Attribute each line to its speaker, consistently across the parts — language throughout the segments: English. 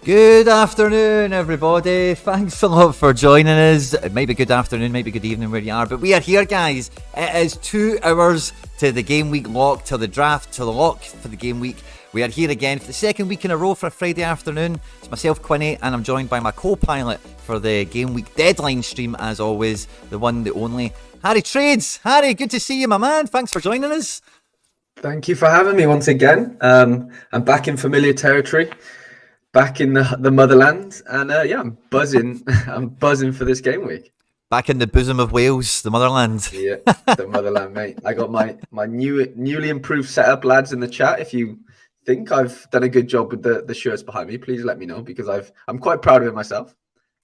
Speaker 1: Good afternoon, everybody. Thanks a lot for joining us. It might be good afternoon, might be good evening where you are, but we are here, guys. It is 2 hours to the game week lock, to the draft, to the lock for the game week. We are here again for the second week in a row for a Friday afternoon. It's myself, Quinny, and I'm joined by my co-pilot for the game week deadline stream, as always, the one, the only, Harry Trades. Harry, good to see you, my man. Thanks for joining us.
Speaker 2: Thank you for having me once again. I'm back in familiar territory. Back in the motherland, and I'm buzzing. I'm buzzing for this game week.
Speaker 1: Back in the bosom of Wales, the motherland.
Speaker 2: Yeah, the motherland, mate. I got my newly improved setup, lads, in the chat. If you think I've done a good job with the shirts behind me, please let me know, because I'm quite proud of it myself.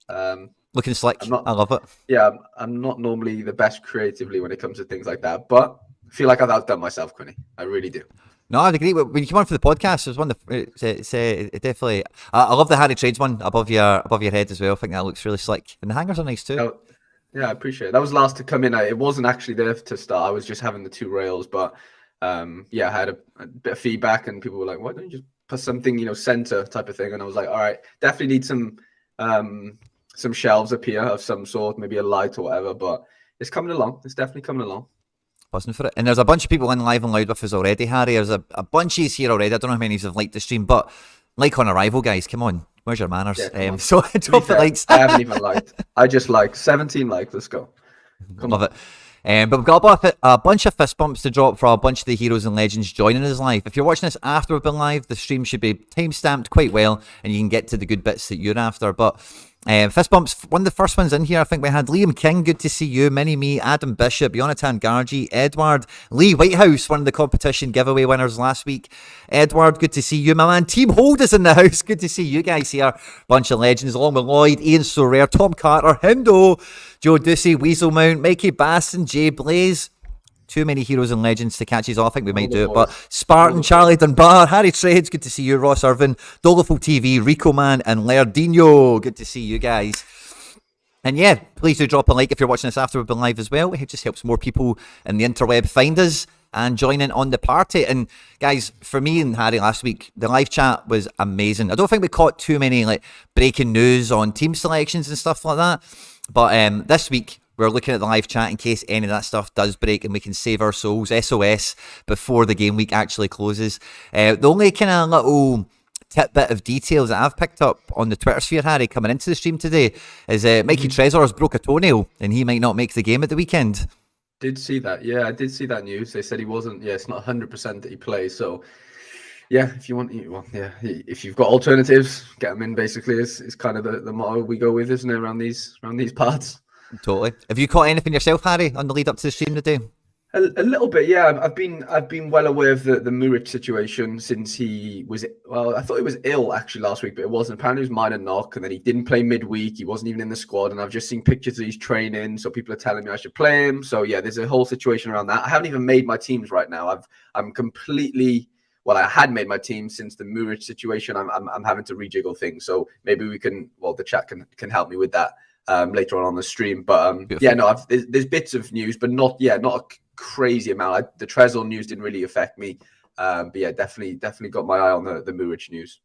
Speaker 1: Looking slick. I love it.
Speaker 2: Yeah, I'm not normally the best creatively when it comes to things like that, but I feel like I've outdone myself, Quinny. I really do.
Speaker 1: No, I agree. When you come on for the podcast, there's one definitely. I love the Harry Trades one above your head as well. I think that looks really slick, and the hangers are nice too.
Speaker 2: Oh, yeah, I appreciate it. That was last to come in. It wasn't actually there to start. I was just having the 2 rails, but I had a bit of feedback, and people were like, "Why don't you just put something, center type of thing?" And I was like, "All right, definitely need some shelves up here of some sort, maybe a light or whatever." But it's coming along. It's definitely coming along.
Speaker 1: Buzzing for it. And there's a bunch of people in live and loud with us already, Harry. There's a bunchies here already. I don't know how many of you have liked the stream, but like on arrival, guys, come on. Where's your manners?
Speaker 2: Yeah,
Speaker 1: so drop the likes.
Speaker 2: I haven't even liked. I just liked 17 likes. Let's go.
Speaker 1: Love it. But we've got a bunch of fist bumps to drop for a bunch of the heroes and legends joining us live. If you're watching this after we've been live, the stream should be time-stamped quite well, and you can get to the good bits that you're after. But fist bumps, one of the first ones in here, I think we had Liam King, good to see you, Mini-Me, Adam Bishop, Jonathan Gargi, Edward, Lee Whitehouse, one of the competition giveaway winners last week. Edward, good to see you, my man. Team Hold is in the house, good to see you guys here. Bunch of legends, along with Lloyd, Ian Sorare, Tom Carter, Hindo, Joe Ducey, Weasel Mount, Mikey Basson, Jay Blaze. Too many heroes and legends to catch us all. I think we might do it. But Spartan, Charlie Dunbar, Harry Trades, good to see you. Ross Irvin, Doleful TV, Rico Man, and Lairdino. Good to see you guys. And yeah, please do drop a like if you're watching this after we've been live as well. It just helps more people in the interweb find us and join in on the party. And guys, for me and Harry last week, the live chat was amazing. I don't think we caught too many breaking news on team selections and stuff like that. But this week, we're looking at the live chat in case any of that stuff does break and we can save our souls, SOS, before the game week actually closes. The only kind of little tidbit of details that I've picked up on the Twitter sphere, Harry, coming into the stream today is Mikey Trezor's broke a toenail and he might not make the game at the weekend.
Speaker 2: Did see that. Yeah, I did see that news. They said he wasn't, it's not 100% that he plays. So, yeah, if you want, if you've got alternatives, get them in, basically, is kind of the motto we go with, isn't it, around these parts.
Speaker 1: Totally. Have you caught anything yourself, Harry, on the lead up to the stream today?
Speaker 2: A little bit, yeah. I've been well aware of the Muric situation since he was, I thought he was ill actually last week, but it wasn't. Apparently it was minor knock, and then he didn't play midweek. He wasn't even in the squad, and I've just seen pictures of his training, so people are telling me I should play him. So yeah, there's a whole situation around that. I haven't even made my teams right now. I'm completely, I had made my team since the Muric situation. I'm having to rejiggle things, so maybe we can, the chat can help me with that later on the stream. But there's bits of news, but not a crazy amount. The Trezor news didn't really affect me, but yeah, definitely got my eye on the Muric news.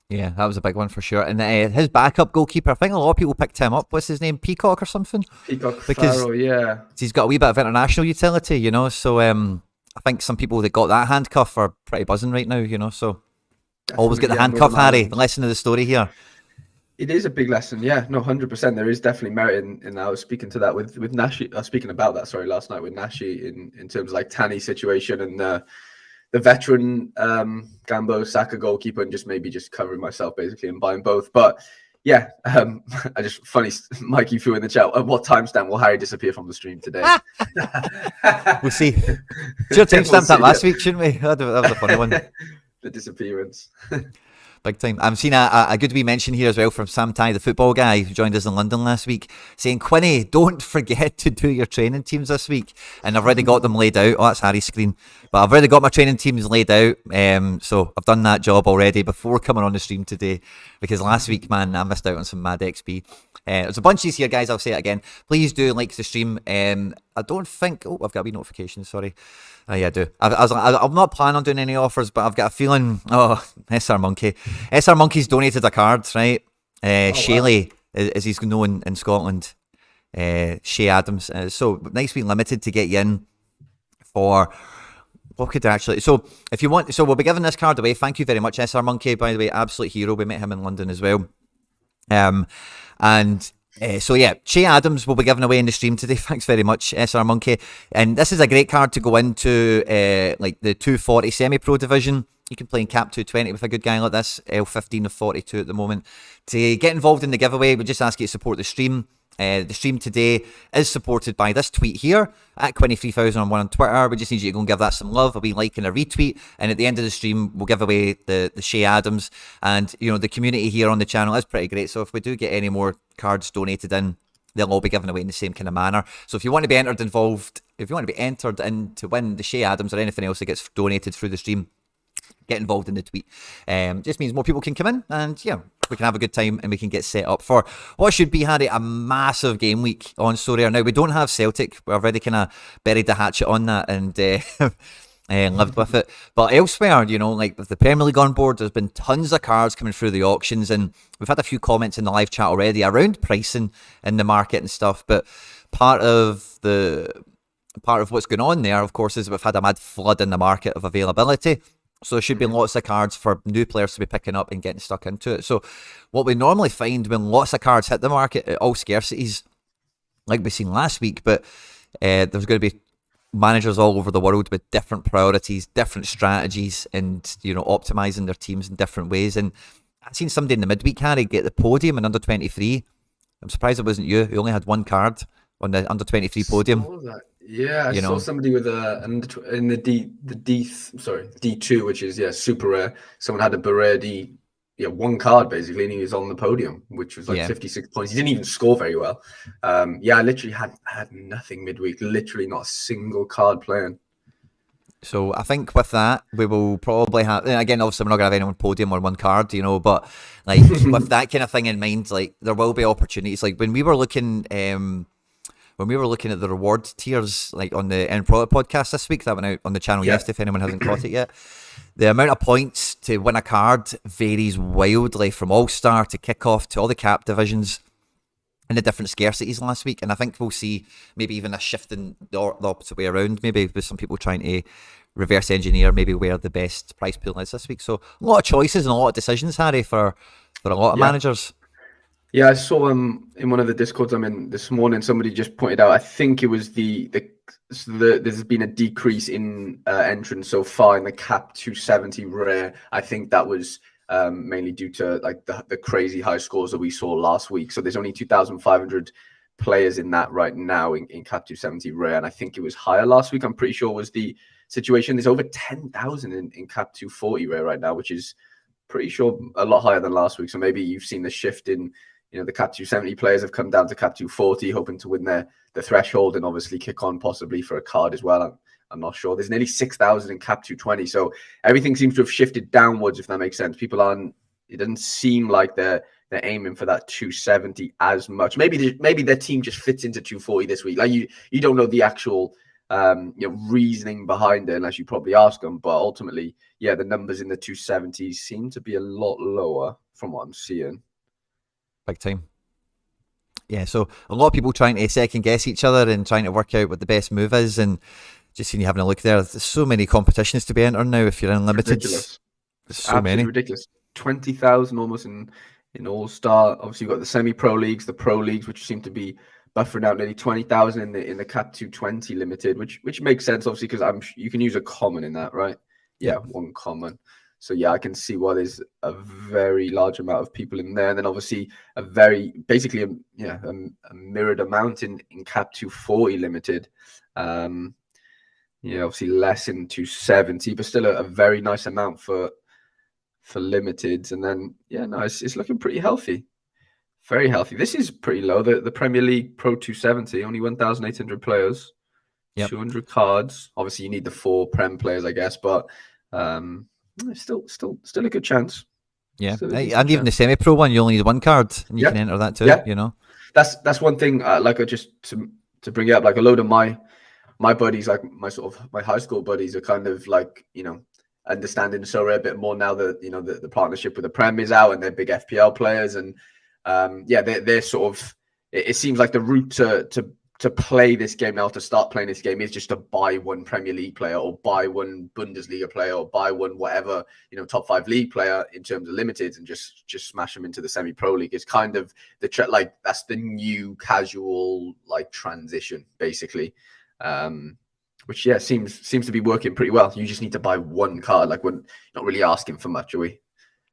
Speaker 1: Yeah, that was a big one for sure. And his backup goalkeeper, I think a lot of people picked him up. What's his name? Peacock or something?
Speaker 2: Peacock
Speaker 1: because
Speaker 2: Farrell, yeah.
Speaker 1: He's got a wee bit of international utility, So I think some people that got that handcuff are pretty buzzing right now, So definitely, always get the handcuff, Harry. The lesson of the story here.
Speaker 2: It is a big lesson, yeah. No, 100%. There is definitely merit in I was speaking to that with Nashi. I was speaking about that, last night with Nashi in terms of Tani's situation and the veteran Gambo Saka goalkeeper, and just covering myself basically and buying both. But yeah, I just funny Mikey threw in the chat. At what timestamp will Harry disappear from the stream today?
Speaker 1: We'll see. Should have timestamped that last week, shouldn't we? That was a funny one.
Speaker 2: The disappearance.
Speaker 1: Big time. I'm seeing a good wee mention here as well from Sam Ty, the football guy who joined us in London last week, saying, Quinny, don't forget to do your training teams this week. And I've already got them laid out. Oh, that's Harry's screen. But I've already got my training teams laid out. So I've done that job already before coming on the stream today. Because last week, man, I missed out on some mad XP. There's a bunch of these here, guys. I'll say it again. Please do like the stream. I don't think... Oh, I've got a wee notification, sorry. Oh, yeah, I do. I'm not planning on doing any offers, but I've got a feeling... Oh, SR Monkey. SR Monkey's donated a card, right? Shaley, as he's known in Scotland. Shay Adams. So, nice being limited to get you in for... What could I actually... So, if you want... So, we'll be giving this card away. Thank you very much, SR Monkey, by the way. Absolute hero. We met him in London as well. So yeah, Shay Adams will be given away in the stream today. Thanks very much, SR Monkey. And this is a great card to go into like the 240 semi-pro division. You can play in cap 220 with a good guy like this. L15 of 42 at the moment. To get involved in the giveaway, we just ask you to support the stream. The stream today is supported by this tweet here at Quinny3001 on Twitter. We just need you to go and give that some love. I'll be liking a retweet, and at the end of the stream we'll give away the Shay Adams. And you know, the community here on the channel is pretty great, so if we do get any more cards donated in, they'll all be given away in the same kind of manner. So if you want to be entered in to win the Shay Adams or anything else that gets donated through the stream, get involved in the tweet. Just means more people can come in, and yeah, we can have a good time and we can get set up for what should be, Harry, a massive game week on Sorare. Now, we don't have Celtic. We've already kind of buried the hatchet on that and lived with it. But elsewhere, you know, like with the Premier League on board, there's been tons of cards coming through the auctions, and we've had a few comments in the live chat already around pricing in the market and stuff. But part of what's going on there, of course, is we've had a mad flood in the market of availability. So there should be lots of cards for new players to be picking up and getting stuck into it. So what we normally find when lots of cards hit the market at all scarcities, like we've seen last week, but there's going to be managers all over the world with different priorities, different strategies, and, you know, optimizing their teams in different ways. And I've seen somebody in the midweek, Harry, get the podium in under 23. I'm surprised it wasn't you. You only had one card on the under 23 podium.
Speaker 2: Yeah, I saw somebody with in the D2, which is super rare. Someone had a Berardi, one card basically, and he was on the podium, which was like 56 points. He didn't even score very well. I literally had nothing midweek, literally not a single card playing.
Speaker 1: So I think with that, we will probably have, again, obviously we're not going to have anyone podium on one card, you know, but like with that kind of thing in mind, like there will be opportunities. Like when we were looking at the reward tiers, like on the End Product podcast this week, that went out on the channel yesterday, if anyone hasn't caught it yet, the amount of points to win a card varies wildly from All-Star to Kickoff to all the cap divisions and the different scarcities last week. And I think we'll see maybe even a shift in the opposite way around, maybe with some people trying to reverse engineer maybe where the best price pool is this week. So a lot of choices and a lot of decisions, Harry, for a lot of managers.
Speaker 2: Yeah, I saw in one of the Discords I'm in this morning, somebody just pointed out, I think it was there's been a decrease in entrance so far in the cap 270 rare. I think that was mainly due to like the crazy high scores that we saw last week. So there's only 2,500 players in that right now in cap 270 rare, and I think it was higher last week. I'm pretty sure was the situation. There's over 10,000 in cap 240 rare right now, which is pretty sure a lot higher than last week. So maybe you've seen the shift in, the cap 270 players have come down to cap 240, hoping to win the threshold and obviously kick on possibly for a card as well. I'm not sure. There's nearly 6,000 in cap 220. So everything seems to have shifted downwards, if that makes sense. It doesn't seem like they're aiming for that 270 as much. Maybe their team just fits into 240 this week. Like you don't know the actual reasoning behind it unless you probably ask them. But ultimately, the numbers in the 270s seem to be a lot lower from what I'm seeing.
Speaker 1: Big time. Yeah, so a lot of people trying to second guess each other and trying to work out what the best move is, and just seeing you having a look there. There's so many competitions to be entered now if you're unlimited.
Speaker 2: Ridiculous.
Speaker 1: There's so many.
Speaker 2: Ridiculous. 20,000 almost in All-Star. Obviously, you've got the semi-pro leagues, the pro leagues, which seem to be buffering out nearly 20,000 in the cap 220 limited, which makes sense obviously because you can use a common in that, right? Yeah, one common. So I can see why there's a very large amount of people in there. And then obviously a mirrored amount in cap 240 limited. Obviously less in 270, but still a very nice amount for limiteds. And then it's looking pretty healthy. Very healthy. This is pretty low. The Premier League Pro 270, only 1,800 players, 200 cards. Obviously you need the 4 Prem players, I guess, but still a good chance.
Speaker 1: Yeah, and even the semi-pro one, you only need 1 card, and you can enter that too. You know.
Speaker 2: that's one thing. Like I just to bring it up, like a load of my buddies, like my high school buddies, are kind of like understanding Sorare a bit more now that the partnership with the Prem is out and they're big FPL players, and they're sort of. It seems like the route to play this game now, to start playing this game, is just to buy one Premier League player or buy one Bundesliga player or buy one whatever top 5 league player in terms of limiteds, and just smash them into the semi-pro league. It's kind of that's the new casual transition basically, which seems to be working pretty well. You just need to buy one card. Like, we're not really asking for much, are we?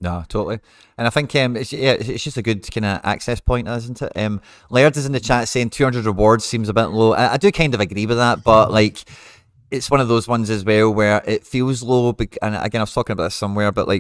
Speaker 1: No, totally. And I think it's just a good kind of access point, isn't it? Laird is in the chat saying 200 rewards seems a bit low. I do kind of agree with that, but it's one of those ones as well where it feels low. And again, I was talking about this somewhere, but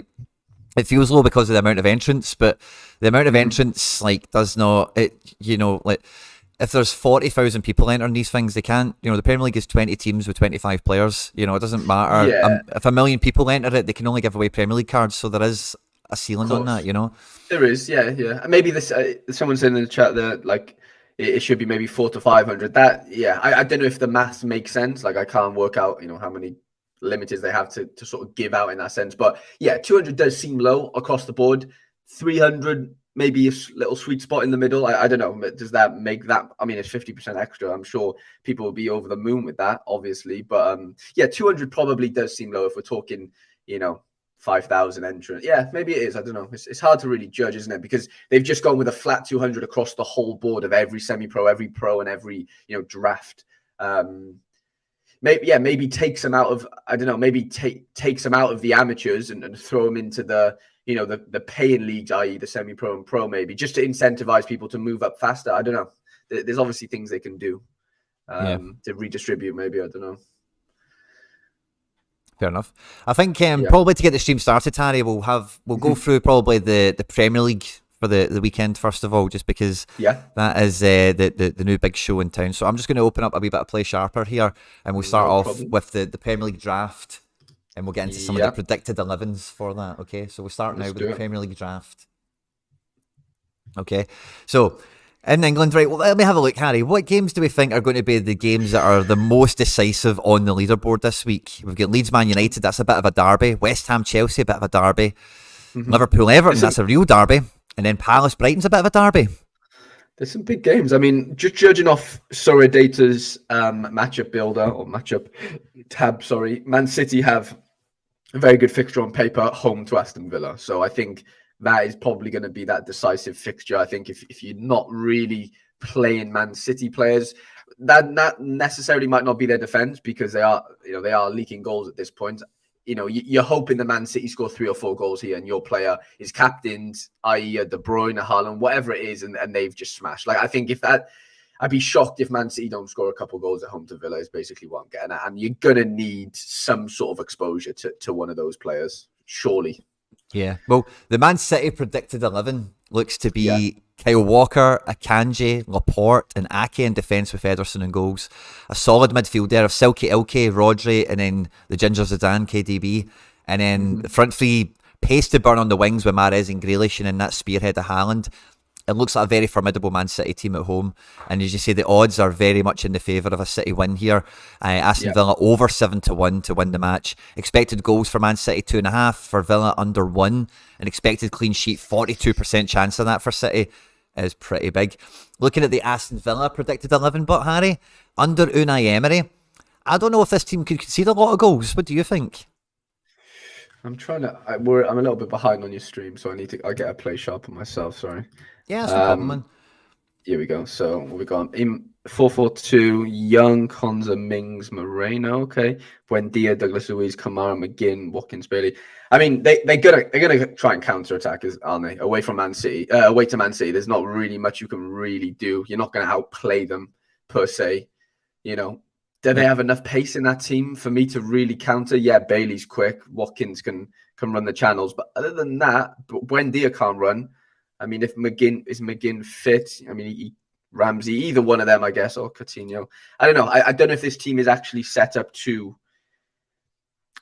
Speaker 1: it feels low because of the amount of entrants. But the amount of entrants does not if there's 40,000 people entering these things, they can't. The Premier League is 20 teams with 25 players. It doesn't matter.
Speaker 2: Yeah.
Speaker 1: If 1 million people enter it, they can only give away Premier League cards. So there is a ceiling on that,
Speaker 2: There is, yeah. Maybe this someone said in the chat that it should be maybe 400 to 500. That, I don't know if the maths make sense. I can't work out how many limiters they have to sort of give out in that sense. But 200 does seem low across the board. 300 maybe a little sweet spot in the middle. I don't know. Does that make that? I mean, it's 50% extra. I'm sure people will be over the moon with that, obviously. But 200 probably does seem low if we're talking 5,000 entrants. Yeah, maybe it is. I don't know. It's hard to really judge, isn't it? Because they've just gone with a flat 200 across the whole board of every semi-pro, every pro, and every draft. Maybe takes them out of, I don't know. Maybe takes them out of the amateurs and throw them into the the paying leagues, i.e. the semi-pro and pro, maybe just to incentivize people to move up faster. I don't know. There's obviously things they can do to redistribute. Maybe, I don't know.
Speaker 1: Fair enough. I think probably to get the stream started, Harry, we'll go through probably the Premier League for the weekend first of all, just because that is the new big show in town. So I'm just going to open up a wee bit of Play Sharper here, and we'll start off with the Premier League draft, and we'll get into some of the predicted 11s for that. Okay, so we'll start now with the Premier League draft. Okay, so in England, right, well, let me have a look, Harry. What games do we think are going to be the games that are the most decisive on the leaderboard this week? We've got Leeds Man United, that's a bit of a derby. West Ham Chelsea, a bit of a derby. Liverpool Everton, that's a real derby. And then Palace Brighton's a bit of a derby.
Speaker 2: There's some big games. I mean, just judging off Sorare Data's matchup builder or matchup tab, Man City have a very good fixture on paper, home to Aston Villa. So I think that is probably going to be that decisive fixture. I think if you're not really playing Man City players, that necessarily might not be their defense, because they are leaking goals at this point. You're hoping the Man City score 3 or 4 goals here, and your player is captained, i.e. De Bruyne, Haaland, whatever it is, and they've just smashed. I think I'd be shocked if Man City don't score a couple goals at home to Villa, is basically what I'm getting at. And you're going to need some sort of exposure to one of those players, surely.
Speaker 1: Yeah, well, the Man City predicted 11 looks to be Kyle Walker, Akanji, Laporte, and Ake in defence with Ederson and goals. A solid midfield there of Silky Ilke, Rodri, and then the Ginger Zidane, KDB. And then the front three, pace to burn on the wings with Mahrez and Grealish, and then that spearhead of Haaland. It looks like a very formidable Man City team at home. And as you say, the odds are very much in the favour of a City win here. Aston Villa over 7-1 to win the match. Expected goals for Man City 2.5, for Villa under 1. An expected clean sheet, 42% chance of that for City is pretty big. Looking at the Aston Villa predicted 11, but Harry, under Unai Emery, I don't know if this team could concede a lot of goals. What do you think?
Speaker 2: I'm a little bit behind on your stream, so I get a Play Sharper myself, sorry.
Speaker 1: Yeah, that's no problem, man.
Speaker 2: Here we go. So what we got? 4-4-2, Young, Konza, Mings, Moreno. Okay. Buendia, Douglas Luiz, Kamara, McGinn, Watkins, Bailey. I mean, they're gonna try and counter attack, aren't they? Away to Man City. There's not really much you can really do. You're not gonna outplay them per se. Do they have enough pace in that team for me to really counter? Yeah, Bailey's quick. Watkins can run the channels, but other than that, Buendia can't run. I mean, if McGinn fit, I mean, Ramsey, either one of them, I guess, or Coutinho. I don't know. I don't know if this team is actually set up to.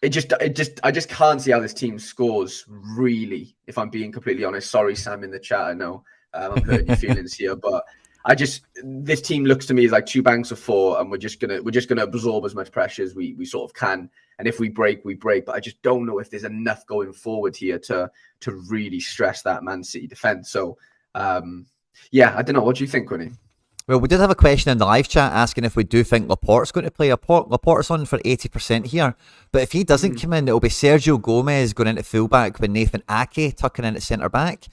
Speaker 2: I just can't see how this team scores, really, if I'm being completely honest. Sorry, Sam, in the chat. I know I'm hurting your feelings here, but this team looks to me as like two banks of four, and we're just gonna absorb as much pressure as we sort of can. And if we break, we break. But I just don't know if there's enough going forward here to really stress that Man City defense. So yeah, I don't know. What do you think, Winnie?
Speaker 1: Well, we did have a question in the live chat asking if we do think Laporte's going to play. Laporte's on for 80% here. But if he doesn't come in, it'll be Sergio Gomez going into fullback with Nathan Ake tucking in at centre-back.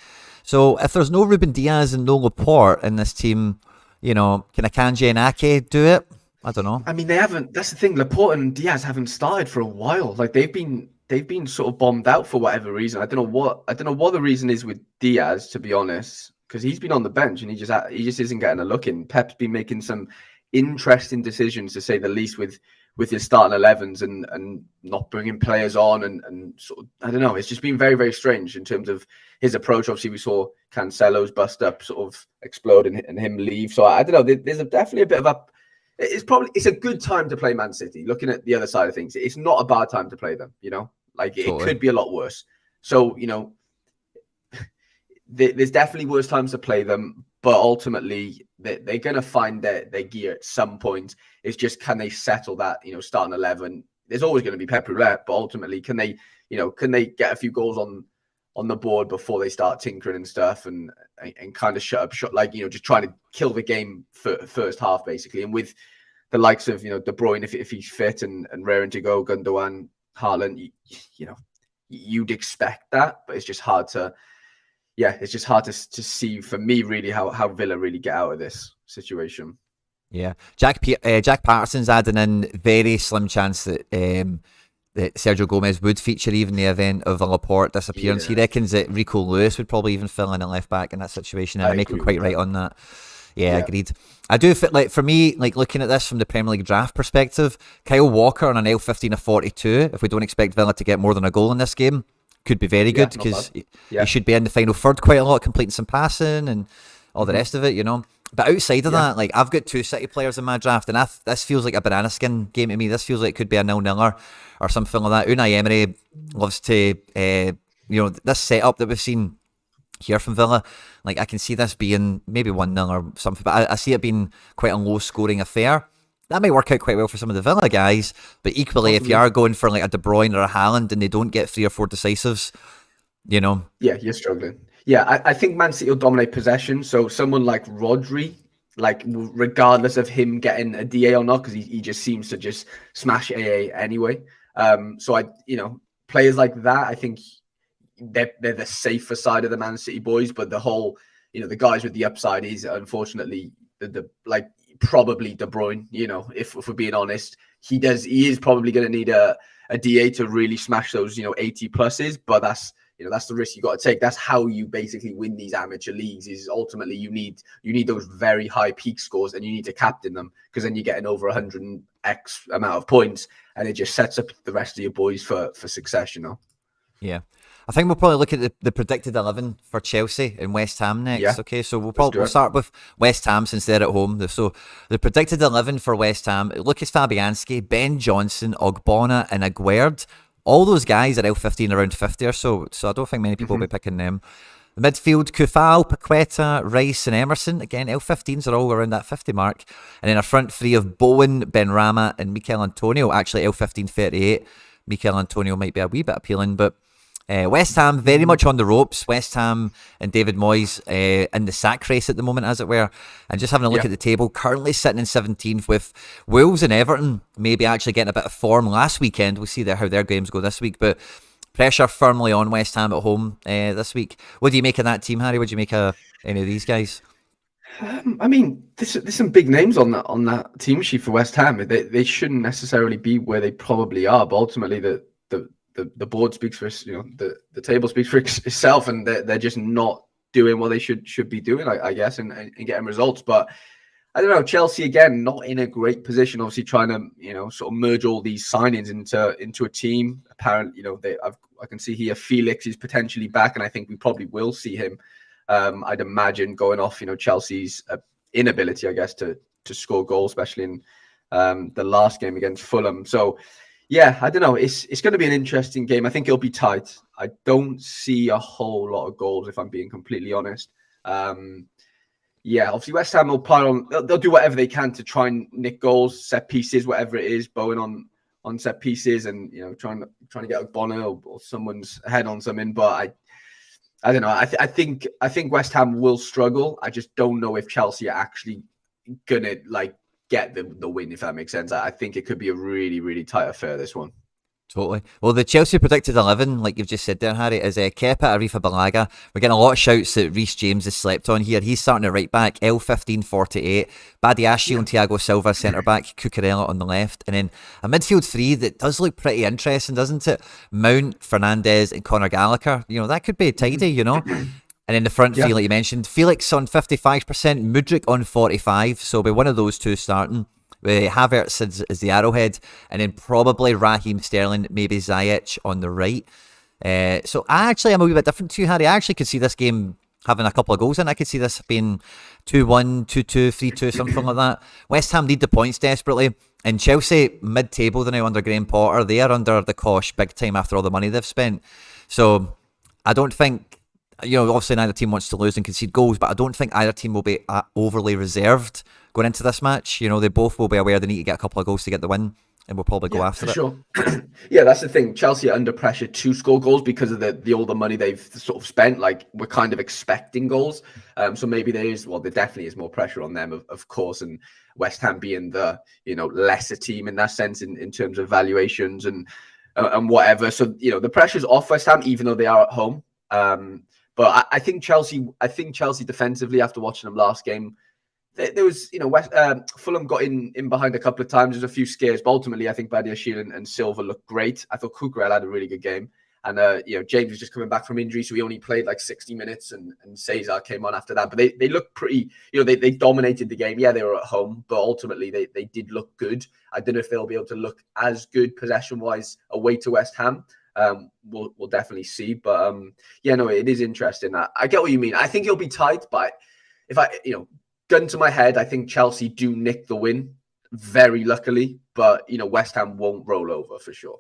Speaker 1: So if there's no Ruben Diaz and no Laporte in this team, can Akanji and Ake do it? I don't know.
Speaker 2: I mean, they haven't. That's the thing. Laporte and Diaz haven't started for a while. Like they've been sort of bombed out for whatever reason. I don't know what the reason is with Diaz, to be honest, because he's been on the bench and he just isn't getting a look in. Pep's been making some interesting decisions, to say the least, with his starting 11s and not bringing players on and sort of, I don't know. It's just been very, very strange in terms of his approach. Obviously, we saw Cancelo's bust up sort of explode and him leave. So I don't know. There's definitely a bit of a. It's a good time to play Man City. Looking at the other side of things, it's not a bad time to play them. Like it could be a lot worse. So there's definitely worse times to play them, but ultimately they're going to find their gear at some point. It's just, can they settle that starting 11? There's always going to be pep roulette, but ultimately can they get a few goals on the board before they start tinkering and stuff and kind of shut like just trying to kill the game for first half basically. And with the likes of De Bruyne, if he's fit and raring to go, Gundogan, Haaland, you'd expect that, but it's just hard to see for me really how Villa really get out of this situation.
Speaker 1: Yeah, Jack Patterson's adding in very slim chance that Sergio Gomez would feature even in the event of a Laporte disappearance. Yeah. He reckons that Rico Lewis would probably even fill in at left back in that situation, and I make him quite right on that. Yeah, agreed. I do feel like, for me, like looking at this from the Premier League draft perspective, Kyle Walker on an L15 of 42, if we don't expect Villa to get more than a goal in this game, could be very good, because he should be in the final third quite a lot, completing some passing and all the rest of it, But outside of that, like, I've got two City players in my draft, and this feels like a banana skin game to me. This feels like it could be a 0-0 or something like that. Unai Emery loves to, this setup that we've seen here from Villa, like, I can see this being maybe 1-0 or something, but I see it being quite a low-scoring affair. That might work out quite well for some of the Villa guys, but equally, if you are going for like a De Bruyne or a Haaland and they don't get 3 or 4 decisives, Yeah,
Speaker 2: you're struggling. Yeah, I think Man City will dominate possession. So someone like Rodri, like regardless of him getting a DA or not, because he just seems to just smash AA anyway. So players like that, I think they're the safer side of the Man City boys, but the whole, the guys with the upside is unfortunately probably De Bruyne. If we're being honest, he is probably going to need a DA to really smash those 80 pluses, but that's the risk you got to take. That's how you basically win these amateur leagues, is ultimately you need those very high peak scores, and you need to captain them, because then you're getting over 100x amount of points, and it just sets up the rest of your boys for success.
Speaker 1: Yeah. I think we'll probably look at the predicted 11 for Chelsea and West Ham next. Yeah. Okay, so we'll start with West Ham since they're at home. So the predicted 11 for West Ham: Lucas Fabianski, Ben Johnson, Ogbonna, and Aguerd. All those guys are L15 around 50 or so. So I don't think many people will be picking them. The midfield: Kufal, Paqueta, Rice, and Emerson. Again, L15s are all around that 50 mark. And then a front three of Bowen, Benrahma, and Mikel Antonio. Actually, L15 38. Mikel Antonio might be a wee bit appealing, but West Ham very much on the ropes. West Ham and David Moyes in the sack race at the moment, as it were. And just having a look at the table, currently sitting in 17th, with Wolves and Everton maybe actually getting a bit of form last weekend. We'll see how their games go this week, but pressure firmly on West Ham at home this week. What do you make of that team, Harry? What do you make of any of these guys?
Speaker 2: I mean, there's some big names on that team sheet for West Ham. They shouldn't necessarily be where they probably are, but ultimately the board speaks for the table speaks for itself, and they're just not doing what they should be doing, I guess, and getting results. But I don't know, Chelsea again, not in a great position. Obviously, trying to sort of merge all these signings into a team. Apparently, I can see here Felix is potentially back, and I think we probably will see him. I'd imagine going off Chelsea's inability, I guess, to score goals, especially in the last game against Fulham. So. Yeah, I don't know. It's going to be an interesting game. I think it'll be tight. I don't see a whole lot of goals, if I'm being completely honest. Yeah, obviously West Ham will pile on. They'll do whatever they can to try and nick goals, set pieces, whatever it is, bowing on set pieces, and trying to get a Bonner or someone's head on something. But I don't know. I think West Ham will struggle. I just don't know if Chelsea are actually gonna get the win, if that makes sense. I think it could be a really, really tight affair, this one.
Speaker 1: Totally. Well, the Chelsea predicted 11, like you've just said there, Harry, is Kepa Arrizabalaga. We're getting a lot of shouts that Reece James has slept on here. He's starting at right back, L1548. Badiashile and Thiago Silva centre back, Cucurella on the left. And then a midfield three that does look pretty interesting, doesn't it? Mount, Fernandes, and Conor Gallagher. That could be tidy, And in the front three, like you mentioned, Felix on 55%, Mudryk on 45%. So it'll be one of those two starting. Havertz is the arrowhead, and then probably Raheem Sterling, maybe Ziyech on the right. So I'm a wee bit different to you, Harry. I actually could see this game having a couple of goals in. I could see this being 2-1, 2-2, 3-2, something like that. West Ham need the points desperately, and Chelsea, mid-table, they're now under Graham Potter. They are under the cosh big time after all the money they've spent. So I don't think, obviously neither team wants to lose and concede goals, but I don't think either team will be overly reserved going into this match. They both will be aware they need to get a couple of goals to get the win, and we'll probably go after it.
Speaker 2: Sure. Yeah, that's the thing. Chelsea are under pressure to score goals because of all the money they've sort of spent. We're kind of expecting goals. So maybe there definitely is more pressure on them, of course, and West Ham being the, lesser team in that sense in terms of valuations and whatever. So, the pressure's off West Ham, even though they are at home. But I think Chelsea defensively, after watching them last game, there was, Fulham got in behind a couple of times. There's a few scares, but ultimately I think Badiashile and Silva looked great. I thought Cucurella had a really good game. And, James was just coming back from injury, so he only played 60 minutes and Cesar came on after that. But they looked pretty, they dominated the game. Yeah, they were at home, but ultimately they did look good. I don't know if they'll be able to look as good possession-wise away to West Ham. We'll definitely see. But, it is interesting. I get what you mean. I think it'll be tight, but if gun to my head, I think Chelsea do nick the win, very luckily. But, West Ham won't roll over for sure.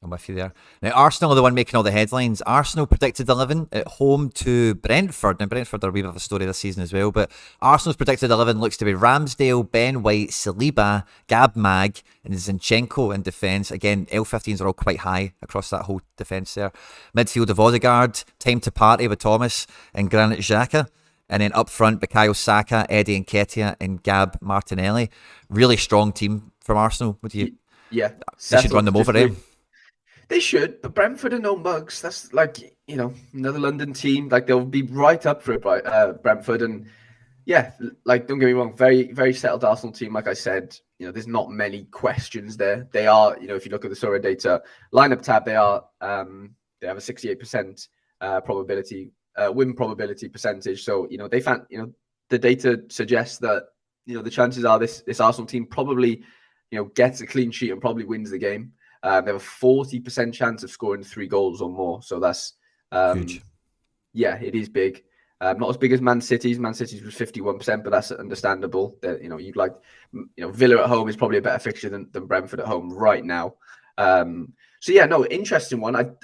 Speaker 1: I'm with you there. Now, Arsenal are the one making all the headlines. Arsenal predicted 11 at home to Brentford. Now, Brentford are a wee bit of a story this season as well, but Arsenal's predicted 11 looks to be Ramsdale, Ben White, Saliba, Gab Mag, and Zinchenko in defence. Again, L15s are all quite high across that whole defence there. Midfield of Odegaard, time to party with Thomas and Granit Xhaka. And then up front, Bukayo Saka, Eddie Nketiah, and Gab Martinelli. Really strong team from Arsenal. What do you?
Speaker 2: Yeah,
Speaker 1: they should run them over, eh?
Speaker 2: They should, but Brentford are no mugs. That's another London team. They'll be right up for it, Brentford. And yeah, don't get me wrong, very, very settled Arsenal team. Like I said, there's not many questions there. They are, if you look at the Sorare data lineup tab, they have a 68% probability. Win probability percentage. So, they found, the data suggests that, the chances are this Arsenal team probably, gets a clean sheet and probably wins the game. They have a 40% chance of scoring 3 goals or more. So that's,
Speaker 1: huge.
Speaker 2: Yeah, it is big. Not as big as Man City's. Man City's was 51%, but that's understandable. That, you'd like, Villa at home is probably a better fixture than Brentford at home right now. So yeah, no, interesting one.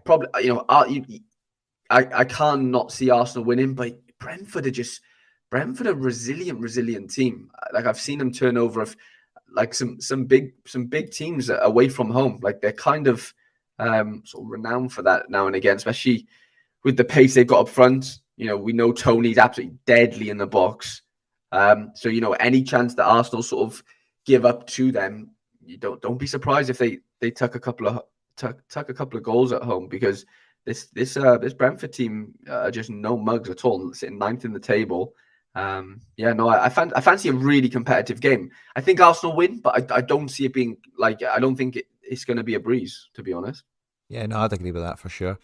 Speaker 2: Probably, I can't not see Arsenal winning, but Brentford are resilient team. I've seen them turn over some big teams away from home. They're kind of sort of renowned for that now and again, especially with the pace they've got up front. We know Tony's absolutely deadly in the box. So any chance that Arsenal sort of give up to them, you don't be surprised if they tuck a couple of goals at home, because this Brentford team are just no mugs at all, sitting 9th in the table. I fancy a really competitive game. I think Arsenal win, but I don't see it being I don't think it's going to be a breeze, to be honest.
Speaker 1: Yeah, no, I'd agree with that for sure.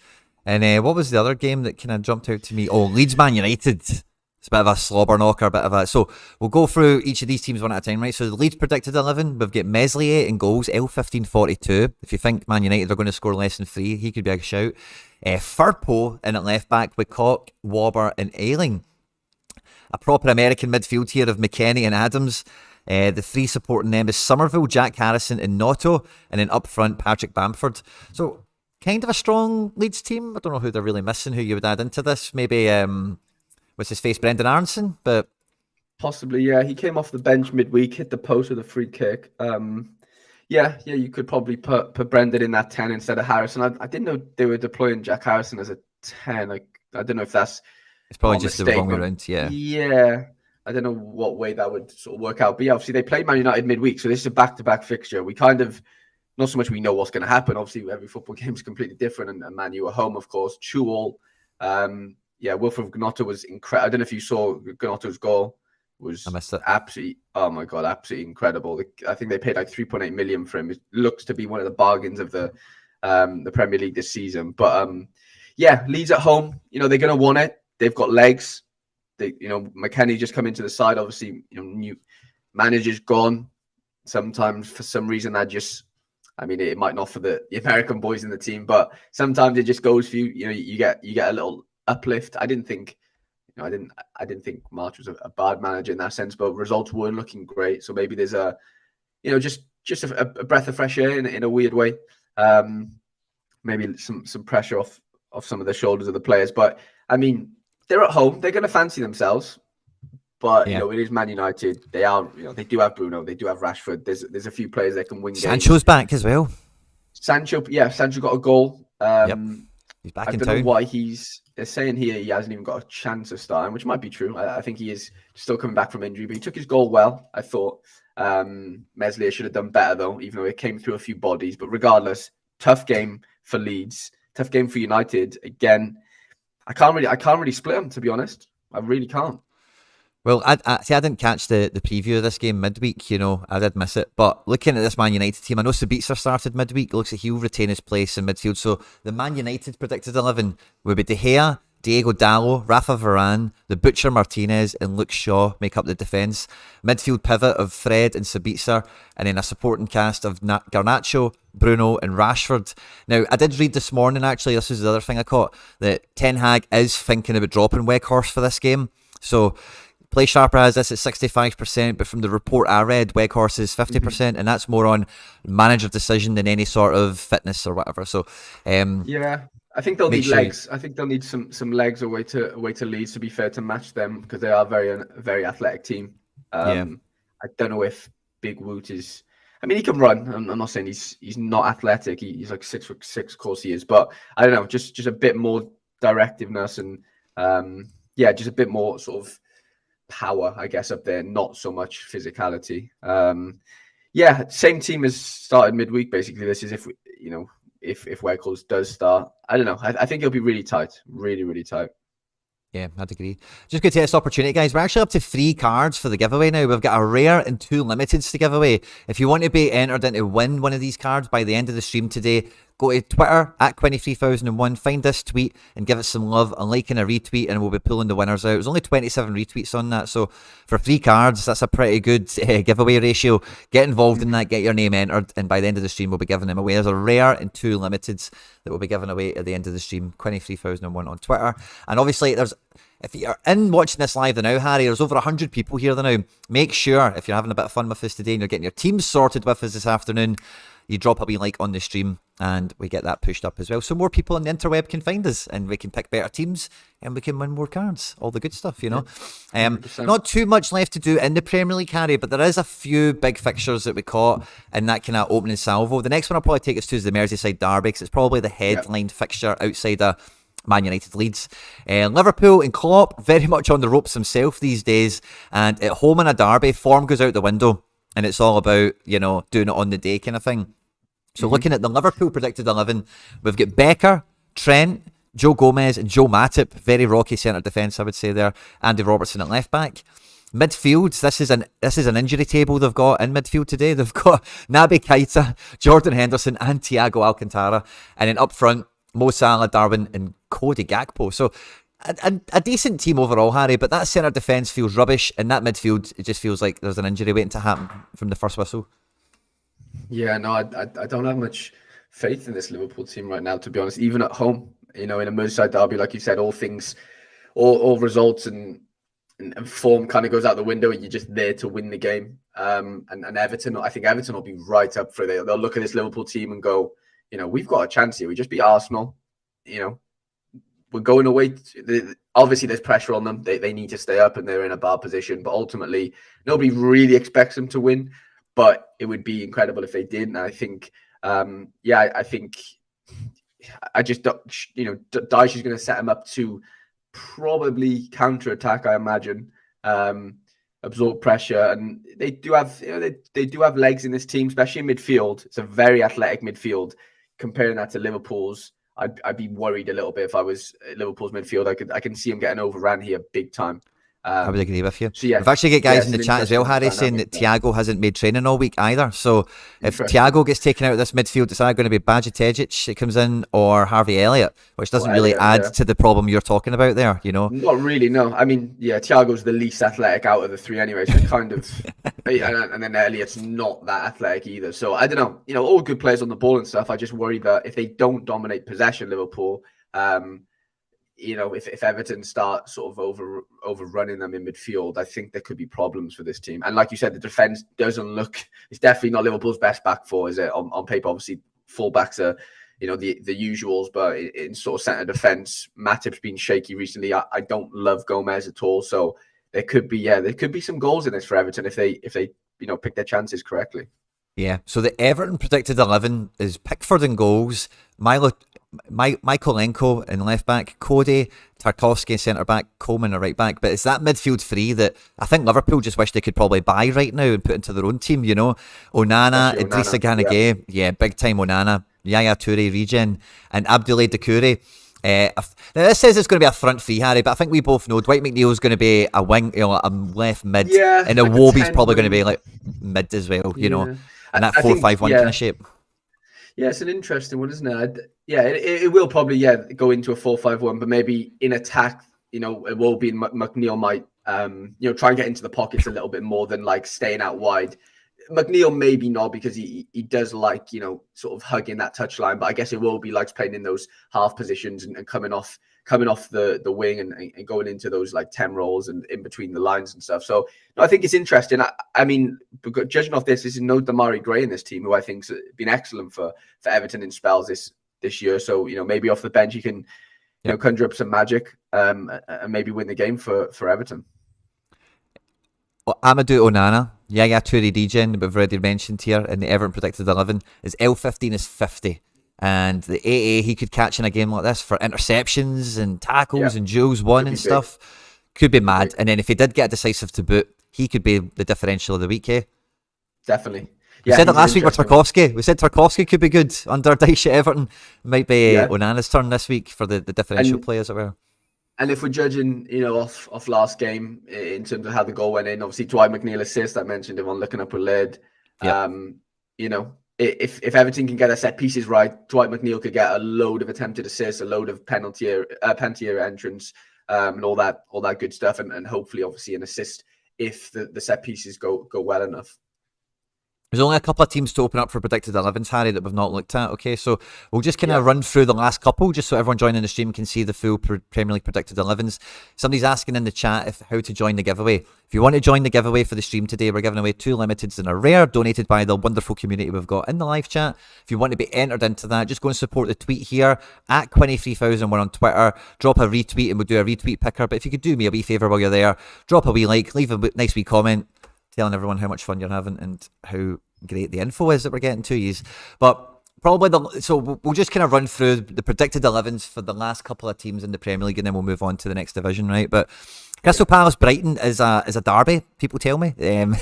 Speaker 1: And what was the other game that kind of jumped out to me? Oh, Leeds Man United. It's a bit of a slobber knocker, So we'll go through each of these teams one at a time, right? So the Leeds predicted 11. We've got Meslier in goals, L1542. If you think Man United are going to score less than 3, he could be a shout. Firpo in at left back with Koch, Wobber, and Ayling. A proper American midfield here of McKennie and Adams. The 3 supporting them is Somerville, Jack Harrison, and Noto. And then up front, Patrick Bamford. So kind of a strong Leeds team. I don't know who they're really missing, who you would add into this. Maybe what's his face, Brendan Aronson, but
Speaker 2: possibly, yeah. He came off the bench midweek, hit the post with a free kick. Yeah, you could probably put Brendan in that 10 instead of Harrison. I didn't know they were deploying Jack Harrison as a 10. I don't know if that's
Speaker 1: it's probably
Speaker 2: not a
Speaker 1: just the
Speaker 2: mistake,
Speaker 1: wrong way
Speaker 2: but
Speaker 1: around. Yeah.
Speaker 2: yeah, I don't know what way that would sort of work out. But yeah, obviously they played Man United midweek, so this is a back-to-back fixture. We kind of, not so much we know what's going to happen. Obviously, every football game is completely different, and Man U are home, of course. 2-2. Wilfred Gnotto was incredible. I don't know if you saw Gnotto's goal. Was
Speaker 1: I missed it.
Speaker 2: absolutely, oh my God, absolutely incredible. I think they paid like 3.8 million for him. It looks to be one of the bargains of the Premier League this season. But Leeds at home, they're going to want it. They've got legs. McKennie just come into the side. Obviously, new manager's gone. Sometimes for some reason it might not for the American boys in the team, but sometimes it just goes for you. You get a little uplift. I didn't think March was a bad manager in that sense, but results weren't looking great. So maybe there's just a breath of fresh air in a weird way. Maybe some pressure off some of the shoulders of the players. But I mean, they're at home. They're going to fancy themselves. But it is Man United. They are, they do have Bruno. They do have Rashford. There's a few players that can win games.
Speaker 1: Sancho's back as well.
Speaker 2: Sancho got a goal.
Speaker 1: He's back
Speaker 2: I
Speaker 1: in
Speaker 2: don't
Speaker 1: town.
Speaker 2: know why they're saying here he hasn't even got a chance of starting, which might be true. I think he is still coming back from injury, but he took his goal well. I thought Meslier should have done better though, even though it came through a few bodies. But regardless, tough game for Leeds, tough game for United. Again, I can't really split them, to be honest. I really can't.
Speaker 1: Well, I didn't catch the preview of this game midweek, I did miss it. But looking at this Man United team, I know Sabitzer started midweek. It looks like he'll retain his place in midfield. So the Man United predicted 11 would be De Gea, Diego Dallo, Rafa Varane, the Butcher Martinez, and Luke Shaw make up the defence. Midfield pivot of Fred and Sabitzer, and then a supporting cast of Garnacho, Bruno, and Rashford. Now, I did read this morning, actually, this is the other thing I caught, that Ten Hag is thinking about dropping Weghorst for this game. So Play Sharper has this at 65%, but from the report I read, Weghorst is 50%, and that's more on manager decision than any sort of fitness or whatever. So,
Speaker 2: I think they'll need legs. I think they'll need some legs away to Leeds, to be fair, to match them, because they are a very athletic team. I don't know if Big Woot is. I mean, he can run. I'm not saying he's not athletic. He's like 6'6", of course he is. But I don't know, just a bit more directiveness and just a bit more sort of power, I guess, up there. Not so much physicality. Same team as started midweek. Basically, this is if Weghorst does start. I don't know. I think it'll be really tight, really, really tight.
Speaker 1: Yeah, I'd agree. Just good to this opportunity, guys. We're actually up to 3 cards for the giveaway now. We've got a rare and 2 limiteds to give away. If you want to be entered in to win one of these cards by the end of the stream today, go to Twitter at Quinny3001, find this tweet and give it some love, a like and a retweet, and we'll be pulling the winners out. There's only 27 retweets on that, so for 3 cards, that's a pretty good giveaway ratio. Get involved in that, get your name entered, and by the end of the stream, we'll be giving them away. There's a rare and 2 limiteds that we'll be giving away at the end of the stream. Quinny3001 on Twitter. And obviously, if you're in watching this live now, Harry, there's over 100 people here now. Make sure, if you're having a bit of fun with us today and you're getting your team sorted with us this afternoon, you drop a wee like on the stream and we get that pushed up as well. So more people on the interweb can find us and we can pick better teams and we can win more cards. All the good stuff, Not too much left to do in the Premier League, Harry, but there is a few big fixtures that we caught in that kind of opening salvo. The next one I'll probably take us to is the Merseyside Derby, because it's probably the headline fixture outside of Man United Leeds. Liverpool and Klopp very much on the ropes himself these days, and at home in a derby, form goes out the window and it's all about doing it on the day kind of thing. So looking at the Liverpool predicted 11, we've got Becker, Trent, Joe Gomez and Joe Matip, very rocky centre defence I would say there. Andy Robertson at left back. Midfield, this is an injury table they've got in midfield today. They've got Naby Keita, Jordan Henderson and Thiago Alcantara, and then up front Mo Salah, Darwin and Cody Gakpo. So a decent team overall, Harry, but that centre defence feels rubbish, and that midfield, it just feels like there's an injury waiting to happen from the first whistle.
Speaker 2: Yeah, no, I don't have much faith in this Liverpool team right now, to be honest. Even at home, in a Merseyside derby, like you said, all results and form kind of goes out the window, and you're just there to win the game. And Everton, I think Everton will be right up for it. They'll look at this Liverpool team and go, we've got a chance here. We just beat Arsenal, we're going away. Obviously, there's pressure on them. They need to stay up, and they're in a bad position. But ultimately, nobody really expects them to win. But it would be incredible if they did. And I think, I think I just don't. Dyche is going to set them up to probably counter-attack, I imagine. Absorb pressure, and they do have they do have legs in this team, especially in midfield. It's a very athletic midfield. Comparing that to Liverpool's, I'd be worried a little bit if I was Liverpool's midfield. I can see him getting overran here big time.
Speaker 1: I would agree with you.
Speaker 2: So yeah,
Speaker 1: we've actually got guys in the chat as well, Harry, saying that Thiago hasn't made training all week either. So if Thiago gets taken out of this midfield, it's either going to be Bajcetic that comes in or Harvey Elliott, which doesn't really add to the problem you're talking about there,
Speaker 2: Not really, no. I mean, yeah, Thiago's the least athletic out of the three anyway, so kind of... and then Elliott's not that athletic either. So I don't know. All good players on the ball and stuff. I just worry that if they don't dominate possession, Liverpool... if Everton start sort of overrunning them in midfield, I think there could be problems for this team. And like you said, the defense doesn't look, it's definitely not Liverpool's best back four, is it? On paper, obviously, fullbacks are, the usuals, but in sort of centre defense, Matip's been shaky recently. I don't love Gomez at all. So there could be some goals in this for Everton if they pick their chances correctly.
Speaker 1: Yeah. So the Everton predicted 11 is Pickford in goals, Mykolenko in left back, Cody, Tarkowski centre back, Coleman at right back. But it's that midfield three that I think Liverpool just wish they could probably buy right now and put into their own team. Onana, Idrissa Gana Gueye, big time Onana, Yaya Toure regen, and Abdoulaye Doucouré. Now this says it's going to be a front three, Harry, but I think we both know Dwight McNeil's going to be a wing, a left mid, and Iwobi's probably going to be like mid as well, and that 4-5-1 kind of shape.
Speaker 2: Yeah, it's an interesting one, isn't it? It will probably go into a 4-5-1, but maybe in attack, it will be McNeil might try and get into the pockets a little bit more than like staying out wide. McNeil maybe not, because he does like sort of hugging that touchline, but I guess it will be likes playing in those half positions and coming off the wing and going into those like 10 rolls and in between the lines and stuff. So I think it's interesting. I mean, judging off this is no Damari Gray in this team, who I think's been excellent for Everton in spells this year. So maybe off the bench he can conjure up some magic and maybe win the game for Everton.
Speaker 1: Well, Amadou Onana, Yaya Toure regen, we've already mentioned here in the Everton predicted 11, his L15 is 50. And the AA he could catch in a game like this for interceptions and tackles and duels won and stuff could be mad. And then if he did get a decisive to boot, he could be the differential of the week,
Speaker 2: Definitely.
Speaker 1: We said it last week with Tarkowski. We said Tarkowski could be good under Dyche at Everton. Might be Onana's turn this week for the differential players that were. And
Speaker 2: if we're judging, off last game in terms of how the goal went in, obviously Dwight McNeil assist, I mentioned him on Looking Up with Lid. If Everton can get their set pieces right, Dwight McNeil could get a load of attempted assists, a load of penalty area entrance, and all that good stuff, and hopefully, obviously, an assist if the set pieces go well enough.
Speaker 1: There's only a couple of teams to open up for predicted 11s, Harry, that we've not looked at. Okay, so we'll just kind of run through the last couple, just so everyone joining the stream can see the full Premier League predicted 11s. Somebody's asking in the chat how to join the giveaway. If you want to join the giveaway for the stream today, we're giving away 2 limiteds and a rare, donated by the wonderful community we've got in the live chat. If you want to be entered into that, just go and support the tweet here at 23,000. We're on Twitter. Drop a retweet and we'll do a retweet picker. But if you could do me a wee favour while you're there, drop a wee like, leave a nice wee comment telling everyone how much fun you're having and how great the info is that we're getting to use. But probably so we'll just kind of run through the predicted 11s for the last couple of teams in the Premier League, and then we'll move on to the next division, right? But Crystal Palace Brighton is a derby, people tell me, even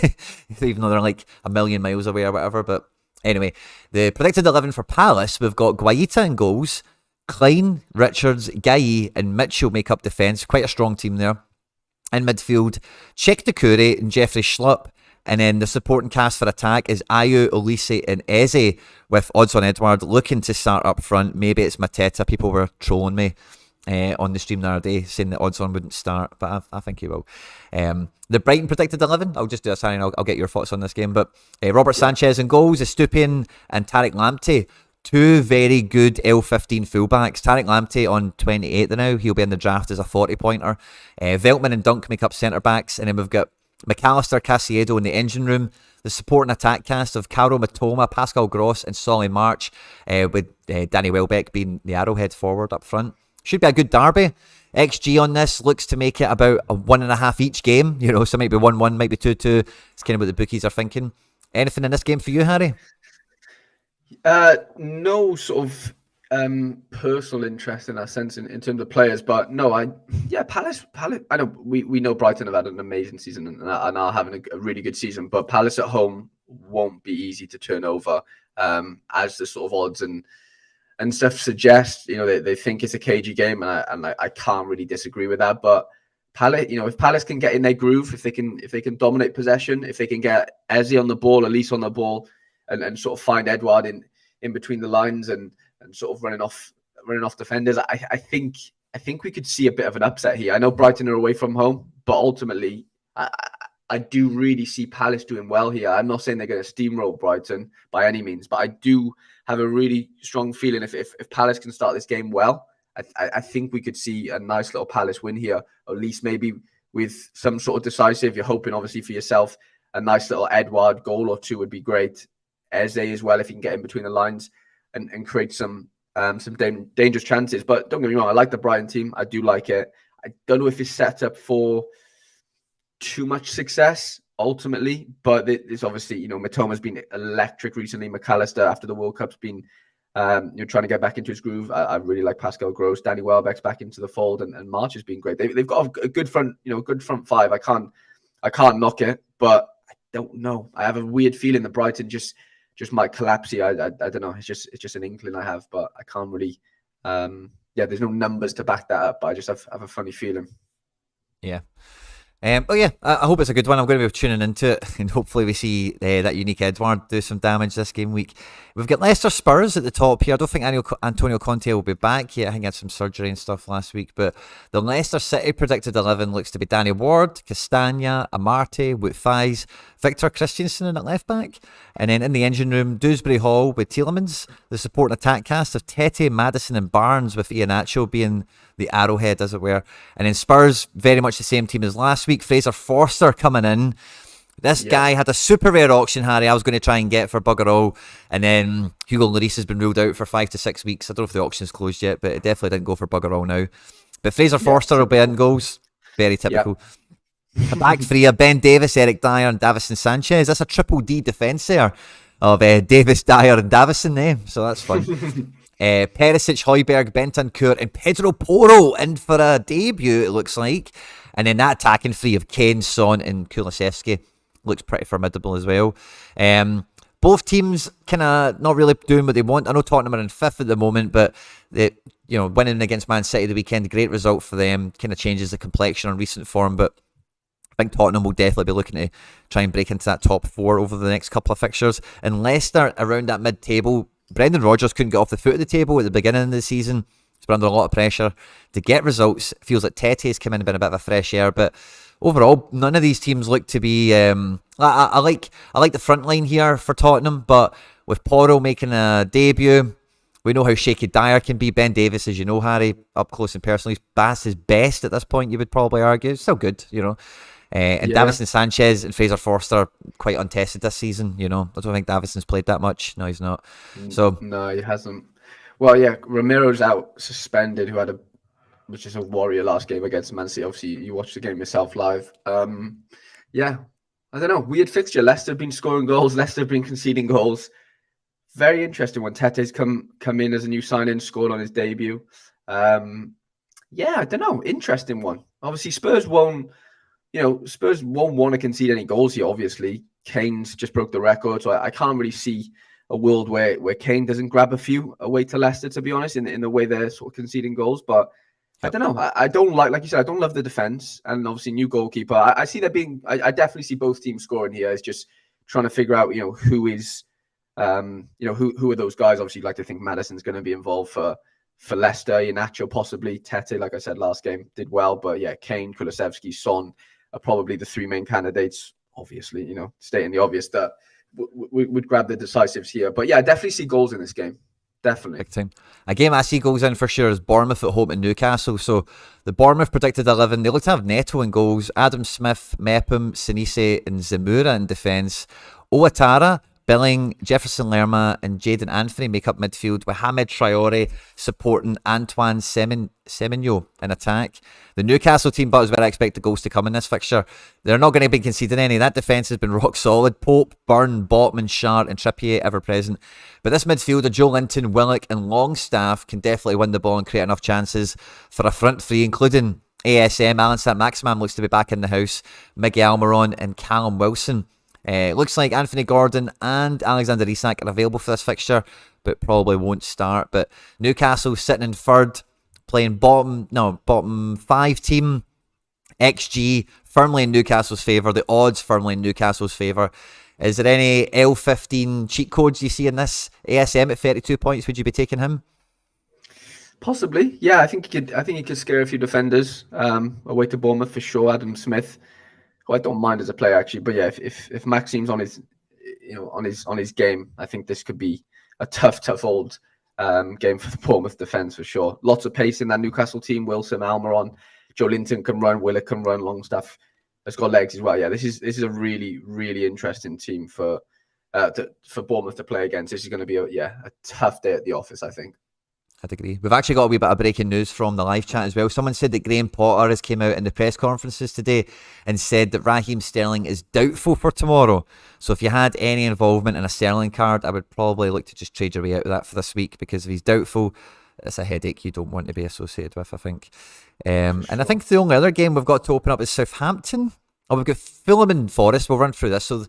Speaker 1: though they're like a million miles away or whatever. But anyway, the predicted 11 for Palace, we've got Guaita in goals, Klein, Richards, Gueye and Mitchell make up defence. Quite a strong team there. In midfield, Cheikh Doucouré and Jeffrey Schlupp. And then the supporting cast for attack is Ayew, Olise and Eze, with odds on Edward looking to start up front. Maybe it's Mateta. People were trolling me on the stream the other day, saying that odds on wouldn't start, but I think he will. The Brighton predicted 11, I'll just do a sign and I'll get your thoughts on this game. But Robert Sanchez in goals, Estupiñán and Tariq Lamptey. 2 very good L15 fullbacks. Tariq Lamptey on 28 now. He'll be in the draft as a 40-pointer. Veltman and Dunk make up centre-backs. And then we've got McAllister, Casiedo in the engine room. The support and attack cast of Caro Matoma, Pascal Gross and Solly March, with Danny Welbeck being the arrowhead forward up front. should be a good derby. XG on this looks to make it about a 1.5 each game. So it might be 1-1, might be 2-2. It's kind of what the bookies are thinking. Anything in this game for you, Harry?
Speaker 2: No sort of personal interest in that sense in terms of players, but no, Palace. I know we know Brighton have had an amazing season and are having a really good season, but Palace at home won't be easy to turn over, as the sort of odds and stuff suggest. They think it's a cagey game, and I can't really disagree with that. But Palace, if Palace can get in their groove, if they can dominate possession, if they can get Eze on the ball, Elise on the ball, and sort of find Edouard in between the lines and sort of running off defenders, I think we could see a bit of an upset here. I know Brighton are away from home, but ultimately I do really see Palace doing well here. I'm not saying they're going to steamroll Brighton by any means, but I do have a really strong feeling if Palace can start this game well, I think we could see a nice little Palace win here, or at least maybe with some sort of decisive. You're hoping obviously for yourself a nice little Edouard goal or two would be great. Eze as well, if he can get in between the lines and create some dangerous chances. But don't get me wrong, I like the Brighton team. I do like it. I don't know if it's set up for too much success ultimately, but it's obviously, Mitoma's been electric recently. McAllister after the World Cup's been trying to get back into his groove. I really like Pascal Gross. Danny Welbeck's back into the fold, and March has been great. They've got a good front, good front five. I can't knock it, but I don't know. I have a weird feeling that Brighton just might collapse here. I don't know. It's just an inkling I have, but I can't really. There's no numbers to back that up, but I just have a funny feeling.
Speaker 1: Yeah. I hope it's a good one. I'm going to be tuning into it, and hopefully we see that unique Edouard do some damage this game week. We've got Leicester Spurs at the top here. I don't think Antonio Conte will be back yet. I think he had some surgery and stuff last week. But the Leicester City predicted 11 looks to be Danny Ward, Castagna, Amarte, Wout Faes, Victor Christensen in at left back. And then in the engine room, Dewsbury Hall with Tielemans, the support and attack cast of Tete, Maddison and Barnes, with Iheanacho being the arrowhead, as it were. And then Spurs, very much the same team as last week. Fraser Forster coming in. This guy had a super rare auction, Harry, I was going to try and get for bugger all. And then Hugo Lloris has been ruled out for 5 to 6 weeks. I don't know if the auction's closed yet, but it definitely didn't go for bugger all now. But Fraser Forster will be in goals. Very typical. A back three of Ben Davis, Eric Dyer and Davison Sanchez. That's a triple D defence there of Davis, Dyer and Davison there. So that's fun. Perisic, Højbjerg, Bentancur and Pedro Porro in for a debut, it looks like. And then that attacking three of Kane, Son and Kulusevski looks pretty formidable as well. Both teams kind of not really doing what they want. I know Tottenham are in 5th at the moment, but winning against Man City the weekend, great result for them. Kind of changes the complexion on recent form, but I think Tottenham will definitely be looking to try and break into that top 4 over the next couple of fixtures. And Leicester around that mid-table, Brendan Rodgers couldn't get off the foot of the table at the beginning of the season. He's been under a lot of pressure to get results. It feels like Tete's come in and been a bit of a fresh air, but overall, none of these teams look to be. I like the front line here for Tottenham, but with Porro making a debut, we know how shaky Dyer can be. Ben Davis, as you know, Harry, up close and personal, he's past his best at this point. You would probably argue, still good, And Davison Sanchez and Fraser Forster quite untested this season. I don't think Davison's played that much. No, he's not. So
Speaker 2: no, he hasn't. Well, yeah, Ramiro's out suspended, which is a warrior last game against Man City. Obviously, you watched the game yourself live. I don't know. Weird fixture. Leicester have been scoring goals. Leicester have been conceding goals. Very interesting when Tete's come in as a new signing, scored on his debut. I don't know. Interesting one. Obviously, Spurs won't want to concede any goals here, obviously. Kane's just broke the record, so I can't really see a world where Kane doesn't grab a few away to Leicester, to be honest, in the way they're sort of conceding goals. But I don't know. I don't like you said, I don't love the defense, and obviously new goalkeeper. I see that being. I definitely see both teams scoring here. It's just trying to figure out, who is, who are those guys. Obviously, you'd like to think Maddison's going to be involved for Leicester. Iheanacho possibly. Tete, like I said last game, did well, but yeah, Kane, Kulusevski, Son are probably the 3 main candidates. Obviously, stating the obvious that would grab the decisives here. But yeah, I definitely see goals in this game. Definitely.
Speaker 1: Big time. A game I see goals in for sure is Bournemouth at home to Newcastle. So the Bournemouth predicted 11. They look to have Neto in goals, Adam Smith, Mepham, Sinise and Zamura in defence. Ouattara, Billing, Jefferson Lerma, and Jaden Anthony make up midfield, with Hamed Traore supporting Antoine Semenyo in attack. The Newcastle team, but is where I expect the goals to come in this fixture. They're not going to be conceding any. That defence has been rock solid. Pope, Byrne, Botman, Shart, and Trippier ever present. But this midfielder, Joe Linton, Willock, and Longstaff can definitely win the ball and create enough chances for a front three, including ASM. Alan Saint-Maximin looks to be back in the house. Miguel Almiron and Callum Wilson. Looks like Anthony Gordon and Alexander Isak are available for this fixture, but probably won't start. But Newcastle sitting in third, playing bottom 5 team. XG firmly in Newcastle's favour. The odds firmly in Newcastle's favour. Is there any L15 cheat codes you see in this? ASM at 32 points. Would you be taking him?
Speaker 2: Possibly, yeah. I think he could scare a few defenders. Away to Bournemouth for sure. Adam Smith, who I don't mind as a player actually, but yeah, if Maxime's on his, on his game, I think this could be a tough old game for the Bournemouth defense for sure. Lots of pace in that Newcastle team. Wilson, Almiron, Joe Linton can run, Willock can run, Longstaff has got legs as well. Yeah, this is a really interesting team for Bournemouth to play against. This is going to be a tough day at the office, I think.
Speaker 1: I'd agree. We've actually got a wee bit of breaking news from the live chat as well. Someone said that Graham Potter has came out in the press conferences today and said that Raheem Sterling is doubtful for tomorrow. So if you had any involvement in a Sterling card, I would probably look to just trade your way out of that for this week, because if he's doubtful, it's a headache you don't want to be associated with, I think. And I think the only other game we've got to open up is Southampton. Oh, we've got Fulham and Forest. We'll run through this. So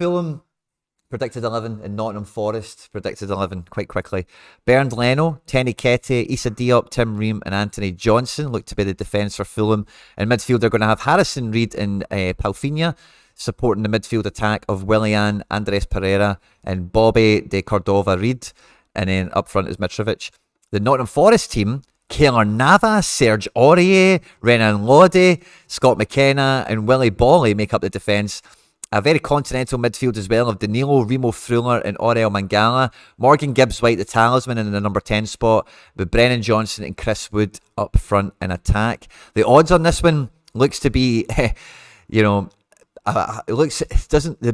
Speaker 1: Fulham Predicted 11 and Nottingham Forest Predicted 11 quite quickly. Bernd Leno, Tenny Kete, Issa Diop, Tim Ream and Anthony Johnson look to be the defence for Fulham. In midfield they're going to have Harrison Reed and Palfinha supporting the midfield attack of Willian, Andres Pereira and Bobby de Cordova Reed. And then up front is Mitrovic. The Nottingham Forest team, Keylor Navas, Serge Aurier, Renan Lodi, Scott McKenna and Willie Bolly make up the defence. A very continental midfield as well of Danilo, Remo Freuler and Aurel Mangala. Morgan Gibbs-White, the talisman, in the number 10 spot, with Brennan Johnson and Chris Wood up front in attack. The odds on this one looks to be, the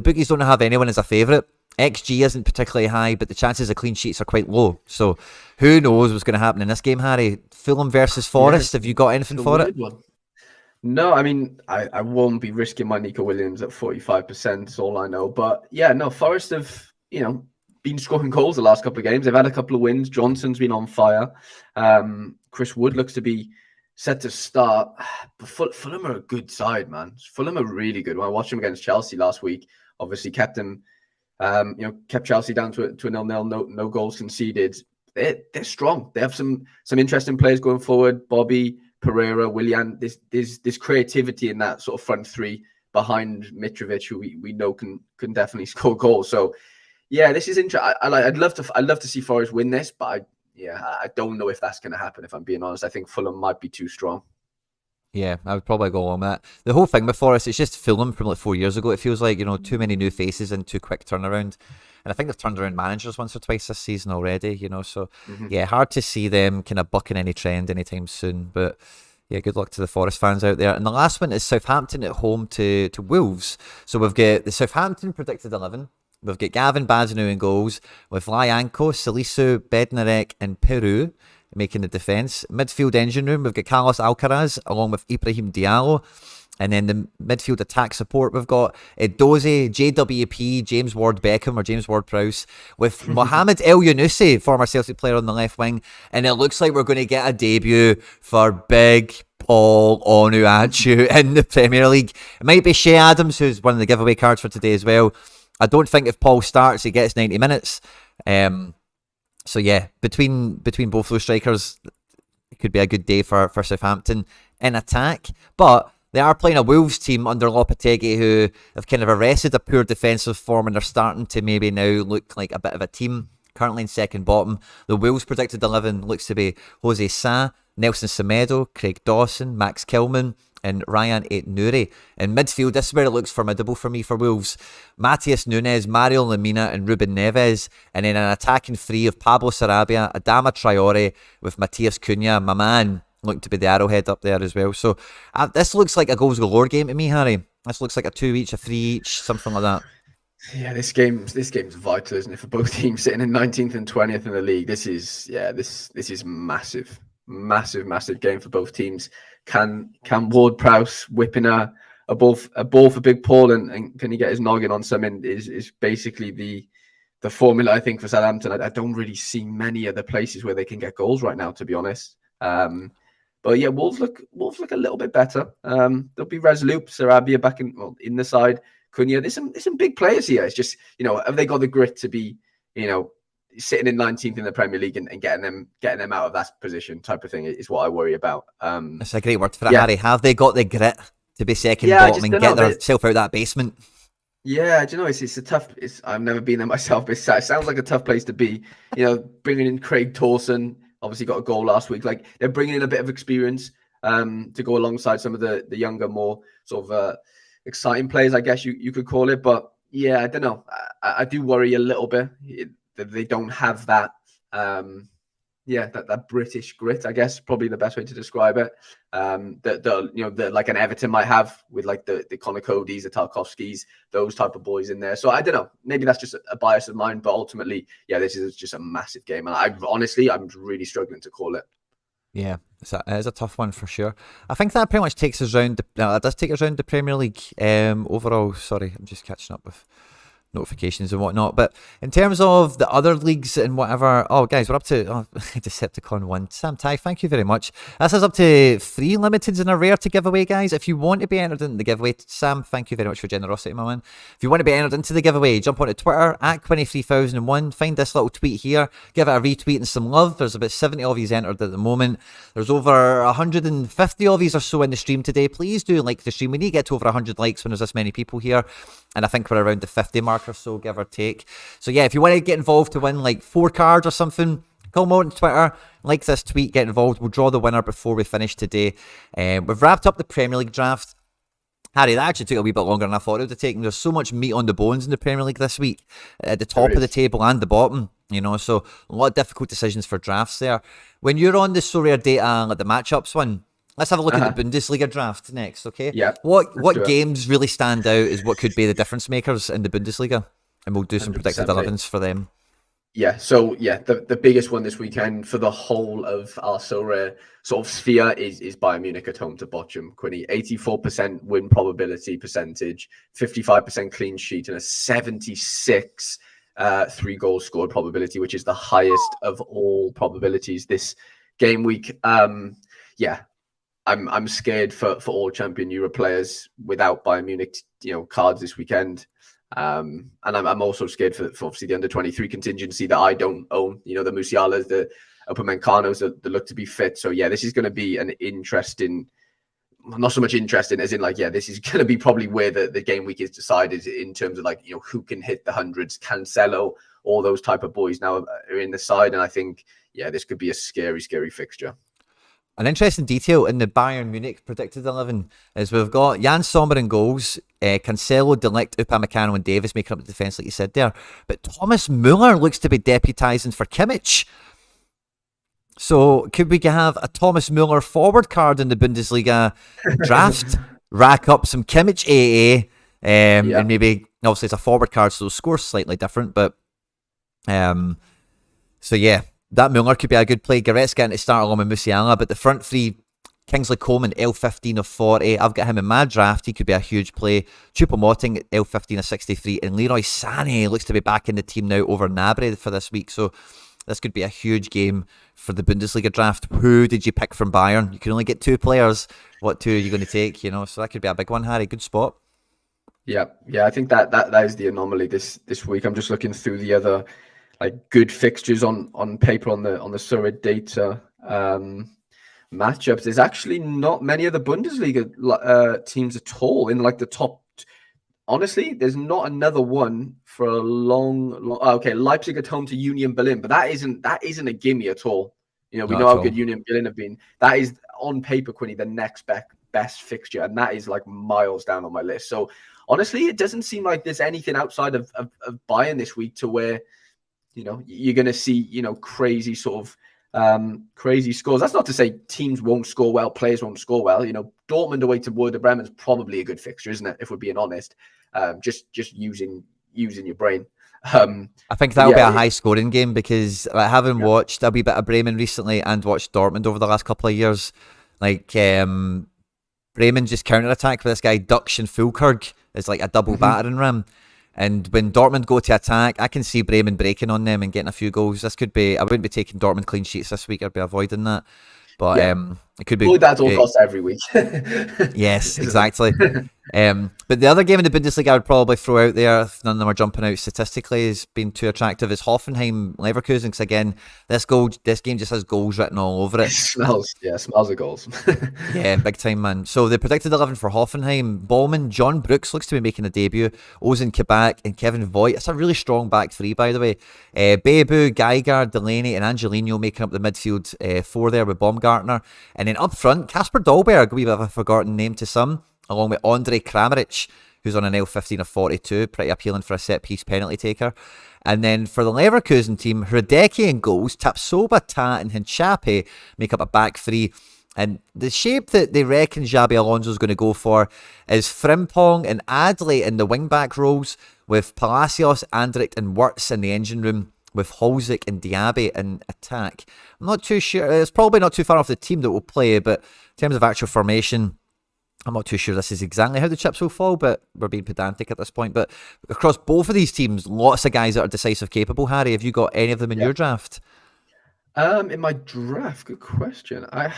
Speaker 1: bookies don't have anyone as a favourite. XG isn't particularly high, but the chances of clean sheets are quite low. So who knows what's going to happen in this game, Harry? Fulham versus Forest, have you got anything for it?
Speaker 2: No, I mean, I won't be risking my Nico Williams at 45%, is all I know. But yeah, no, Forest have, been scoring goals the last couple of games. They've had a couple of wins. Johnson's been on fire. Chris Wood looks to be set to start. But Fulham are a good side, man. Fulham are really good. When I watched them against Chelsea last week, obviously kept them, kept Chelsea down to a 0-0, no goals conceded. They're strong. They have some interesting players going forward. Bobby, Pereira, Willian, this creativity in that sort of front three behind Mitrovic, who we know can definitely score goals. So yeah, this is interesting. I'd love to see Forest win this, but I don't know if that's going to happen. If I'm being honest, I think Fulham might be too strong.
Speaker 1: Yeah, I would probably go on that. The whole thing with Forest, it's just Fulham from like 4 years ago. It feels like, too many new faces and too quick turnaround. And I think they've turned around managers once or twice this season already, So, yeah, hard to see them kind of bucking any trend anytime soon. But, yeah, good luck to the Forest fans out there. And the last one is Southampton at home to Wolves. So we've got the Southampton Predicted 11. We've got Gavin Bazinu in goals with Lyanko, Salisu, Bednarek and Peru making the defence. Midfield engine room, we've got Carlos Alcaraz along with Ibrahim Diallo. And then the midfield attack support, we've got Edozie, JWP, James Ward-Beckham or James Ward-Prowse with Mohamed El Yunusi, former Celtic player on the left wing. And it looks like we're going to get a debut for big Paul Onuachu in the Premier League. It might be Shea Adams, who's one of the giveaway cards for today as well. I don't think if Paul starts, he gets 90 minutes. So yeah, between both those strikers, it could be a good day for Southampton in attack. But they are playing a Wolves team under Lopetegui who have kind of arrested a poor defensive form and they're starting to maybe now look like a bit of a team. Currently in second bottom. The Wolves Predicted 11 looks to be Jose Sa, Nelson Semedo, Craig Dawson, Max Kilman and Ryan Aït-Nouri. In midfield, this is where it looks formidable for me for Wolves. Matheus Nunes, Mario Lemina and Ruben Neves. And then an attacking three of Pablo Sarabia, Adama Traore with Matheus Cunha, my man. Look to be the arrowhead up there as well. So this looks like a goals galore game to me, Harry. This looks like a 2 each, a 3 each, something like that.
Speaker 2: Yeah, this game's vital, isn't it, for both teams sitting in 19th and 20th in the league. This is massive, massive game for both teams. Can Ward-Prowse whipping a ball for Big Paul and can he get his noggin on something is basically the formula, I think, for Southampton. I don't really see many other places where they can get goals right now, to be honest. But yeah, Wolves look a little bit better. They'll be resolute. Sarabia back in the side. Cunha, there's some big players here. It's just, have they got the grit to be, sitting in 19th in the Premier League and getting them out of that position type of thing is what I worry about.
Speaker 1: That's a great word for it, Harry. Have they got the grit to be second bottom and get themselves out of that basement?
Speaker 2: Yeah, it's a tough. I've never been there myself, but it sounds like a tough place to be. Bringing in Craig Dawson, obviously got a goal last week. Like, they're bringing in a bit of experience to go alongside some of the younger, more sort of exciting players, I guess you could call it. But yeah, I don't know. I do worry a little bit that they don't have that. That British grit, I guess, probably the best way to describe it. That like an Everton might have with like the Connor Codys, the Tarkovskis, those type of boys in there. So I don't know. Maybe that's just a bias of mine, but ultimately, yeah, this is just a massive game, and I'm really struggling to call it.
Speaker 1: Yeah, it is a tough one for sure. I think that pretty much takes us round. It does take us round the Premier League overall. Sorry, I'm just catching up with notifications and whatnot. But in terms of the other leagues and whatever, guys, we're up to Decepticon 1. Sam Ty, thank you very much. This is up to 3 limiteds and a rare to give away, guys. If you want to be entered into the giveaway, Sam, thank you very much for generosity, my man. If you want to be entered into the giveaway, jump onto Twitter at 23001. Find this little tweet here, give it a retweet and some love. There's about 70 of you entered at the moment. There's over 150 of you or so in the stream today. Please do like the stream. We need to get to over 100 likes when there's this many people here. And I think we're around the 50 mark or so, give or take. So yeah, if you want to get involved to win like 4 cards or something, come on Twitter, like this tweet, get involved. We'll draw the winner before we finish today. We've wrapped up the Premier League draft. Harry, that actually took a wee bit longer than I thought it would have taken. There's so much meat on the bones in the Premier League this week, at the top of the table and the bottom, so a lot of difficult decisions for drafts there. When you're on the Sorare data, like the matchups one, let's have a look at the Bundesliga draft next, okay?
Speaker 2: Yeah.
Speaker 1: What games really stand out is what could be the difference makers in the Bundesliga, and we'll do some predicted 11s for them.
Speaker 2: Yeah, so yeah, the biggest one this weekend for the whole of our Sorare sort of sphere is Bayern Munich at home to Bochum. Quinny, 84% win probability percentage, 55% clean sheet, and a 76 3 goals scored probability, which is the highest of all probabilities this game week. I'm scared for all champion Euro players without Bayern Munich, cards this weekend. And I'm also scared for obviously the under-23 contingency that I don't own. The Musialas, the Upamencanos that look to be fit. So yeah, this is going to be an interesting, not so much interesting as in like, yeah, this is going to be probably where the game week is decided in terms of like, who can hit the hundreds. Cancelo, all those type of boys now are in the side. And I think, yeah, this could be a scary fixture.
Speaker 1: An interesting detail in the Bayern Munich predicted 11 is we've got Jan Sommer in goals, Cancelo, De Ligt, Upamecano and Davis making up the defence like you said there. But Thomas Müller looks to be deputising for Kimmich. So could we have a Thomas Müller forward card in the Bundesliga draft, rack up some Kimmich AA, and maybe, obviously it's a forward card so the score's slightly different, but so yeah. That Müller could be a good play. Goretzka getting to start along with Musiala, but the front three, Kingsley Coman, L15 of 40. I've got him in my draft. He could be a huge play. Choupo-Moting, L15 of 63. And Leroy Sané looks to be back in the team now over Gnabry for this week. So this could be a huge game for the Bundesliga draft. Who did you pick from Bayern? You can only get 2 players. What 2 are you going to take? So that could be a big one, Harry. Good spot.
Speaker 2: Yeah. I think that is the anomaly this week. I'm just looking through the other like good fixtures on paper on the Sorare data matchups. There's actually not many of the Bundesliga teams at all in like the top. Honestly, there's not another one for a long. Okay, Leipzig at home to Union Berlin, but that isn't a gimme at all. We know how good Union Berlin have been. That is on paper, Quinny, the next best fixture, and that is like miles down on my list. So honestly, it doesn't seem like there's anything outside of Bayern this week to where you're going to see, crazy sort of crazy scores. That's not to say teams won't score well, players won't score well. Dortmund away to Werder Bremen is probably a good fixture, isn't it? If we're being honest, just using using your brain.
Speaker 1: I think that'll be a high scoring game because having watched a wee bit of Bremen recently and watched Dortmund over the last couple of years, like Bremen just counter attack with this guy Duction Fulkerg is like a double battering ram. And when Dortmund go to attack, I can see Bremen breaking on them and getting a few goals. This could be, I wouldn't be taking Dortmund clean sheets this week. I'd be avoiding that. But it could be.
Speaker 2: Well, that's all costs every week.
Speaker 1: Yes, exactly. But the other game in the Bundesliga I would probably throw out there, if none of them are jumping out statistically as being too attractive, is Hoffenheim Leverkusen. Because again, this game just has goals written all over it.
Speaker 2: Smells of goals.
Speaker 1: Yeah, big time, man. So the predicted 11 for Hoffenheim: Ballman, John Brooks looks to be making a debut, Ozan Kabak and Kevin Voigt. It's a really strong back three, by the way. Bebu, Geiger, Delaney and Angelino making up the midfield four there with Baumgartner. And then up front, Kasper Dolberg, a wee bit of a forgotten name to some, along with Andre Kramaric, who's on an L15 of 42, pretty appealing for a set-piece penalty taker. And then for the Leverkusen team, Hradecki in goals, Tapsoba, Ta and Hinchape make up a back three. And the shape that they reckon Xabi Alonso's going to go for is Frimpong and Adley in the wing-back roles, with Palacios, Andrich and Wirtz in the engine room, with Holzik and Diaby in attack. I'm not too sure. It's probably not too far off the team that will play, but in terms of actual formation, I'm not too sure this is exactly how the chips will fall, but we're being pedantic at this point. But across both of these teams, lots of guys that are decisive capable. Harry, have you got any of them in your draft?
Speaker 2: In my draft, good question. I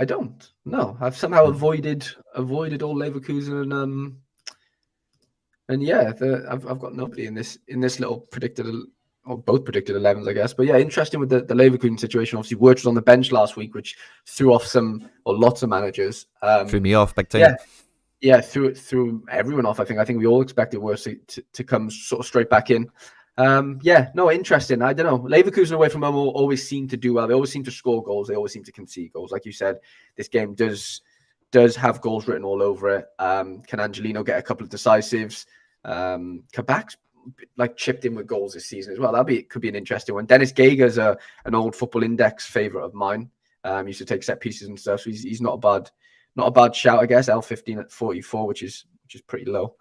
Speaker 2: don't. No, I've somehow avoided all Leverkusen and yeah, I've got nobody in this little predicted, or both predicted 11s, I guess. But yeah, interesting with the Leverkusen situation. Obviously, Wirtz was on the bench last week, which threw off lots of managers.
Speaker 1: Threw me off big time.
Speaker 2: Yeah, threw everyone off. I think we all expected Wirtz to come sort of straight back in. Interesting. I don't know. Leverkusen away from home always seem to do well. They always seem to score goals. They always seem to concede goals. Like you said, this game does have goals written all over it. Can Angelino get a couple of decisives? Kabak's like chipped in with goals this season as well. Could be an interesting one. Dennis Geiger's an old Football Index favorite of mine. Used to take set pieces and stuff. So he's not a bad shout, I guess. L15 at 44, which is pretty low.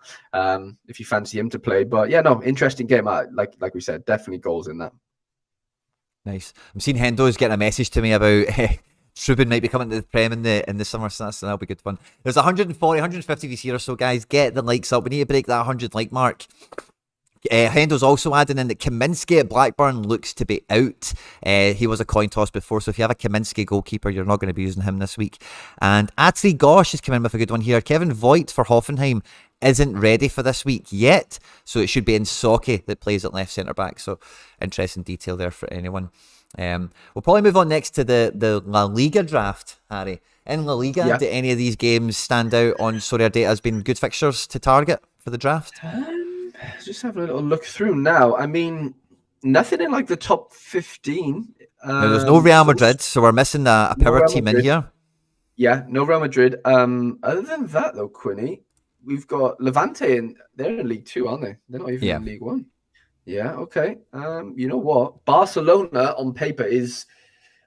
Speaker 2: If you fancy him to play, but yeah, no, interesting game. Like we said, definitely goals in that.
Speaker 1: Nice. I'm seeing Hendo's getting a message to me about Struben might be coming to the Prem in the summer, so that'll be good fun. There's 140, 150 this year or so, guys. Get the likes up. We need to break that 100 like mark. Hendo's also adding in that Kaminsky at Blackburn looks to be out. He was a coin toss before, so if you have a Kaminsky goalkeeper, you're not going to be using him this week. And Atri Gosh has come in with a good one here. Kevin Voigt for Hoffenheim isn't ready for this week yet, so it should be Insoki that plays at left centre-back. So interesting detail there for anyone. We'll probably move on next to the La Liga draft, Harry. In La Liga, do any of these games stand out on Sorare data as being good fixtures to target for the draft?
Speaker 2: Just having a little look through now. I mean, nothing in like the top 15.
Speaker 1: Now, there's no Real Madrid, so we're missing a power team in here.
Speaker 2: Yeah, no Real Madrid. Other than that, though, Quinny, we've got Levante, they're in League 2, aren't they? They're not even in League 1. Yeah, okay. You know what? Barcelona on paper is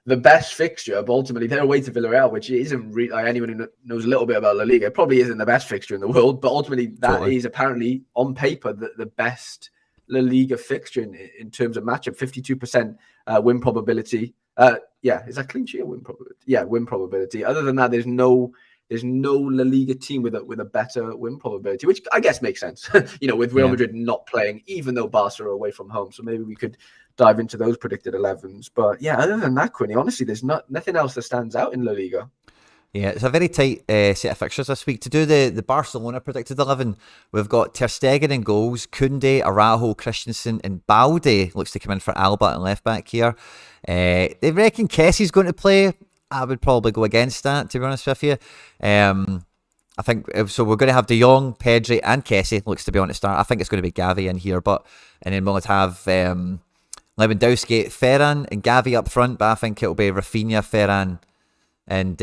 Speaker 2: the best fixture, but ultimately they're away to Villarreal, which isn't really, like, anyone who knows a little bit about La Liga, it probably isn't the best fixture in the world, but ultimately that is apparently on paper the best La Liga fixture in terms of matchup. 52% win probability. Is that clean sheet or win probability? Yeah, win probability. Other than that, there's no La Liga team with a better win probability, which I guess makes sense. With Real Madrid not playing, even though Barca are away from home. So maybe we could dive into those predicted 11s. But yeah, other than that, Quinny, honestly, there's nothing else that stands out in La Liga.
Speaker 1: Yeah, it's a very tight set of fixtures this week. To do the Barcelona predicted 11, we've got Ter Stegen in goals, Koundé, Araujo, Christensen, and Balde looks to come in for Alba and left back here. They reckon Kessie's going to play. I would probably go against that, to be honest with you. I think so. We're going to have De Jong, Pedri, and Kessie looks to be on to start. I think it's going to be Gavi in here, and then we'll have Lewandowski, Ferran, and Gavi up front. But I think it'll be Rafinha, Ferran, and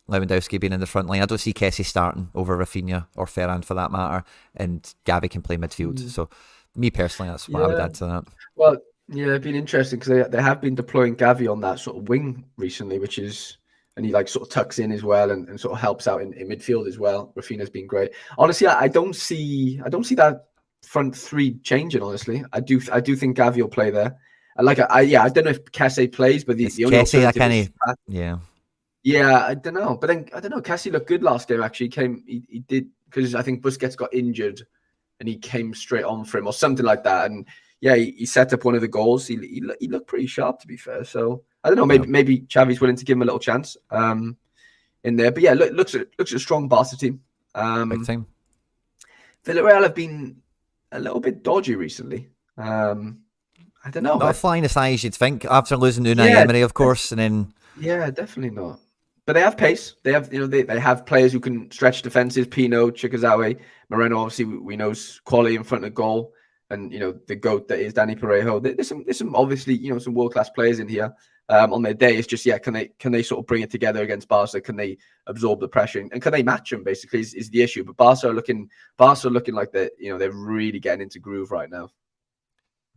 Speaker 1: Lewandowski being in the front line. I don't see Kessie starting over Rafinha or Ferran for that matter, and Gavi can play midfield. So, me personally, that's what I would add to that.
Speaker 2: Well, yeah, it's been interesting because they have been deploying Gavi on that sort of wing recently, which is and he like sort of tucks in as well and sort of helps out in midfield as well. Rafinha's been great. Honestly, I don't see that front three changing. Honestly, I do think Gavi will play there. I don't know if Kessie plays, but the only
Speaker 1: Kessie,
Speaker 2: alternative
Speaker 1: yeah,
Speaker 2: I don't know. But then I don't know. Kessie looked good last game. Actually, he did, because I think Busquets got injured, and he came straight on for him or something like that. And yeah, he set up one of the goals. He looked pretty sharp, to be fair. So I don't know. Maybe Xavi's willing to give him a little chance in there. But yeah, looks at a strong Barca team.
Speaker 1: big time.
Speaker 2: Villarreal have been a little bit dodgy recently. I don't know.
Speaker 1: Not flying as high as you'd think after losing Unai Emery, of course, and then
Speaker 2: definitely not. But they have pace. They have, they have players who can stretch defenses. Pino, Chikazawa, Moreno. Obviously, we know quality in front of goal, and the goat that is Danny Parejo. There's some obviously some world class players in here. On their day, it's just can they sort of bring it together against Barca? Can they absorb the pressure, and can they match them? Basically, is the issue. But Barca are looking like they're really getting into groove right now.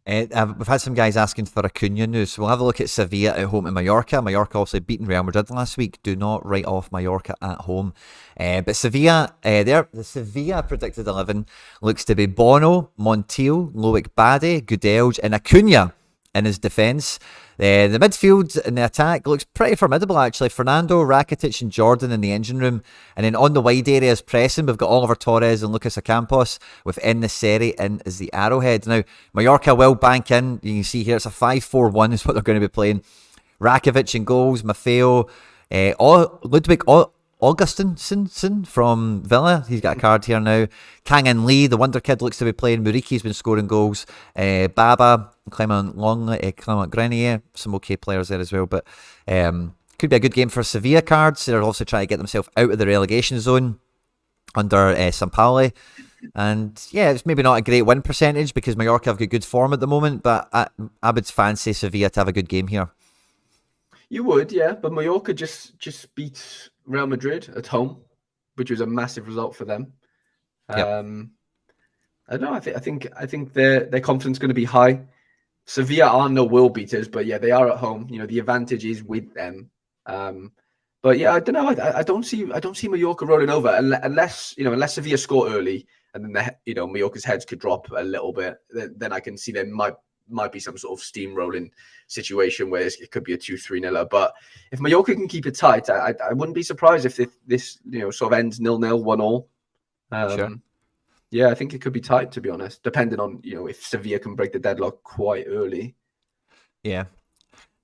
Speaker 1: We've had some guys asking for Acuna news, so we'll have a look at Sevilla at home to Mallorca. Mallorca also beaten Real Madrid last week. Do not write off Mallorca at home. But Sevilla, the Sevilla Predicted XI looks to be Bono, Montiel, Loic Bade, Gudelj and Acuna in his defence. The midfield and the attack looks pretty formidable, actually. Fernando, Rakitic and Jordan in the engine room. And then on the wide areas pressing, we've got Oliver Torres and Lucas Ocampos with Ennaceri in as the arrowhead. Now, Mallorca will bank in. You can see here it's a 5-4-1 is what they're going to be playing. Rakovic in goals, Maffeo, Ludwig Augustinsson from Villa. He's got a card here now. Kang In Lee, the wonder kid, looks to be playing. Muriki's been scoring goals. Baba, Clement Grenier, some okay players there as well. But could be a good game for Sevilla cards. They're also trying to get themselves out of the relegation zone under Sampaoli. And yeah, it's maybe not a great win percentage because Mallorca have got good form at the moment. But I would fancy Sevilla to have a good game here.
Speaker 2: You would, yeah. But Mallorca just beat Real Madrid at home, which was a massive result for them.
Speaker 1: Yep.
Speaker 2: I don't know. I think their confidence is going to be high. Sevilla are no world beaters, but yeah, they are at home. The advantage is with them. But yeah, I don't know. I don't see Mallorca rolling over unless Sevilla score early and then Mallorca's heads could drop a little bit. Then I can see there might be some sort of steamrolling situation where it could be a 2-3-0. But if Mallorca can keep it tight, I wouldn't be surprised if this sort of ends 0-0, 1-1.
Speaker 1: Sure.
Speaker 2: Yeah, I think it could be tight, to be honest, depending on if Sevilla can break the deadlock quite early.
Speaker 1: Yeah.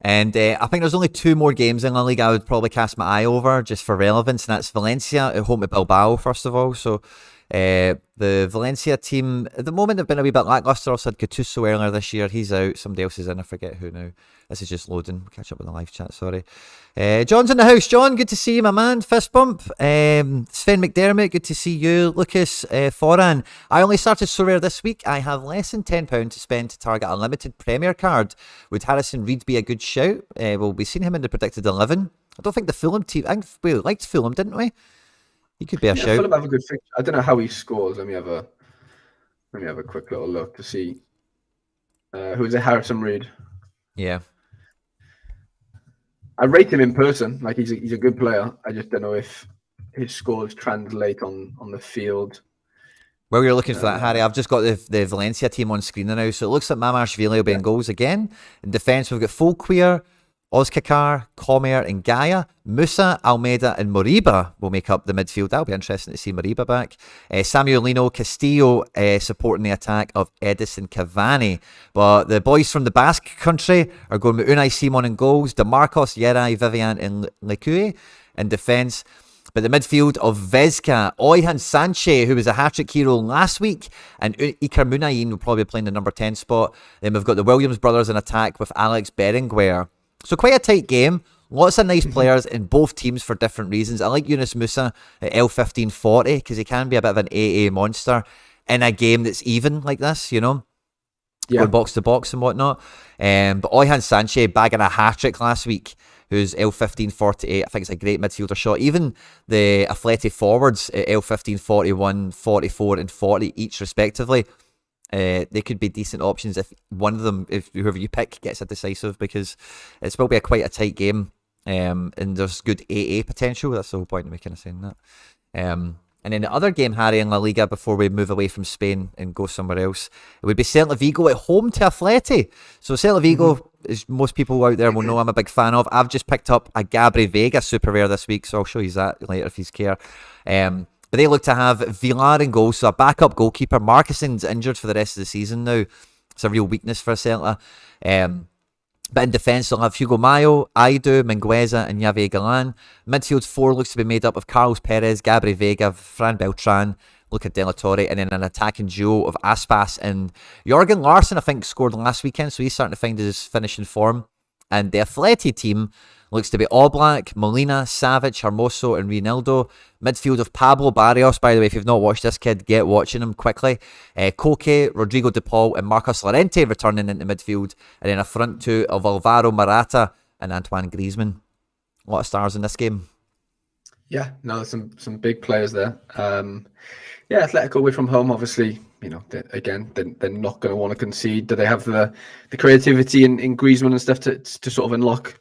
Speaker 1: And I think there's only 2 more games in La Liga I would probably cast my eye over just for relevance, and that's Valencia at home to Bilbao, first of all. So the Valencia team at the moment have been a wee bit lacklustre. Also had Gattuso earlier this year. He's out. Somebody else is in. I forget who now. This is just loading. We'll catch up with the live chat. Sorry. John's in the house. John, good to see you, my man. Fist bump. Sven McDermott, good to see you. Lucas Foran. I only started Sorare this week. I have less than £10 to spend to target a limited Premier card. Would Harrison Reed be a good shout? Well, we've seen him in the Predicted 11. I don't think the Fulham team. I think we liked Fulham, didn't we? He could be a shout.
Speaker 2: Fulham have a good fixture. I don't know how he scores. Let me have a quick little look to see. Who is it? Harrison Reed.
Speaker 1: Yeah.
Speaker 2: I rate him in person. Like he's a good player. I just don't know if his scores translate on the field.
Speaker 1: While you're looking for that, Harry, I've just got the Valencia team on screen now. So it looks like Mamashvili will be in goals again. In defence, we've got Folkweir, Ozkakar, Comer and Gaia. Musa, Almeida and Moriba will make up the midfield. That'll be interesting to see Moriba back. Samuel Lino, Castillo supporting the attack of Edison Cavani. But the boys from the Basque country are going with Unai Simon in goals, DeMarcos, Yeray, Vivian and Lekue in defence. But the midfield of Vesca, Oyhan Sanche, who was a hat-trick hero last week, and Iker Munayin will probably be playing the number 10 spot. Then we've got the Williams brothers in attack with Alex Berenguer. So quite a tight game. Lots of nice players in both teams for different reasons. I like Yunus Musa at L1540 because he can be a bit of an AA monster in a game that's even like this, going box to box and whatnot. But Oyhan Sanche bagging a hat-trick last week, who's L1548. I think it's a great midfielder shot. Even the Athletic forwards at L15, 41, 44 and 40 each respectively. They could be decent options if one of them, if whoever you pick, gets a decisive, because it will be quite a tight game. and there's good AA potential. That's the whole point of me kind of saying that. And then the other game, Harry, in La Liga, before we move away from Spain and go somewhere else, it would be Celta Vigo at home to Atleti. So Celta Vigo, as most people out there will know, I'm a big fan of. I've just picked up a Gabri Vega super rare this week, so I'll show you that later if you care. But they look to have Villar in goal, so a backup goalkeeper. Markeson's injured for the rest of the season now. It's a real weakness for Celta. But in defence, they'll have Hugo Mayo, Aidu, Mingueza, and Javier Galan. Midfield 4 looks to be made up of Carlos Perez, Gabri Vega, Fran Beltran, Luca De La Torre, and then an attacking duo of Aspas and Jorgen Larsson, I think, scored last weekend, so he's starting to find his finishing form. And the Atleti team looks to be Oblak, Molina, Savic, Hermoso, and Reinaldo. Midfield of Pablo Barrios, by the way, if you've not watched this kid, get watching him quickly. Koke, Rodrigo De Paul, and Marcos Llorente returning into midfield. And then a front two of Alvaro Morata and Antoine Griezmann. A lot of stars in this game.
Speaker 2: Yeah, no, some big players there. Yeah, Atletico away from home, obviously, they're not going to want to concede. Do they have the creativity in Griezmann and stuff to sort of unlock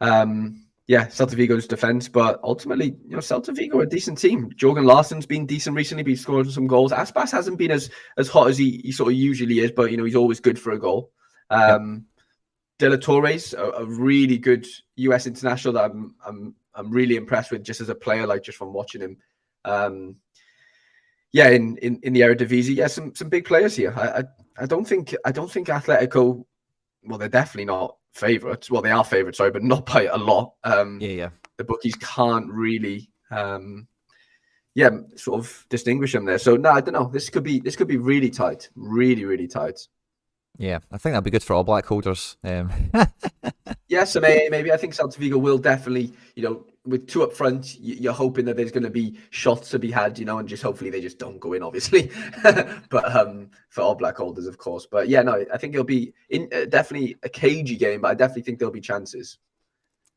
Speaker 2: Celta Vigo's defense? But ultimately, Celta Vigo are a decent team. Jorgen Larsson's been decent recently, been scoring some goals. Aspas hasn't been as hot as he sort of usually is, but he's always good for a goal. De La Torre's a really good US international that I'm really impressed with just as a player, like just from watching him. In the Eredivisie, some big players here. I don't think Atletico. Well, they're definitely not favourites. Well, they are favourites, sorry, but not by a lot. The bookies can't really, sort of distinguish them there. So no, I don't know. This could be really tight, really, really tight.
Speaker 1: Yeah, I think that'll be good for all black holders.
Speaker 2: So maybe I think Celta Vigo will definitely, with two up front, you're hoping that there's going to be shots to be had, and just hopefully they just don't go in, obviously. But for all black holders, of course. But yeah, no, I think it'll be definitely a cagey game, but I definitely think there'll be chances.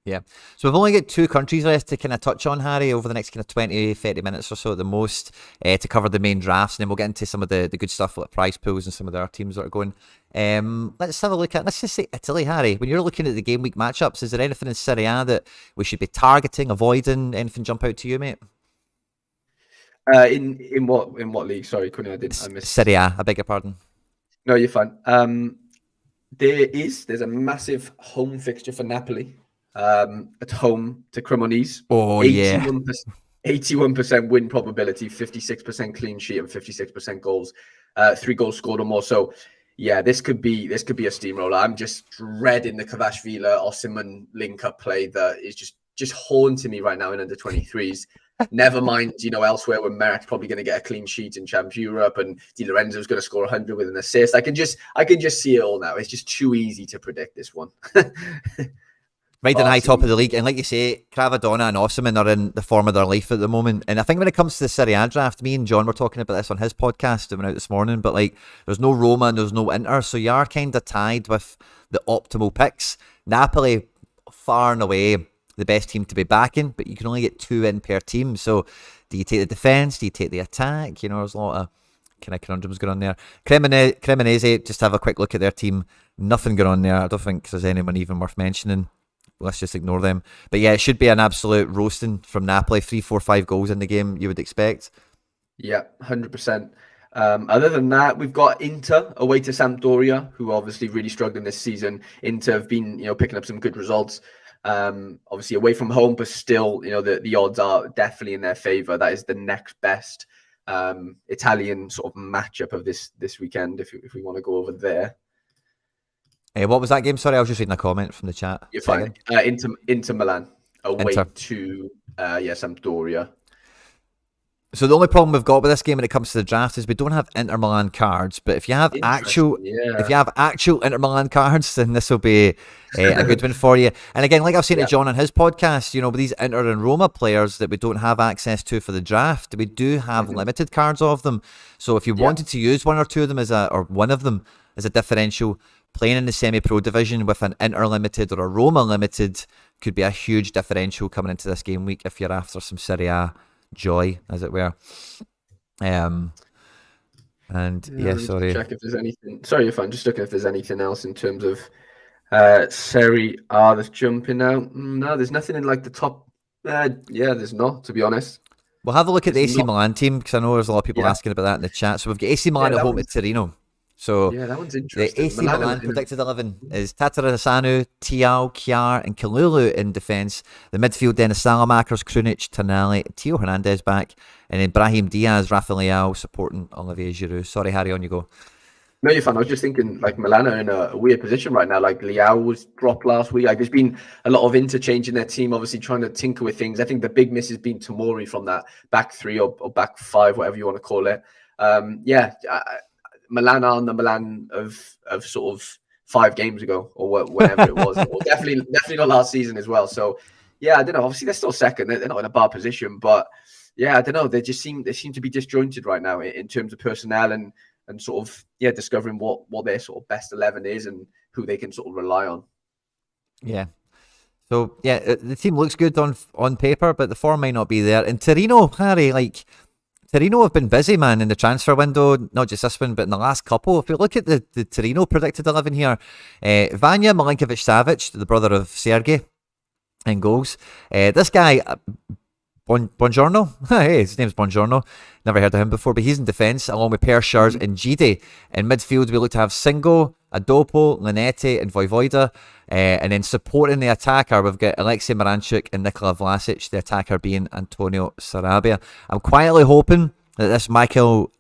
Speaker 1: Yeah. So we've only got 2 countries left to kind of touch on, Harry, over the next kind of 20, 30 minutes or so at the most, to cover the main drafts. And then we'll get into some of the good stuff like prize pools and some of the other teams that are going. Let's have a look at, let's just say Italy, Harry. When you're looking at the game week matchups, is there anything in Serie A that we should be targeting, avoiding? Anything jump out to you, mate?
Speaker 2: In what league? Sorry, Quinn, I missed.
Speaker 1: Serie A, I beg your pardon. No,
Speaker 2: you're fine. There's a massive home fixture for Napoli. At home to Cremonese. 81% win probability, 56% clean sheet, and 56% goals. 3 goals scored or more. So yeah, this could be a steamroller. I'm just dreading the Kvashvili Osimhen link-up play that is just haunting me right now in under 23s. Never mind, elsewhere when Merit's probably going to get a clean sheet in Champions Europe and Di Lorenzo's going to score 100 with an assist. I can just see it all now. It's just too easy to predict this one.
Speaker 1: Right in the high top of the league. And like you say, Cravadonna and Osimhen are in the form of their life at the moment. And I think when it comes to the Serie A draft, me and John were talking about this on his podcast that went out this morning, but there's no Roma and there's no Inter, so you are kind of tied with the optimal picks. Napoli, far and away the best team to be backing, but you can only get 2 in per team. So do you take the defence? Do you take the attack? There's a lot of kind of conundrums going on there. Cremonese, just have a quick look at their team. Nothing going on there. I don't think there's anyone even worth mentioning. Let's just ignore them. But yeah, it should be an absolute roasting from Napoli. 3, 4, 5 goals in the game, you would expect. Yeah,
Speaker 2: 100%. Other than that, we've got Inter away to Sampdoria, who are obviously really struggling this season. Inter have been, picking up some good results. Obviously away from home, but still, the odds are definitely in their favour. That is the next best Italian sort of matchup of this weekend, if we want to go over there.
Speaker 1: What was that game? Sorry, I was just reading a comment from the chat.
Speaker 2: You're fine. Inter Milan away to Sampdoria.
Speaker 1: So the only problem we've got with this game when it comes to the draft is we don't have Inter Milan cards. But if you have actual Inter Milan cards, then this will be a good one for you. And again, like I was saying to John on his podcast, with these Inter and Roma players that we don't have access to for the draft, we do have limited cards of them. So if you wanted to use one or two of them one of them as a differential, playing in the semi-pro division with an Inter Limited or a Roma Limited could be a huge differential coming into this game week if you're after some Serie A joy, as it were. Sorry.
Speaker 2: Check if there's anything. Sorry if I'm just looking if there's anything else in terms of Serie A that's jumping out. No, there's nothing in like the top. There's not, to be honest.
Speaker 1: We'll have a look at the
Speaker 2: There's
Speaker 1: AC
Speaker 2: not.
Speaker 1: Milan team because I know there's a lot of people
Speaker 2: Yeah,
Speaker 1: asking about that in the chat. So we've got AC Milan
Speaker 2: yeah,
Speaker 1: at
Speaker 2: that
Speaker 1: home at
Speaker 2: one's
Speaker 1: Torino. So
Speaker 2: that one's
Speaker 1: the
Speaker 2: interesting.
Speaker 1: AC
Speaker 2: Milan
Speaker 1: Milan
Speaker 2: in
Speaker 1: predicted 11 is Tatarasanu, Tiao, Kjaer, and Kalulu in defence. The midfield then is Salamakers, Krunic, Tonali, Tio Hernandez back, and then Brahim Diaz, Rafael supporting Olivier Giroud. Sorry, Harry, on you go.
Speaker 2: No, you're fine. I was just thinking, like, Milan are in a weird position right now. Like, Liao was dropped last week. Like, there's been a lot of interchange in their team, obviously trying to tinker with things. I think the big miss has been Tomori from that back three or back five, whatever you want to call it. Milan are on the Milan of sort of 5 games ago or whenever it was. Or definitely not last season as well. So, yeah, I don't know. Obviously, they're still second. They're not in a bad position, but yeah, I don't know. They seem to be disjointed right now in terms of personnel and sort of discovering what their sort of best 11 is and who they can sort of rely on.
Speaker 1: Yeah. So yeah, the team looks good on paper, but the form might not be there. And Torino, Harry, Torino have been busy, man, in the transfer window, not just this one, but in the last couple. If you look at the Torino predicted 11 here, Vanya Milinkovic-Savic, the brother of Sergei, in goals. This guy, Buongiorno? Hey, his name's Buongiorno. Never heard of him before, but he's in defence, along with Per Schurz and Gide. In midfield, we look to have Singo, Adopo, Linetti, and Vojvoda. And then supporting the attacker, we've got Alexei Miranchuk and Nikola Vlasic, the attacker being Antonio Sarabia. I'm quietly hoping that this Michael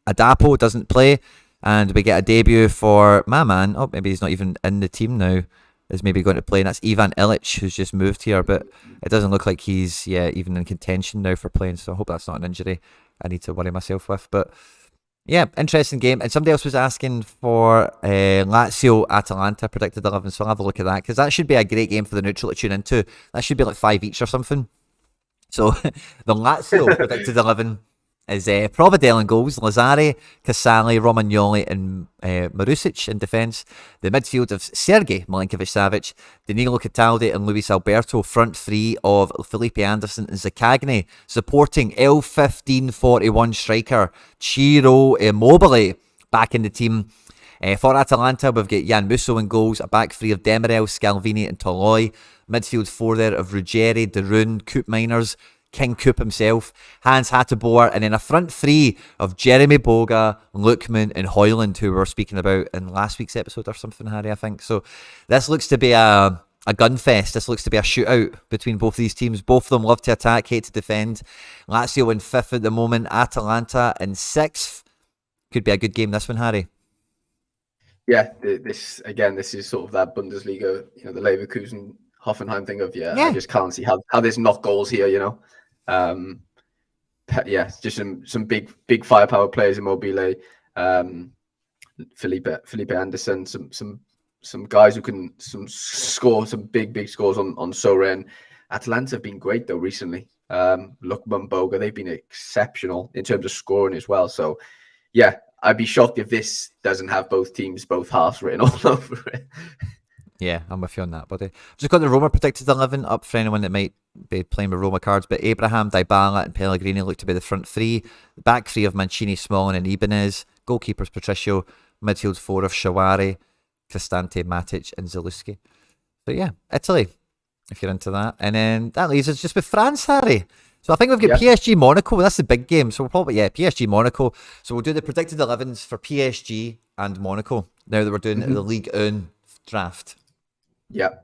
Speaker 1: Adapo doesn't play, and we get a debut for my man. Oh, maybe he's not even in the team now. Is maybe going to play, and that's Ivan Ilic, who's just moved here, but it doesn't look like he's even in contention now for playing, so I hope that's not an injury I need to worry myself with. But yeah, interesting game. And somebody else was asking for Lazio Atalanta predicted 11, so I'll have a look at that, because that should be a great game for the neutral to tune into. That should be like 5 each or something. So the Lazio predicted 11 is Provedel in goals, Lazare, Casali, Romagnoli, and Marusic in defence. The midfield of Sergei Milinkovic-Savic, Danilo Cataldi, and Luis Alberto. Front three of Felipe Anderson and Zacagne, supporting L1541 striker Ciro Immobile back in the team. For Atalanta, we've got Jan Musso in goals, a back three of Demirel, Scalvini, and Toloi. Midfield four there of Ruggeri, De Roon, Coop Miners, King Coop himself, Hans Hateboer, and then a front three of Jeremy Boga, Lookman, and Hoyland, who we were speaking about in last week's episode or something, Harry, I think. So this looks to be a gunfest. This looks to be a shootout between both these teams. Both of them love to attack, hate to defend. Lazio in 5th at the moment, Atalanta in 6th. Could be a good game, this one, Harry.
Speaker 2: Yeah, this is sort of that Bundesliga, the Leverkusen Hoffenheim thing of I just can't see how there's not goals here, just some big firepower players, Immobile, Felipe Anderson, some guys who can score some big scores on Sorare. And Atalanta have been great though recently. Lookman, Boga, they've been exceptional in terms of scoring as well. So yeah, I'd be shocked if this doesn't have both teams, both halves written all over it.
Speaker 1: Yeah, I'm with you on that, buddy. Just got the Roma predicted 11 up for anyone that might be playing with Roma cards, but Abraham, Dybala, and Pellegrini look to be the front three. The back three of Mancini, Smalling, and Ibanez. Goalkeepers Patricio. Midfield four of Shawari, Cristante, Matic, and Zalewski. So yeah, Italy, if you're into that. And then that leaves us just with France, Harry. So I think we've got PSG Monaco. That's the big game. So we'll probably, PSG Monaco. So we'll do the predicted 11s for PSG and Monaco now that we're doing the Ligue 1 draft.
Speaker 2: Yeah.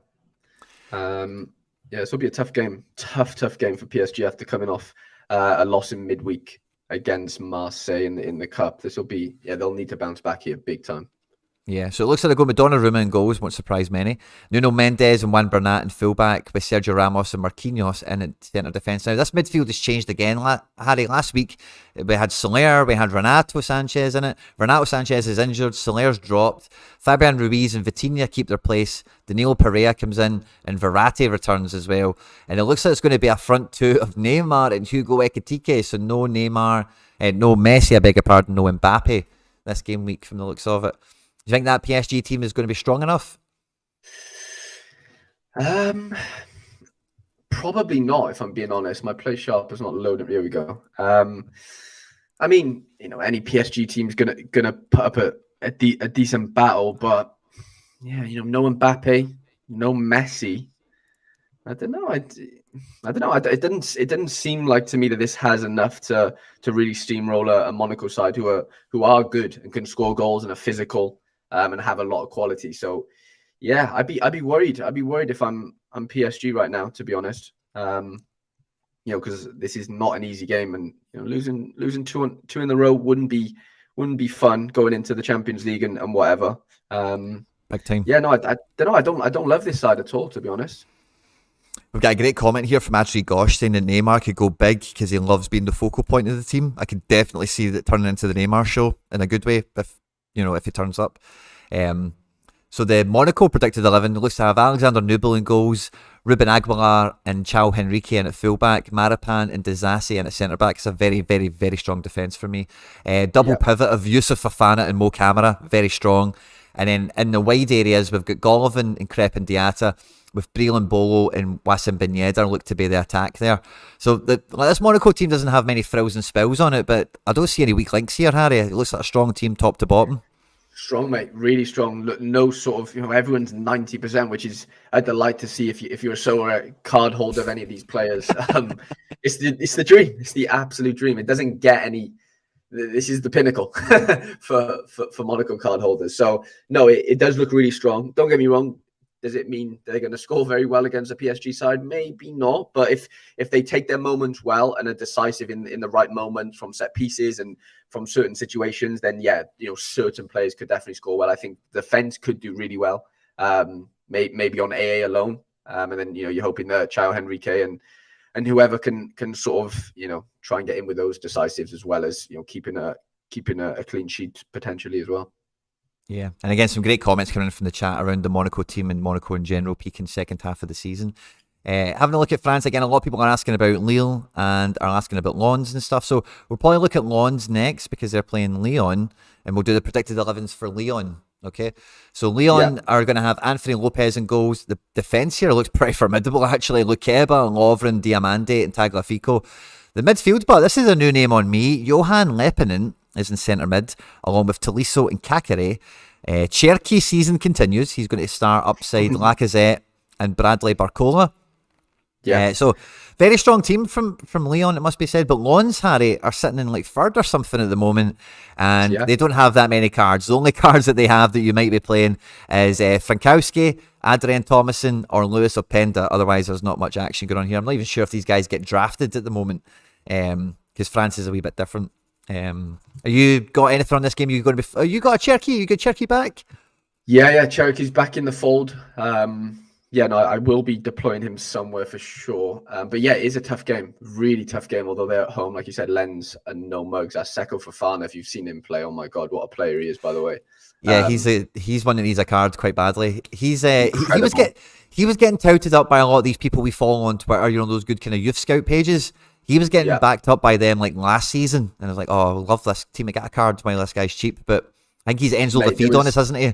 Speaker 2: This will be a tough game. Tough game for PSG after coming off a loss in midweek against Marseille in the cup. This will be, they'll need to bounce back here big time.
Speaker 1: Yeah, so it looks like they'll go Donnarumma in goals, won't surprise many. Nuno Mendes and Juan Bernat in fullback, with Sergio Ramos and Marquinhos in centre defence. Now, this midfield has changed again, Harry. Last week, we had Soler, we had Renato Sanchez in it. Renato Sanchez is injured, Soler's dropped. Fabian Ruiz and Vitinha keep their place. Danilo Pereira comes in, and Verratti returns as well. And it looks like it's going to be a front two of Neymar and Hugo Ekitike. So no Neymar, no Messi, I beg your pardon, no Mbappe this game week from the looks of it. Do you think that PSG team is going to be strong enough?
Speaker 2: Probably not, if I'm being honest. My play sharp is not loaded. Here we go. I mean, any PSG team's gonna put up a decent battle, but yeah, no Mbappe, no Messi. I don't know. I don't know. It didn't seem like to me that this has enough to really steamroll a Monaco side who are good and can score goals and are physical and have a lot of quality. So yeah, I'd be worried. I'd be worried if I'm PSG right now, to be honest. Because this is not an easy game, and losing two in a row wouldn't be fun going into the Champions League and whatever.
Speaker 1: Big time.
Speaker 2: Yeah, no, I don't know. I don't love this side at all, to be honest.
Speaker 1: We've got a great comment here from Adri Gosh saying that Neymar could go big because he loves being the focal point of the team. I could definitely see that turning into the Neymar show in a good way if he turns up. So the Monaco predicted 11 looks to have Alexander Nubel in goals, Ruben Aguilar and Chao Henrique in at fullback, Marapan and Dizassi in at centre back. It's a very, very, very strong defence for me. Double pivot of Yusuf Fafana and Mo Camara, very strong. And then in the wide areas, we've got Golovin and Crepin Diatta, with Breel and Bolo and Wassim Ben Yedder look to be the attack there. So this Monaco team doesn't have many frills and spills on it, but I don't see any weak links here, Harry. It looks like a strong team top to bottom.
Speaker 2: Strong, mate. Really strong. No sort of, everyone's 90%, which is a delight to see if you're a Sorare card holder of any of these players. It's the dream. It's the absolute dream. It doesn't get any. This is the pinnacle for Monaco card holders. So no, it does look really strong. Don't get me wrong. Does it mean they're going to score very well against a PSG side? Maybe not. But if they take their moments well and are decisive in the right moments from set pieces and from certain situations, then yeah, certain players could definitely score well. I think the defense could do really well, maybe on AA alone. And then you're hoping that Chao Henrique and whoever can sort of try and get in with those decisives, as well as keeping a clean sheet potentially as well.
Speaker 1: Yeah, and again, some great comments coming in from the chat around the Monaco team and Monaco in general peaking second half of the season. Having a look at France, again, a lot of people are asking about Lille and are asking about Lens and stuff. So we'll probably look at Lens next because they're playing Lyon, and we'll do the predicted 11s for Lyon. Okay, so Lyon are going to have Anthony Lopez in goals. The defence here looks pretty formidable, actually. Lukeba, Lovren, Diamande, and Tagliafico. The midfield, but this is a new name on me. Johan Lepinen is in centre mid, along with Tolisso and Kakare. Cherki season continues. He's going to start upside Lacazette and Bradley Barcola. Yeah. So very strong team from Lyon, it must be said. But Lens, Harry, are sitting in like third or something at the moment, and they don't have that many cards. The only cards that they have that you might be playing is Frankowski, Adrien Thomason, or Lewis Openda. Otherwise, there's not much action going on here. I'm not even sure if these guys get drafted at the moment, because France is a wee bit different. Are you got anything on this game? You got a Cherky? You got Cherky back?
Speaker 2: Yeah, Cherky's back in the fold. I will be deploying him somewhere for sure. But yeah, it is a tough game, really tough game. Although they're at home, like you said, Lens and no mugs. That's Seko Fofana. If you've seen him play, oh my god, what a player he is! By the way,
Speaker 1: yeah, he's one that needs a card quite badly. He was getting touted up by a lot of these people we follow on Twitter. Those good kind of youth scout pages. He was getting backed up by them like last season, and I was like, "Oh, I love this team. I get a card while this guy's cheap." But I think he's Enzo Lafide on us, hasn't he?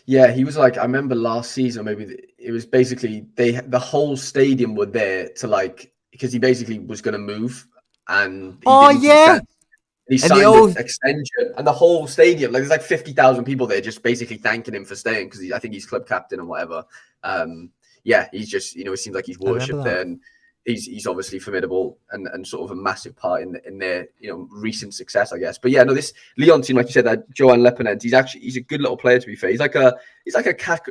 Speaker 2: Yeah, he was like, I remember last season, maybe it was basically the whole stadium were there to because he basically was going to move, and he signed an extension, and the whole stadium, there's like 50,000 people there just basically thanking him for staying because I think he's club captain and whatever. He's just it seems like he's worshipped there, and he's obviously formidable and sort of a massive part in their recent success, I guess. But yeah, no, this Lyon team, like you said, that Johan Lepinen, he's a good little player, to be fair. He's like a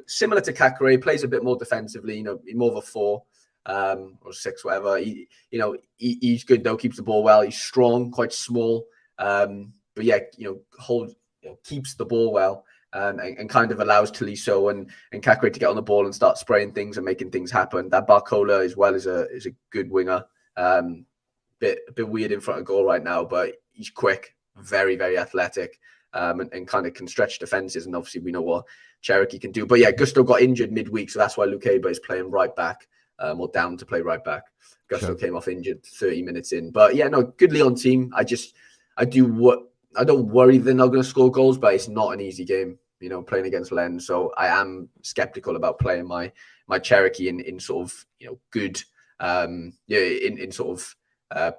Speaker 2: similar to Kakare. He plays a bit more defensively, more of a 4 or 6, whatever. He's good though, keeps the ball well. He's strong, quite small, but yeah, keeps the ball well. And kind of allows Tolisso and Kakare to get on the ball and start spraying things and making things happen. That Barcola as well is a good winger. A bit weird in front of goal right now, but he's quick, very, very athletic, and kind of can stretch defenses. And obviously we know what Cherokee can do. But yeah, Gusto got injured midweek, so that's why Lukeba is playing right back, or down to play right back. Gusto came off injured 30 minutes in. But yeah, no, good Lyon team. I don't worry they're not going to score goals, but it's not an easy game, playing against Lens. So I am skeptical about playing my Cherokee in sort of, good, in sort of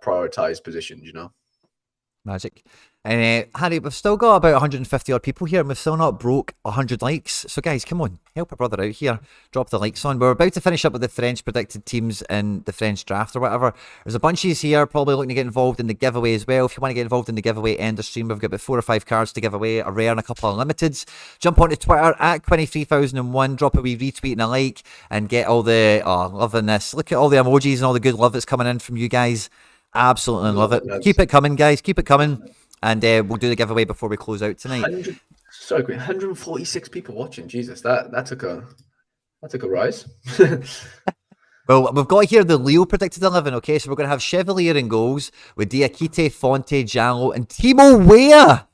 Speaker 2: prioritized positions,
Speaker 1: Magic. And Harry, we've still got about 150 odd people here, and we've still not broke 100 likes. So guys, come on, help a brother out here. Drop the likes on. We're about to finish up with the French predicted teams in the French draft or whatever. There's a bunch of you here probably looking to get involved in the giveaway as well. If you want to get involved in the giveaway, end of stream, we've got about 4 or 5 cards to give away, a rare and a couple of limiteds. Jump onto Twitter at 23001, drop a wee retweet and a like, and get all the loving this. Look at all the emojis and all the good love that's coming in from you guys. Absolutely love it. Keep it coming, guys. Keep it coming. And we'll do the giveaway before we close out tonight.
Speaker 2: 146 people watching. Jesus, that took a rise.
Speaker 1: Well, we've got here the Leo predicted 11. Okay, so we're going to have Chevalier in goals with Diakite, Fonte, Jallo, and Timo Weah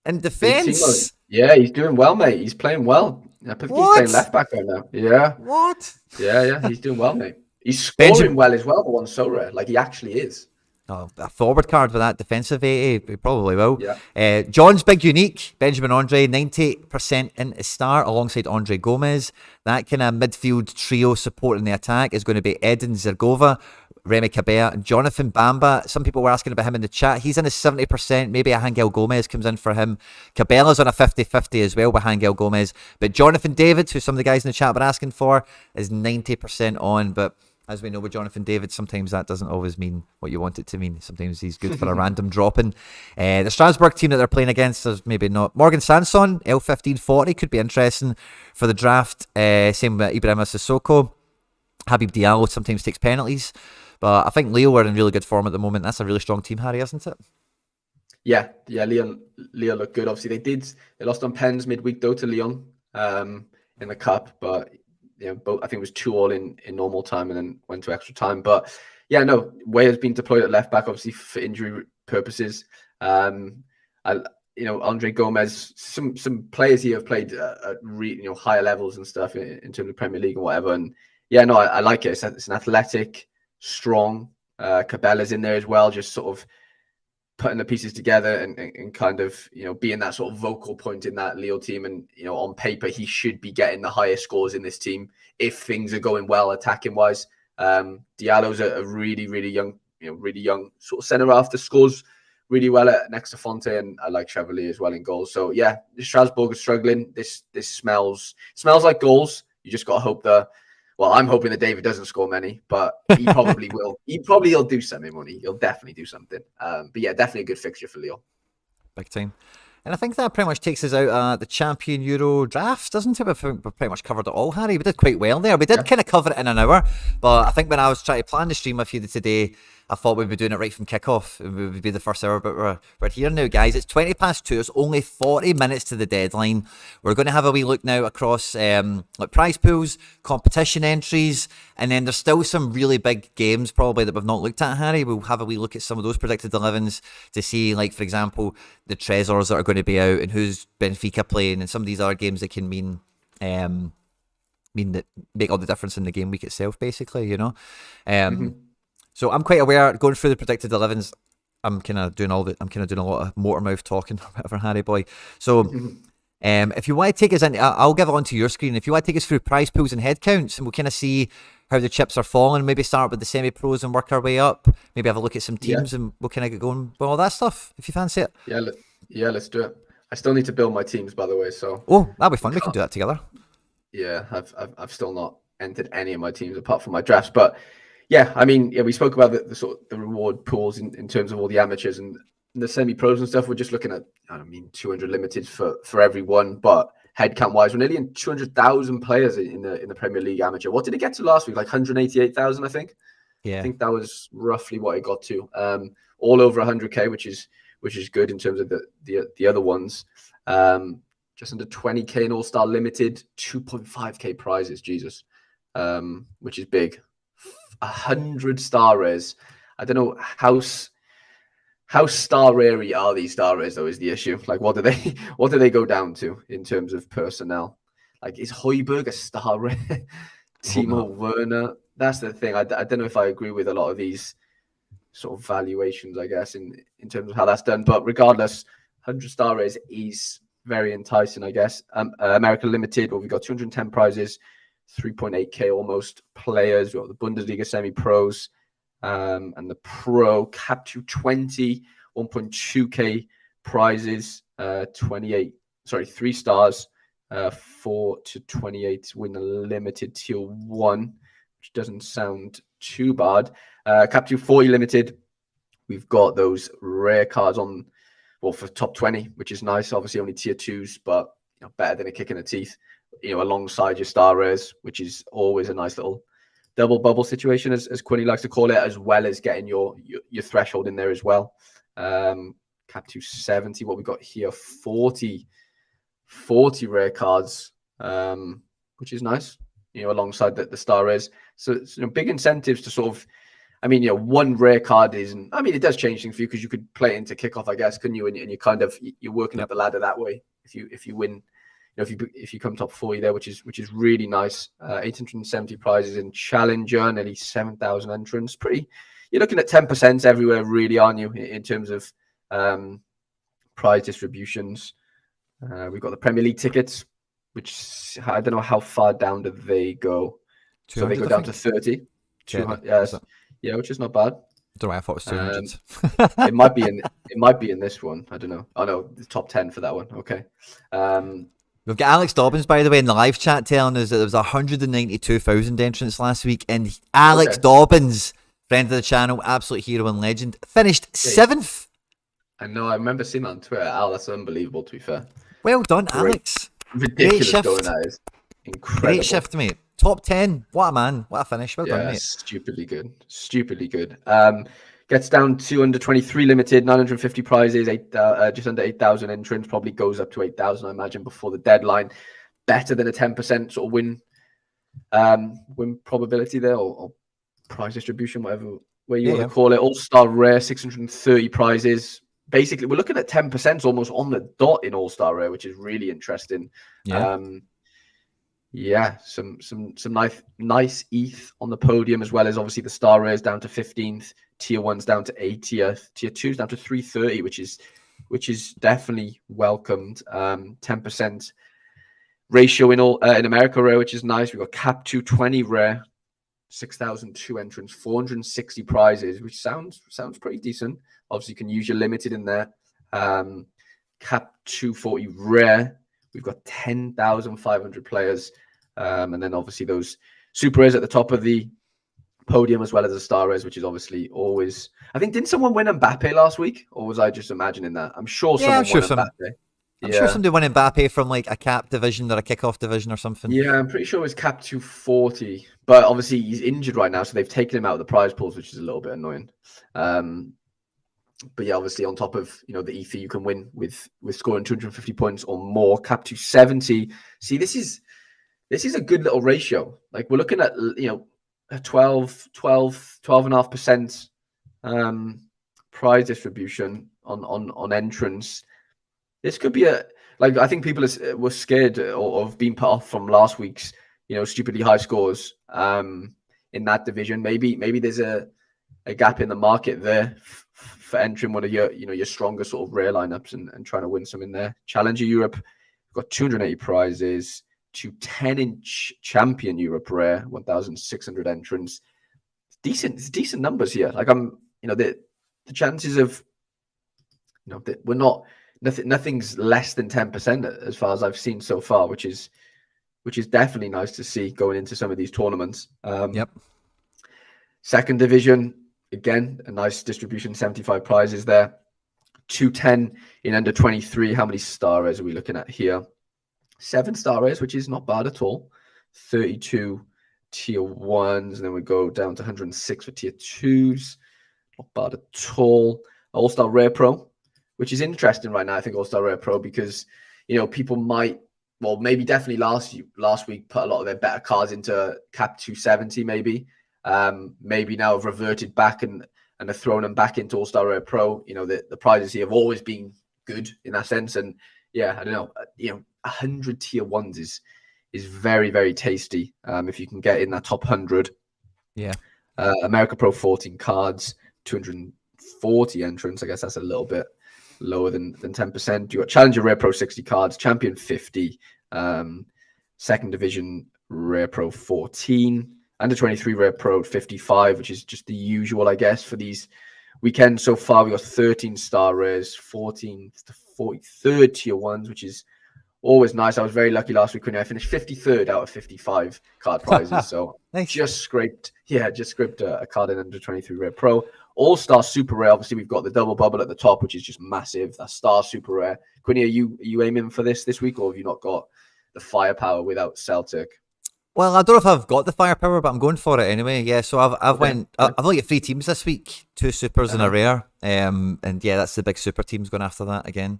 Speaker 1: in defence.
Speaker 2: Yeah, he's doing well, mate. He's playing well. I think he's playing left back right now. Yeah.
Speaker 1: What?
Speaker 2: Yeah, he's doing well, mate. He's scoring well as well, the one Sorare. Like, he actually is.
Speaker 1: Oh, a forward card for that defensive 80, he probably will.
Speaker 2: Yeah.
Speaker 1: John's big unique, Benjamin Andre, 90% in his start alongside Andre Gomez. That kind of midfield trio supporting the attack is going to be Edin Zergova, Remy Cabella, and Jonathan Bamba. Some people were asking about him in the chat. He's in his 70%. Maybe a Angel Gomez comes in for him. Cabella's on a 50-50 as well with Angel Gomez. But Jonathan David, who some of the guys in the chat were asking for, is 90% on. But as we know with Jonathan David, sometimes that doesn't always mean what you want it to mean. Sometimes he's good for a random drop-in. The Strasbourg team that they're playing against is maybe not. Morgan Sanson, L1540, could be interesting for the draft. Same with Ibrahima Sissoko. Habib Diallo sometimes takes penalties. But I think Leo are in really good form at the moment. That's a really strong team, Harry, isn't it?
Speaker 2: Yeah, Lyon look good. Obviously, they lost on pens midweek, though, to Lyon in the Cup. But both, I think it was 2-2 in normal time and then went to extra time. But yeah, no, Way has been deployed at left back, obviously for injury purposes. Andre Gomez, some players here have played at higher levels and stuff in terms of Premier League and whatever. And yeah, no, I like it. It's an athletic, strong. Cabella's in there as well, just sort of putting the pieces together and kind of, being that sort of vocal point in that Leo team. And, on paper, he should be getting the highest scores in this team if things are going well attacking wise. Diallo's a really, really young sort of centre half that scores really well next to Fonte, and I like Chevalier as well in goals. So yeah, Strasbourg is struggling. This smells like goals. You just got to hope I'm hoping that David doesn't score many, but he probably will. He'll do something, Money. He'll definitely do something. But yeah, definitely a good fixture for Leo.
Speaker 1: Big time. And I think that pretty much takes us out the Champion Euro draft, doesn't it? We've pretty much covered it all, Harry. We did quite well there. We did kind of cover it in an hour, but I think when I was trying to plan the stream with you today, I thought we'd be doing it right from kickoff. It would be the first hour, but we're here now, guys. It's 2:20. It's only 40 minutes to the deadline. We're going to have a wee look now across prize pools, competition entries, and then there's still some really big games probably that we've not looked at, Harry. We'll have a wee look at some of those predicted 11s to see, like, for example, the Trezors that are going to be out and who's Benfica playing, and some of these other games that can mean that make all the difference in the game week itself, basically, So I'm quite aware, going through the predicted 11s, I'm kind of doing a lot of motor mouth talking or whatever, Harry boy. So if you want to take us in, I'll give it onto your screen. If you want to take us through prize pools and head counts, and we'll kind of see how the chips are falling, maybe start with the semi-pros and work our way up, maybe have a look at some teams and we'll kind of get going with all that stuff, if you fancy it.
Speaker 2: Yeah, let's do it. I still need to build my teams, by the way, so...
Speaker 1: Oh, that'll be fun. We can do that together.
Speaker 2: Yeah, I've still not entered any of my teams apart from my drafts, but... Yeah, I mean, we spoke about the sort of the reward pools in terms of all the amateurs and the semi-pros and stuff. We're just looking at, 200 limited for everyone, but head count wise, we're nearly in 200,000 players in the Premier League amateur. What did it get to last week? Like 188,000, I think. Yeah, I think that was roughly what it got to. All over 100k, which is good in terms of the other ones. Just under 20k in All-Star limited, 2.5k prizes. Jesus, which is big. 100 star rares. I don't know how star rare are these star rares though is the issue. Like what do they go down to in terms of personnel? Like is Højbjerg a star rare? Timo Werner. That's the thing. I don't know if I agree with a lot of these sort of valuations, I guess, in terms of how that's done. But regardless, 100 star rares is very enticing, I guess. America Limited, well, we've got 210 prizes. 3.8k almost players. We've got the Bundesliga semi-pros and the Pro Cap 220 1.2k prizes, 3 stars, 4 to 28 win a limited tier 1, which doesn't sound too bad. Cap 240 limited, we've got those rare cards on, well, for top 20, which is nice. Obviously only tier 2s, but better than a kick in the teeth, alongside your star rares, which is always a nice little double bubble situation, as Quinny likes to call it, as well as getting your threshold in there as well. Cap 270, what we got here, 40 rare cards, which is nice, alongside the star rares. So it's, big incentives to sort of, one rare card isn't, it does change things for you, because you could play it into kickoff, I guess, couldn't you? And you kind of, you're working up the ladder that way. If you win, if you come top 40 there, which is really nice. 870 prizes in Challenger, nearly 7,000 entrants. You're looking at 10% everywhere, really, aren't you, in terms of prize distributions? We've got the Premier League tickets, which I don't know how far down do they go. So they go down to 30. Yeah, which is not bad.
Speaker 1: I don't know why I thought it was 200.
Speaker 2: It might be in this one. I don't know. Oh no, the top 10 for that one. Okay.
Speaker 1: We've got Alex Dobbins, by the way, in the live chat telling us that there was 192,000 entrants last week, and Alex Dobbins, friend of the channel, absolute hero and legend, finished 7th.
Speaker 2: I know. I remember seeing that on Twitter. Al, that's unbelievable, to be fair.
Speaker 1: Well done, Alex.
Speaker 2: Ridiculous going, that is. Incredible.
Speaker 1: Great shift, mate. Top 10. What a man. What a finish. Well done, mate.
Speaker 2: Stupidly good. Gets down to under 23 limited, 950 prizes, just under 8,000 entrants. Probably goes up to 8,000, I imagine, before the deadline. Better than a 10% sort of win probability there, or prize distribution, whatever way you want to call it. All-star rare, 630 prizes. Basically, we're looking at 10% almost on the dot in All-Star Rare, which is really interesting. Some nice ETH on the podium, as well as obviously the Star Rares down to 15th, tier 1s down to 80th, tier 2s down to 330, which is definitely welcomed. 10% ratio in America Rare, which is nice. We've got Cap 220 Rare, 6,002 entrants, 460 prizes, which sounds pretty decent. Obviously, you can use your limited in there. Cap 240 Rare, we've got 10,500 players. And then obviously those super rares at the top of the podium, as well as the star rares, which is obviously always... I think, didn't someone win Mbappe last week? Or was I just imagining that? I'm sure someone won Mbappe.
Speaker 1: I'm sure somebody won Mbappe from like a cap division or a kickoff division or something.
Speaker 2: Yeah, I'm pretty sure it was Cap 240. But obviously he's injured right now, so they've taken him out of the prize pools, which is a little bit annoying. But yeah, obviously on top of the ETH you can win with scoring 250 points or more. Cap 270. See, this is a good little ratio. Like, we're looking at a 12.5% prize distribution on entrance. This could be I think people were scared of being put off from last week's stupidly high scores in that division. Maybe there's a gap in the market there for entering one of your stronger sort of rare lineups and trying to win some in there. Challenger Europe, we've got 280 prizes to 10-inch Champion Europe Rare, 1,600 entrants. Decent numbers here. Like, the chances of that we're not nothing's less than 10% as far as I've seen so far, which is definitely nice to see going into some of these tournaments. Second division, again, a nice distribution, 75 prizes there. 210 in under 23. How many star rares are we looking at here? 7 star rares, which is not bad at all. 32 tier 1s, and then we go down to 106 for tier 2s. Not bad at all. All-Star Rare Pro, which is interesting right now, I think, All-Star Rare Pro, because people might, maybe definitely last week put a lot of their better cards into Cap 270, maybe now have reverted back and have thrown them back into All-Star Rare Pro. The prizes here have always been good in that sense, and I don't know, 100 tier 1s is very, very tasty if you can get in that top 100. America Pro 14 cards, 240 entrants. I guess that's a little bit lower than 10%. You got Challenger Rare Pro 60 cards, Champion 50, Second Division Rare Pro 14, Under 23 Rare Pro 55, which is just the usual, I guess, for these weekend so far. We got 13 star rares, 14 to 43rd tier ones, which is always nice. I was very lucky last week when I finished 53rd out of 55 card prizes. So
Speaker 1: nice.
Speaker 2: just scraped a card in under 23 rare pro. All-star super rare. Obviously, we've got the double bubble at the top, which is just massive. That star super rare. Quinny, are you aiming for this week, or have you not got the firepower without Celtic?
Speaker 1: Well, I don't know if I've got the firepower, but I'm going for it anyway. Yeah, so I've only got 3 teams this week, 2 supers and a rare. And yeah, that's the big super teams going after that again.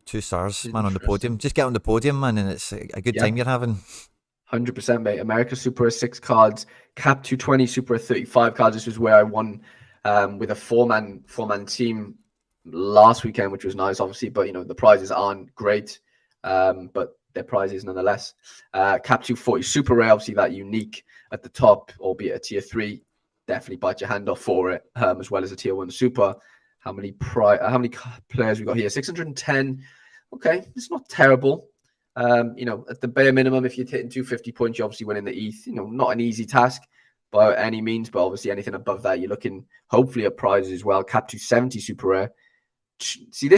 Speaker 1: 2 stars, man, on the podium. Just get on the podium, man, and it's a good time you're having.
Speaker 2: 100%, mate. America Super is 6 cards. Cap 220 Super 35 cards. This was where I won with a four-man team last weekend, which was nice, obviously. But, the prizes aren't great, but they're prizes nonetheless. Cap 240 Super Rare, obviously that unique at the top, albeit a tier 3. Definitely bite your hand off for it, as well as a tier 1 Super. How many players we got here? 610. Okay, it's not terrible. At the bare minimum, if you're hitting 250 points, you're obviously winning the ETH. Not an easy task by any means, but obviously anything above that, you're looking hopefully at prizes as well. Cap 270 super rare. See,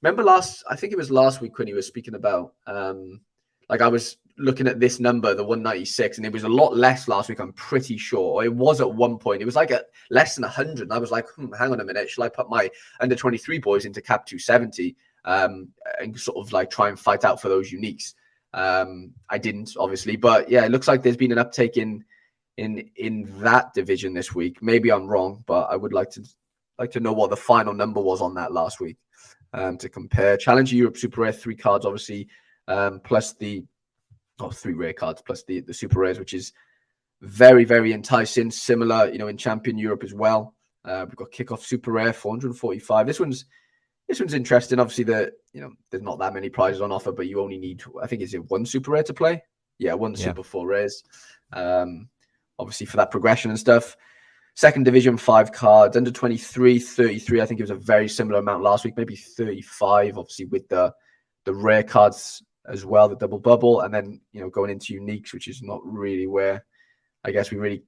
Speaker 2: remember I think it was last week when he was speaking about, I was looking at this number, the 196, and it was a lot less last week, I'm pretty sure. It was at one point. It was like at less than 100. And I was like, hang on a minute. Shall I put my under 23 boys into cap 270? And sort of try and fight out for those uniques. I didn't, obviously, but yeah, it looks like there's been an uptake in that division this week. Maybe I'm wrong, but I would like to know what the final number was on that last week to compare. Challenger Europe Super Rare, 3 cards, obviously, plus 3 rare cards plus the super rares, which is very, very enticing. Similar, in Champion Europe as well. We've got Kickoff Super Rare, 445. This one's interesting. Obviously, there's not that many prizes on offer, but you only need, I think, is it 1 super rare to play? Yeah, 1 super 4 rares. Obviously, for that progression and stuff. Second division, 5 cards. Under 23, 33. I think it was a very similar amount last week, maybe 35. Obviously, with the rare cards as well, the double bubble, and then going into uniques, which is not really where I guess we really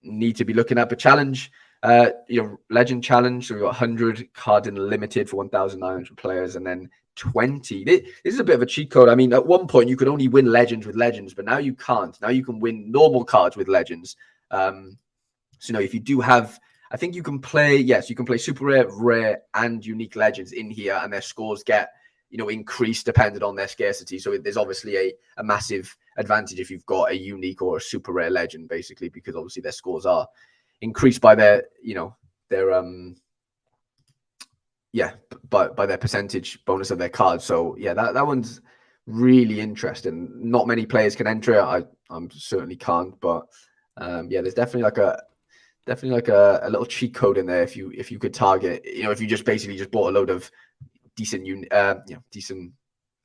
Speaker 2: need to be looking at. But challenge. Legend challenge. So we've got 100 card in limited for 1,900 players, and then 20. This is a bit of a cheat code. I mean, at one point you could only win legends with legends, but now you can't. Now you can win normal cards with legends. So if you do have, I think you can play. Yes, you can play super rare, rare, and unique legends in here, and their scores get increased depending on their scarcity. So there's obviously a massive advantage if you've got a unique or a super rare legend, basically, because obviously their scores are increased by their by their percentage bonus of their cards. So yeah, that one's really interesting. Not many players can enter it. I'm certainly can't, but there's definitely like a little cheat code in there if you could target, if you just basically bought a load of decent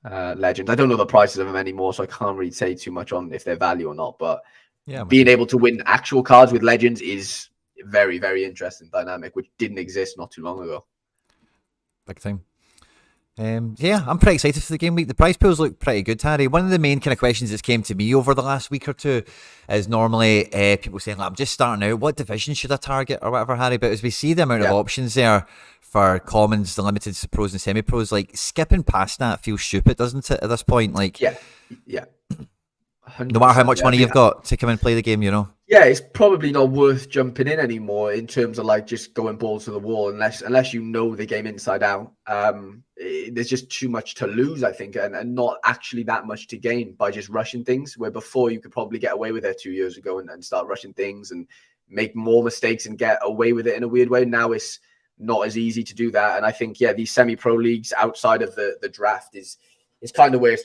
Speaker 2: legends. I don't know the prices of them anymore, so I can't really say too much on if they're value or not, but being able to win actual cards with legends is very, very interesting dynamic, which didn't exist not too long ago.
Speaker 1: Big time. I'm pretty excited for the game week. The prize pools look pretty good, Harry. One of the main kind of questions that's came to me over the last week or two is normally people saying, I'm just starting out, what division should I target or whatever, Harry? But as we see the amount of options there for commons, the limited, pros and semi-pros, skipping past that feels stupid, doesn't it, at this point?
Speaker 2: Yeah.
Speaker 1: No matter how much money you've got to come and play the game,
Speaker 2: Yeah, it's probably not worth jumping in anymore in terms of just going balls to the wall unless you know the game inside out. There's just too much to lose, I think, and not actually that much to gain by just rushing things, where before you could probably get away with it 2 years ago and start rushing things and make more mistakes and get away with it in a weird way. Now it's not as easy to do that. And I think, these semi-pro leagues outside of the draft it's kind of where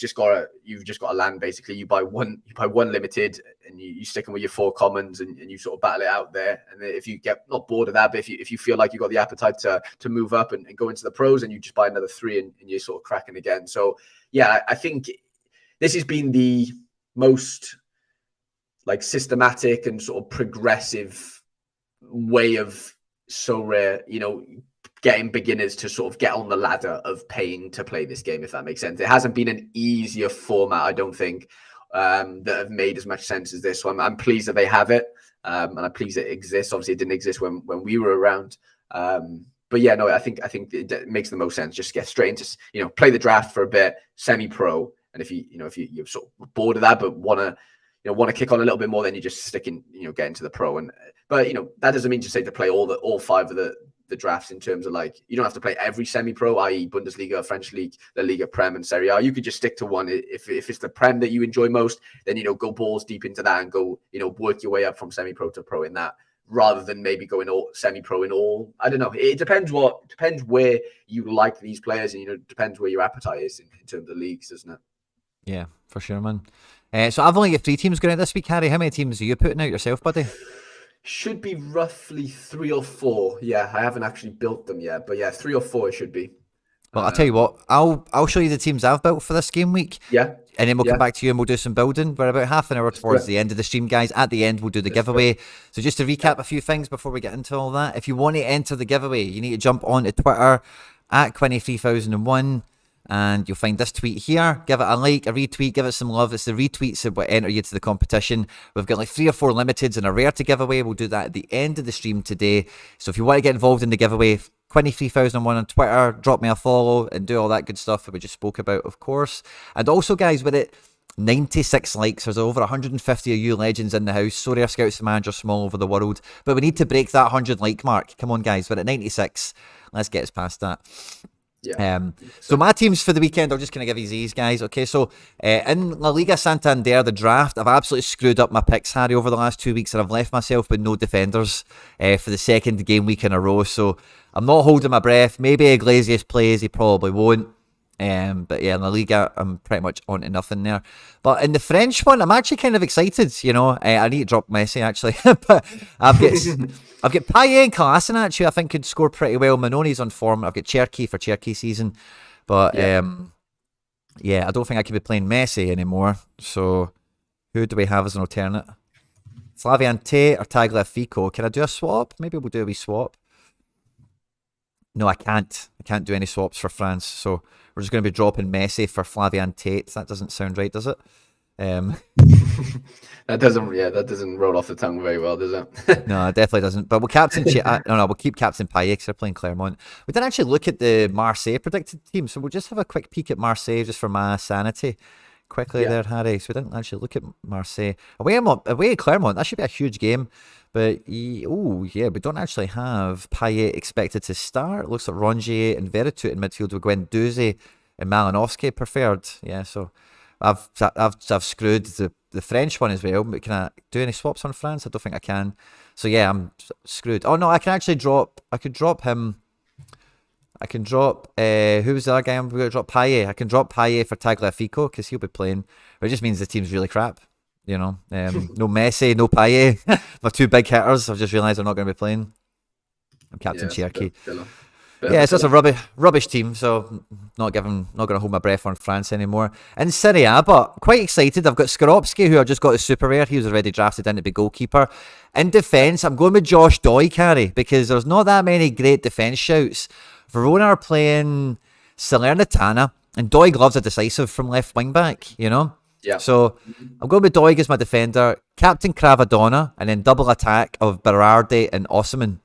Speaker 2: you've just got to land, basically. You buy one limited and you stick them with your 4 commons and you sort of battle it out there. And if you get not bored of that, but if you feel like you've got the appetite to move up and go into the pros, and you just buy another 3 and you're sort of cracking again. So yeah, I think this has been the most systematic and sort of progressive way of Sorare, getting beginners to sort of get on the ladder of paying to play this game, if that makes sense. It hasn't been an easier format, I don't think, that have made as much sense as this one. I'm pleased that they have it. and I'm pleased it exists. Obviously, it didn't exist when we were around. But yeah, no, I think it makes the most sense. Just get straight into, play the draft for a bit, semi-pro, and if you're sort of bored of that but want to kick on a little bit more, then you just stick in, get into the pro. But that doesn't mean to say to play all five of the drafts in terms of like, you don't have to play every semi-pro, i.e. Bundesliga, French League, La Liga Prem and Serie A. You could just stick to one. If it's the Prem that you enjoy most, then, go balls deep into that and go, work your way up from semi-pro to pro in that, rather than maybe going all semi-pro in all. I don't know. It depends where you like these players, and, it depends where your appetite is in terms of leagues, doesn't it?
Speaker 1: Yeah, for sure, man. So I've only got 3 teams going out this week, Harry. How many teams are you putting out yourself, buddy?
Speaker 2: Should be roughly 3 or 4. Yeah, I haven't actually built them yet, but yeah, 3 or 4 it should be.
Speaker 1: Well, I'll tell you what, I'll show you the teams I've built for this game week.
Speaker 2: Yeah.
Speaker 1: And then we'll come back to you and we'll do some building. We're about half an hour towards the end of the stream, guys. At the end, we'll do the giveaway. So just to recap a few things before we get into all that. If you want to enter the giveaway, you need to jump onto Twitter at Quinny3001. And you'll find this tweet here. Give it a like, a retweet, give it some love. It's the retweets that will enter you to the competition. We've got like 3 or 4 limiteds and a rare to give away. We'll do that at the end of the stream today. So if you want to get involved in the giveaway, Quinny3001 on Twitter, drop me a follow and do all that good stuff that we just spoke about, of course. And also, guys, with it 96 likes, there's over 150 of you legends in the house. So rare scouts and managers from all over the world. But we need to break that 100 like mark. Come on, guys, we're at 96. Let's get us past that.
Speaker 2: Yeah.
Speaker 1: So my teams for the weekend, I'll just kind of give you these, guys. Okay, so in La Liga Santander, the draft, I've absolutely screwed up my picks, Harry, over the last 2 weeks, and I've left myself with no defenders for the second game week in a row. So I'm not holding my breath. Maybe Iglesias plays, he probably won't. But yeah, in La Liga, I'm pretty much on to nothing there. But in the French one, I'm actually kind of excited, I need to drop Messi, actually. But I've got Payet and Kolasinac, who I think could score pretty well. Manoni's on form. I've got Cherki for Cherki season. But I don't think I could be playing Messi anymore. So who do we have as an alternate? Flavian Tate or Tagliafico. Can I do a swap? Maybe we'll do a wee swap. No, I can't. I can't do any swaps for France. So we're just going to be dropping Messi for Flavian Tate. That doesn't sound right, does it?
Speaker 2: That doesn't roll off the tongue very well, does it?
Speaker 1: No, it definitely doesn't. But we'll we'll keep Captain Payet because they're playing Clermont. We didn't actually look at the Marseille predicted team, so we'll just have a quick peek at Marseille just for my sanity. Quickly there, Harry. So we didn't actually look at Marseille. Away at Clermont, that should be a huge game. But, we don't actually have Payet expected to start. It looks like Rongier and Veretout in midfield with Guendouzi and Malinowski preferred. Yeah, so I've screwed the French one as well. But can I do any swaps on France? I don't think I can. So, yeah, I'm screwed. Oh, no, I can actually drop... I could drop him... I can drop, who was the other guy I'm going to drop? Payet. I can drop Payet for Tagliafico because he'll be playing. But it just means the team's really crap, No Messi, no Payet. My 2 big hitters, I've just realised they're not going to be playing. I'm Captain Cherki. Yeah, so it's a rubbish team, so not going to hold my breath on France anymore. In Serie A, but quite excited. I've got Skorupski, who I just got a super rare. He was already drafted in to be goalkeeper. In defence, I'm going with Josh Doig, Harry, because there's not that many great defence shouts. Verona are playing Salernitana, and Doig loves a decisive from left wing back, Yeah. So I'm going with Doig as my defender, Captain Cravadonna, and then double attack of Berardi and Osimhen.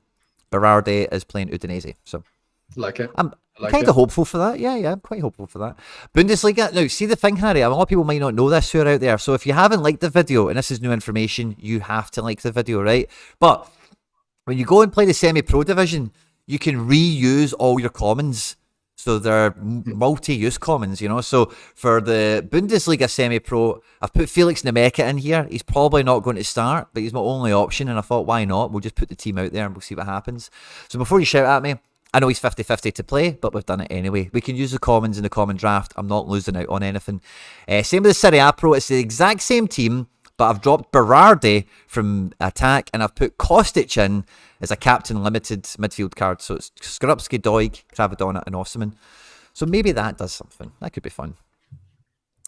Speaker 1: Berardi is playing Udinese, so
Speaker 2: like it.
Speaker 1: I'm kind of hopeful for that. Yeah, I'm quite hopeful for that. Bundesliga. Now, see the thing, Harry, a lot of people might not know this who are out there. So if you haven't liked the video, and this is new information, you have to like the video, right? But when you go and play the semi-pro division, you can reuse all your commons. So they're multi-use commons, So for the Bundesliga semi-pro, I've put Felix Nemeka in here. He's probably not going to start, but he's my only option. And I thought, why not? We'll just put the team out there and we'll see what happens. So before you shout at me, I know he's 50-50 to play, but we've done it anyway. We can use the commons in the common draft. I'm not losing out on anything. Same with the Serie A Pro. It's the exact same team, but I've dropped Berardi from attack and I've put Kostic in as a captain limited midfield card. So it's Skorupski, Doig, Cravadonna and Osimhen. So maybe that does something. That could be fun.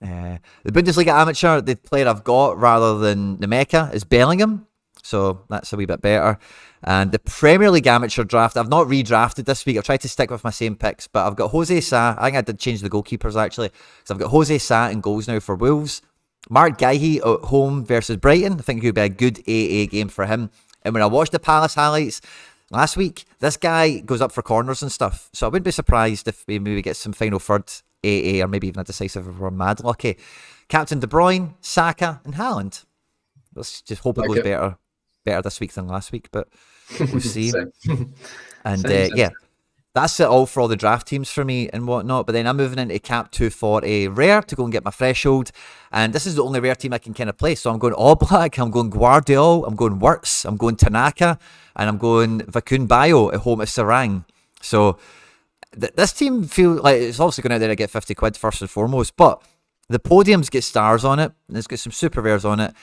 Speaker 1: The Bundesliga Amateur, the player I've got rather than Nemeka is Bellingham. So that's a wee bit better. And the Premier League Amateur draft, I've not redrafted this week. I've tried to stick with my same picks, but I've got Jose Sa. I think I did change the goalkeepers actually. So I've got Jose Sa in goals now for Wolves. Mark Gahey at home versus Brighton. I think it would be a good AA game for him. And when I watched the Palace highlights last week, this guy goes up for corners and stuff. So I wouldn't be surprised if we maybe get some final third AA or maybe even a decisive if we're mad lucky. Captain De Bruyne, Saka and Haaland. Let's just hope it goes better this week than last week, but we'll see. And yeah, that's it all for all the draft teams for me and whatnot. But then I'm moving into Cap 240 Rare to go and get my threshold. And this is the only Rare team I can kind of play. So I'm going Oblak, I'm going Guardiola, I'm going Wirtz, I'm going Tanaka, and I'm going Vakun Bayo at home at Sarang. So this team feels like it's obviously going out there to get 50 quid first and foremost. But the podiums get stars on it. And it's got some super rares on it.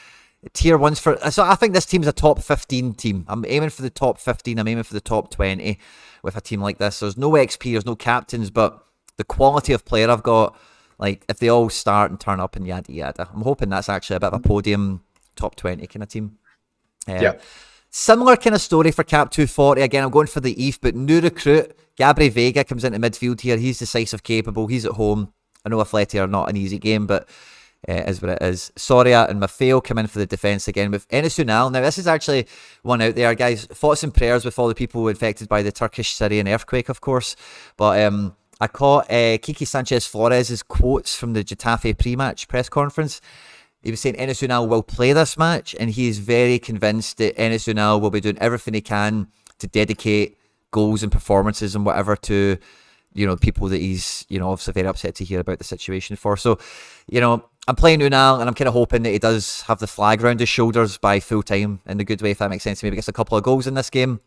Speaker 1: Tier 1s for... So I think this team's a top 15 team. I'm aiming for the top 15. I'm aiming for the top 20 with a team like this. So there's no XP, there's no captains, but the quality of player I've got, like, if they all start and turn up and yada yada, I'm hoping that's actually a bit of a podium top 20 kind of team.
Speaker 2: Yeah.
Speaker 1: Similar kind of story for Cap 240. Again, I'm going for the ETH, but new recruit, Gabri Vega comes into midfield here. He's decisive, capable. He's at home. I know Atleti are not an easy game, but... is what it is. Soria and Maffeo come in for the defence again with Enes Ünal. Now, this is actually one out there, guys. Thoughts and prayers with all the people infected by the Turkish Syrian earthquake, of course. But I caught Kiki Sanchez Flores' quotes from the Getafe pre-match press conference. He was saying Enes Ünal will play this match, and he is very convinced that Enes Ünal will be doing everything he can to dedicate goals and performances and whatever to, you know, people that he's, you know, obviously very upset to hear about the situation for. So, you know, I'm playing Ünal, and I'm kind of hoping that he does have the flag around his shoulders by full time in the good way, if that makes sense. Maybe gets a couple of goals in this game.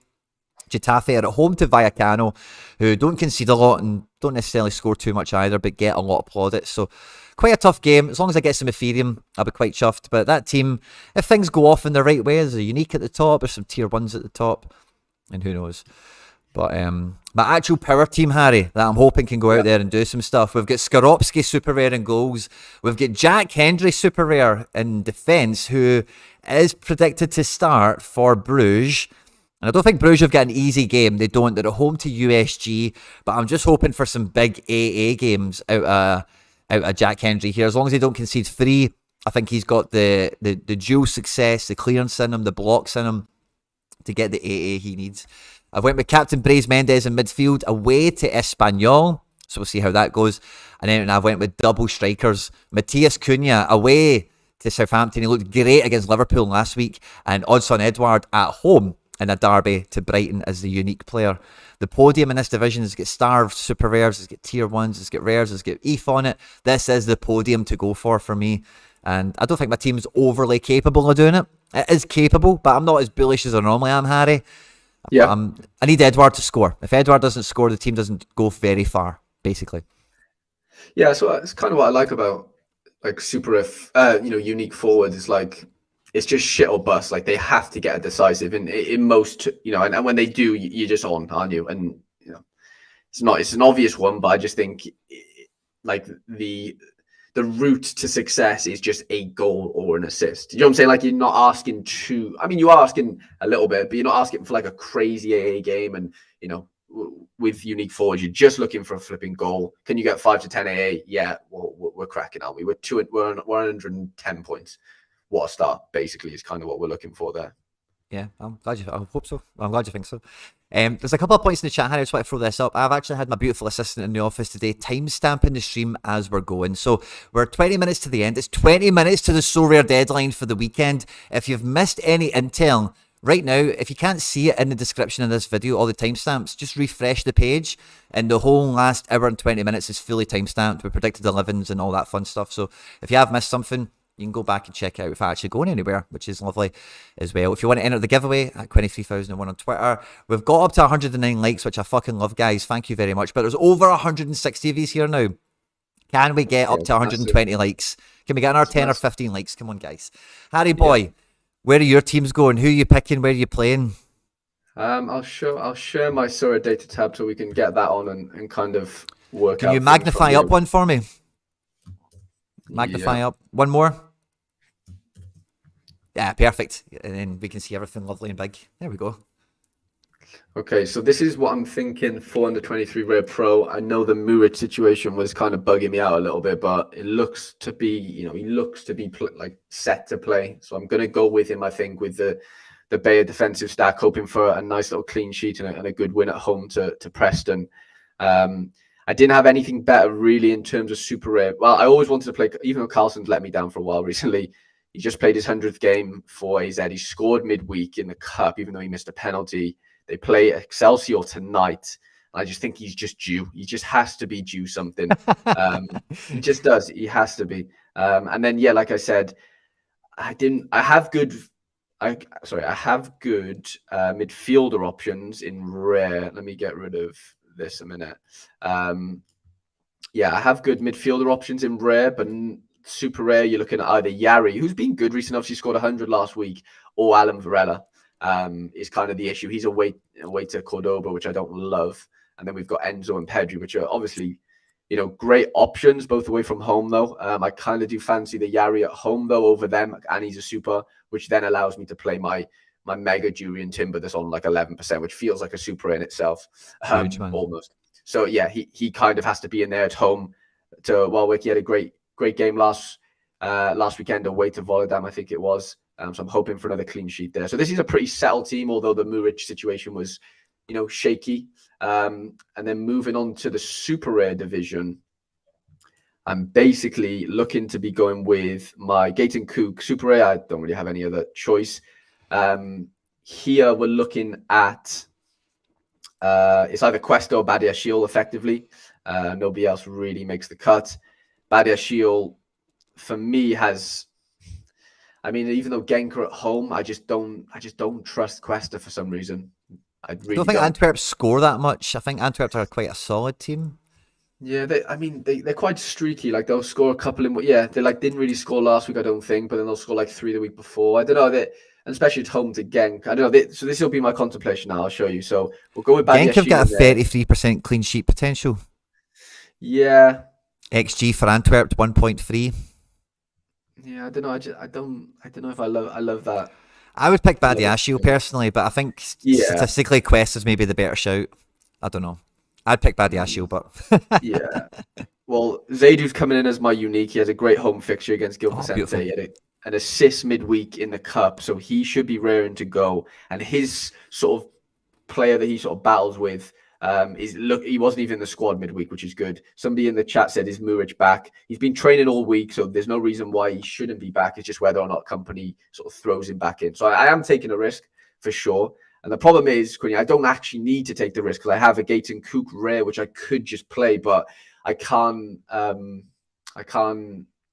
Speaker 1: Getafe are at home to Vallecano, who don't concede a lot and don't necessarily score too much either, but get a lot of plaudits. So quite a tough game. As long as I get some Ethereum, I'll be quite chuffed. But that team, if things go off in the right way, there's a unique at the top, there's some tier 1s at the top, and who knows. But my actual power team, Harry, that I'm hoping can go out there and do some stuff. We've got Skaropski super rare in goals. We've got Jack Hendry super rare in defence, who is predicted to start for Bruges. And I don't think Bruges have got an easy game. They don't. They're at home to USG. But I'm just hoping for some big AA games out of Jack Hendry here. As long as they don't concede 3, I think he's got the dual success, the clearance in him, the blocks in him to get the AA he needs. I went with Captain Brais Mendes in midfield away to Espanyol. So we'll see how that goes. And then I went with double strikers. Matthias Cunha away to Southampton. He looked great against Liverpool last week. And Odsonne Edouard at home in a derby to Brighton as the unique player. The podium in this division has got starved super rares. It's got tier 1s. It's got rares. It's got ETH on it. This is the podium to go for me. And I don't think my team's overly capable of doing it. It is capable, but I'm not as bullish as I normally am, Harry.
Speaker 2: Yeah,
Speaker 1: I need Edward to score. If Edward doesn't score, the team doesn't go very far, basically.
Speaker 2: Yeah, so it's kind of what I like about like unique forward is like it's just shit or bust. Like they have to get a decisive in most, you know, and when they do, you're just on, aren't you? And you know, it's an obvious one, but I just think like the route to success is just a goal or an assist. You know what I'm saying? Like you're not asking too. I mean, you are asking a little bit, but you're not asking for like a crazy AA game. And you know, with unique forwards, you're just looking for a flipping goal. Can you get 5 to 10 AA? Yeah, well, we're cracking, aren't we? We're on 110 points. What a start! Basically, is kind of what we're looking for there.
Speaker 1: Yeah, I hope so. I'm glad you think so. There's a couple of points in the chat, Harry. I just want to throw this up. I've actually had my beautiful assistant in the office today timestamping the stream as we're going. So we're 20 minutes to the end. It's 20 minutes to the So Rare deadline for the weekend. If you've missed any intel right now, if you can't see it in the description of this video, all the timestamps, just refresh the page. And the whole last hour and 20 minutes is fully timestamped with predicted 11s and all that fun stuff. So if you have missed something, you can go back and check out if I actually going anywhere, which is lovely as well. If you want to enter the giveaway at 23,001 on Twitter, we've got up to 109 likes, which I fucking love, guys. Thank you very much. But there's over 160 of these here now. Can we get up to 120 likes? Can we get another 10 or 15 likes? Come on, guys. Harry boy, where are your teams going? Who are you picking? Where are you playing?
Speaker 2: I'll share my Sorare data tab so we can get that on and kind of work.
Speaker 1: Can you magnify up one for me? Magnify up one more. Yeah, perfect. And then we can see everything lovely and big. There we go.
Speaker 2: Okay, so this is what I'm thinking for under 23 Rare Pro. I know the Muric situation was kind of bugging me out a little bit, but it looks to be, he looks to be like set to play. So I'm going to go with him, I think, with the Bayer defensive stack, hoping for a nice little clean sheet and a good win at home to Preston. I didn't have anything better really in terms of super rare. Well, I always wanted to play, even though Carlson's let me down for a while recently. He just played his 100th game for AZ. He scored midweek in the cup, even though he missed a penalty. They play Excelsior tonight. I just think he's just due. He just has to be due something. He just does. He has to be. And then, yeah, like I said, I have good midfielder options in rare. Let me get rid of this a minute. I have good midfielder options in rare, but super rare, you're looking at either Yari, who's been good recently, obviously scored 100 last week, or Alan Varela. Is kind of the issue. He's away to Cordoba, which I don't love. And then we've got Enzo and Pedri, which are obviously, great options, both away from home, though. I kind of do fancy the Yari at home, though, over them. And he's a super, which then allows me to play my Mega Jurian Timber that's on like 11%, which feels like a super in itself, almost. So, yeah, he kind of has to be in there at home to Warwick. He had a great game last weekend away to Volendam, I think it was. So I'm hoping for another clean sheet there. So this is a pretty settled team, although the Muric situation was, shaky. And then moving on to the super rare division, I'm basically looking to be going with my Gaten Cook super rare. I don't really have any other choice. Here we're looking at it's either Cuesta or Badiashile, effectively. Nobody else really makes the cut. Badiashile, for me, has... I mean, even though Genk are at home, I just don't trust Cuesta for some reason. I don't
Speaker 1: think Antwerp score that much. I think Antwerp are quite a solid team.
Speaker 2: Yeah, they're quite streaky. Like they'll score a couple in. Yeah, they didn't really score last week, I don't think, but then they'll score like 3 the week before. I don't know. And especially at home to Genk. I don't know. So this will be my contemplation now. I'll show you. So we'll go with
Speaker 1: Genk have got a 33% clean sheet potential.
Speaker 2: Yeah.
Speaker 1: XG for Antwerp 1.3.
Speaker 2: Yeah, I don't know. I don't know if I love that.
Speaker 1: I would pick Badiashile personally, but I think statistically Quest is maybe the better shout. I don't know. I'd pick Badiashile, but
Speaker 2: yeah. Well, Zaidu's coming in as my unique. He has a great home fixture against Gil Vicente. He had an assist midweek in the cup, so he should be raring to go. And his sort of player that he sort of battles with he wasn't even in the squad midweek, which is good. Somebody in the chat said, is Muric back? He's been training all week, so there's no reason why he shouldn't be back. It's just whether or not company sort of throws him back in. So I am taking a risk for sure. And the problem is, Quinny, I don't actually need to take the risk because I have a Gaten Cook rare, which I could just play, but I can't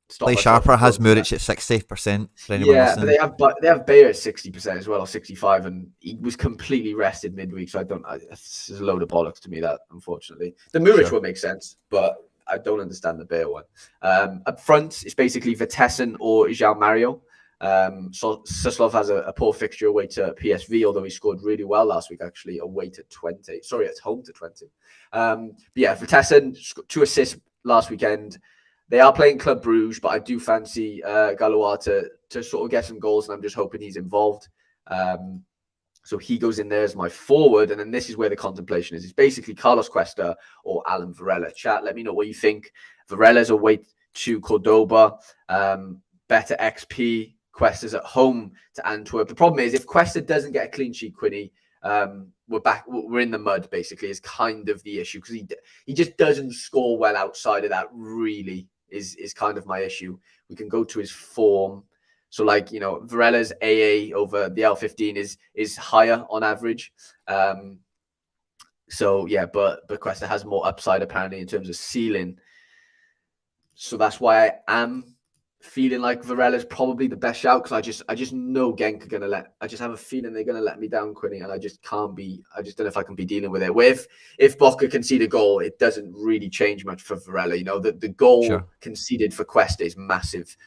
Speaker 2: stop.
Speaker 1: Play Sharper has Muric at 60%.
Speaker 2: Yeah, but they have Bayer at 60% as well, or 65%, and he was completely rested midweek. So this is a load of bollocks to me, that, unfortunately. The Muric will make sense, but I don't understand the Bayer one. Up front, it's basically Vitesse or João Mario. So Suslov has a poor fixture away to PSV, although he scored really well last week, actually, away to 20. Sorry, at home to 20. But yeah, Vitesse, 2 assists last weekend. They are playing Club Bruges, but I do fancy Galois to sort of get some goals, and I'm just hoping he's involved. So he goes in there as my forward, and then this is where the contemplation is. It's basically Carlos Cuesta or Alan Varela. Chat, let me know what you think. Varela's away to Cordoba, better XP. Cuesta's at home to Antwerp. The problem is, if Cuesta doesn't get a clean sheet, Quinny, we're in the mud, basically, is kind of the issue, because he just doesn't score well outside of that, really. Is kind of my issue. We can go to his form. So Varela's AA over the L15 is higher on average. So yeah, but Cuesta has more upside apparently in terms of ceiling. So that's why I am feeling like Varela's probably the best shout, because I just know Genk are gonna I just have a feeling they're gonna let me down, Quinny, and I just don't know if I can be dealing with it. If Boca concede a goal, it doesn't really change much for Varela. The goal conceded for Cuesta is massive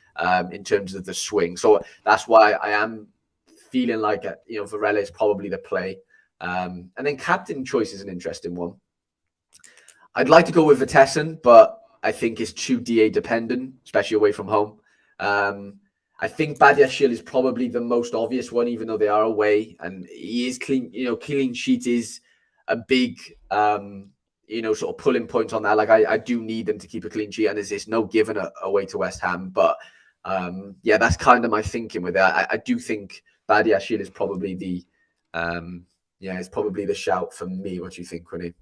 Speaker 2: in terms of the swing. So that's why I am feeling like Varela is probably the play. And then captain choice is an interesting one. I'd like to go with Vitesse, but I think it's too DA dependent, especially away from home. I think Badiashile is probably the most obvious one, even though they are away, and he is clean. Clean sheet is a big, sort of pulling point on that. Like I do need them to keep a clean sheet, and there's no given away to West Ham. But that's kind of my thinking with it. I do think Badiashile is probably it's probably the shout for me. What do you think, Quinny?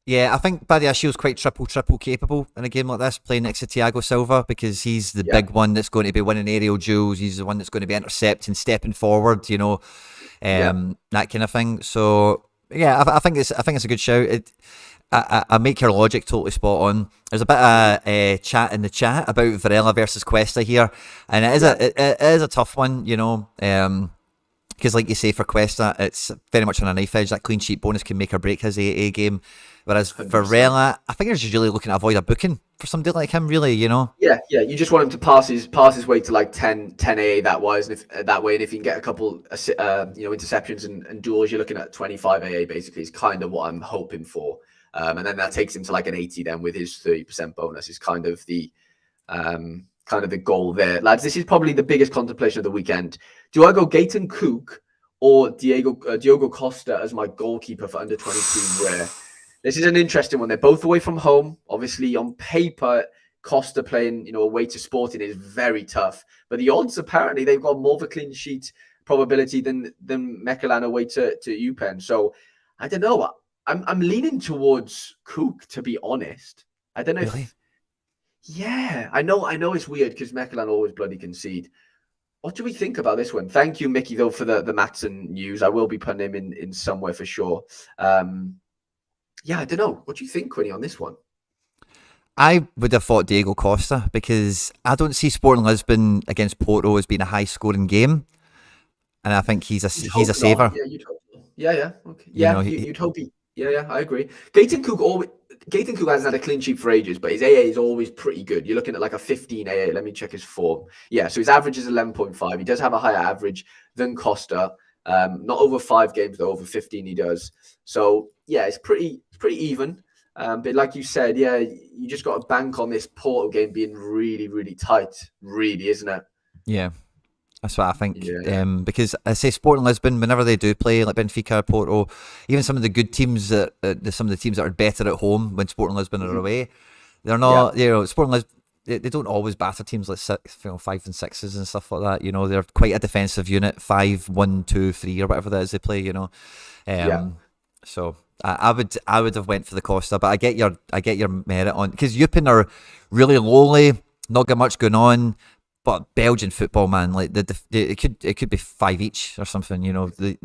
Speaker 1: Yeah, I think Badiashile's quite triple capable in a game like this, playing next to Thiago Silva, because he's the big one that's going to be winning aerial duels. He's the one that's going to be intercepting, stepping forward, that kind of thing. So yeah, I think it's a good shout. I make your logic totally spot on. There's a bit of chat in the chat about Varela versus Cuesta here, and it is a tough one, because like you say, for Cuesta, it's very much on a knife edge. That clean sheet bonus can make or break his AA game. Whereas 100%. Varela, I think he's just really looking to avoid a booking for somebody like him, really, Yeah,
Speaker 2: you just want him to pass his way to like 10 AA that wise, and if he can get a couple, interceptions and duels, you're looking at 25 AA basically is kind of what I'm hoping for. And then that takes him to like an 80 then with his 30% bonus is kind of the goal there. Lads, this is probably the biggest contemplation of the weekend. Do I go Gaten Cook or Diogo Costa as my goalkeeper for under 22 rare? This is an interesting one. They're both away from home. Obviously, on paper, Costa playing, away to Sporting is very tough. But the odds, apparently, they've got more of a clean sheet probability than Mechelen away to UPenn. So, I don't know. I'm leaning towards Cook, to be honest. I don't know
Speaker 1: really?
Speaker 2: Yeah, I know it's weird because Mechelen always bloody concede. What do we think about this one? Thank you, Mickey, though, for the Matson news. I will be putting him in somewhere for sure. I don't know. What do you think, Quinny, on this one?
Speaker 1: I would have thought Diego Costa, because I don't see Sporting Lisbon against Porto as being a high-scoring game, and I think he's a saver.
Speaker 2: Yeah, you'd hope so. Yeah, okay. Yeah, you'd hope he. Yeah, I agree. Gaten Cook hasn't had a clean sheet for ages, but his AA is always pretty good. You're looking at like a 15 AA. Let me check his form. Yeah, so his average is 11.5. He does have a higher average than Costa. Not over 5 games, though. Over 15 he does. So yeah, it's pretty even. But like you said, yeah, you just got to bank on this Porto game being really, really tight, really, isn't it?
Speaker 1: Yeah, that's what I think. Yeah. Because I say Sporting Lisbon, whenever they do play, like Benfica, Porto, even some of the good teams some of the teams that are better at home when Sporting Lisbon are away, they're not. Sporting Lisbon, they don't always batter teams like 5 and 6s and stuff like that. They're quite a defensive unit, 5, 1, 2, 3 or whatever that is they play. So I would have went for the Costa, but I get your merit on, because Eupen are really lowly, not got much going on. But Belgian football, man, like it could be 5 each or something,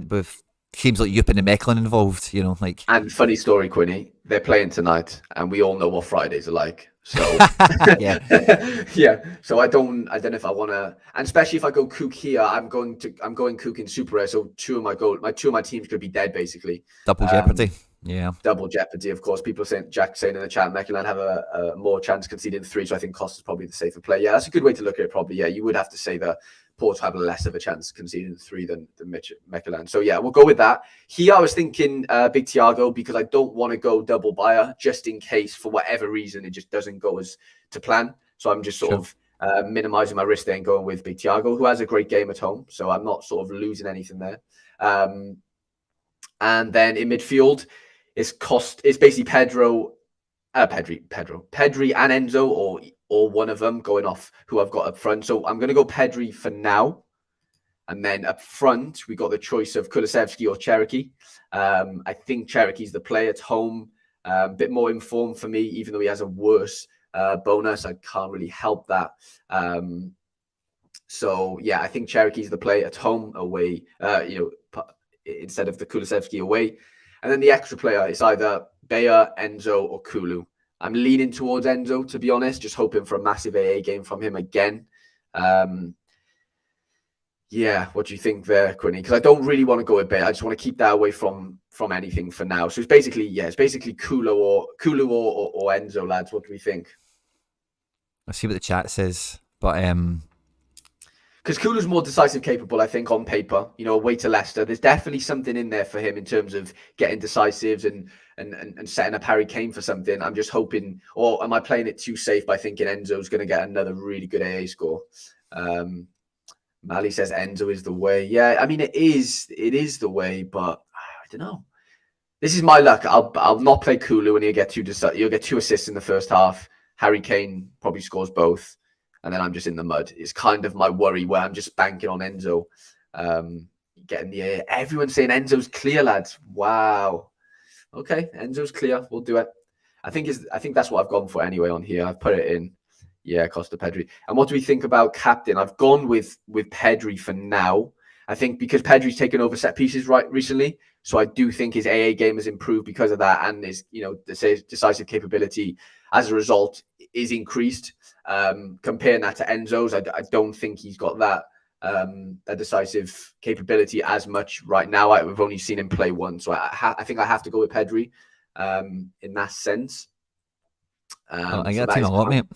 Speaker 1: with teams like Eupen and Mechelen involved, like. And
Speaker 2: funny story, Quinny, they're playing tonight, and we all know what Fridays are like. So
Speaker 1: yeah.
Speaker 2: So I don't know if I want to, and especially if I go Cook here, I'm going Cook in Super Rare. So two of my teams could be dead basically.
Speaker 1: Double jeopardy. Yeah,
Speaker 2: double jeopardy. Of course, people saying in the chat, Mechelen have a more chance conceding 3, so I think Costa's probably the safer play. Yeah, that's a good way to look at it. Probably, yeah, you would have to say that Porto have less of a chance conceding 3 than Mechelen. So yeah, we'll go with that. Here, I was thinking Big Thiago, because I don't want to go double buyer just in case for whatever reason it just doesn't go as to plan. So I'm just sort of minimizing my risk there and going with Big Thiago, who has a great game at home. So I'm not sort of losing anything there. And then in midfield, it's basically Pedri and Enzo, or one of them going off who I've got up front. So I'm going to go Pedri for now. And then up front, we got the choice of Kulusevski or Cherokee. I think Cherokee's the play at home. A bit more informed for me, even though he has a worse bonus. I can't really help that. So yeah, I think Cherokee's the play at home, away, instead of the Kulusevski away. And then the extra player is either Bayer, Enzo, or Kulu. I'm leaning towards Enzo, to be honest, just hoping for a massive AA game from him again. Yeah, what do you think there, Quinny? Because I don't really want to go with Bayer. I just want to keep that away from anything for now. So it's basically Kulu or Enzo, lads. What do we think?
Speaker 1: Let's see what the chat says. But
Speaker 2: because Kulu's more decisive capable, I think, on paper, away to Leicester. There's definitely something in there for him in terms of getting decisives and setting up Harry Kane for something. I'm just hoping, or am I playing it too safe by thinking Enzo's going to get another really good AA score? Mali says Enzo is the way. Yeah, I mean it is the way, but I don't know. This is my luck. I'll not play Kulu, and you'll get 2 assists in the first half. Harry Kane probably scores both, and then I'm just in the mud. It's kind of my worry where I'm just banking on Enzo getting the A. Everyone's saying Enzo's clear, lads. Wow. Okay, Enzo's clear. We'll do it. I think that's what I've gone for anyway on here. I've put it in. Yeah, Costa Pedri. And what do we think about captain? I've gone with Pedri for now. I think because Pedri's taken over set pieces recently, so I do think his AA game has improved because of that, and his decisive capability as a result is increased. Comparing that to Enzo's, I don't think he's got that decisive capability as much right now. I've only seen him play once, so I think I have to go with Pedri in that sense.
Speaker 1: I get a team a lot, mate.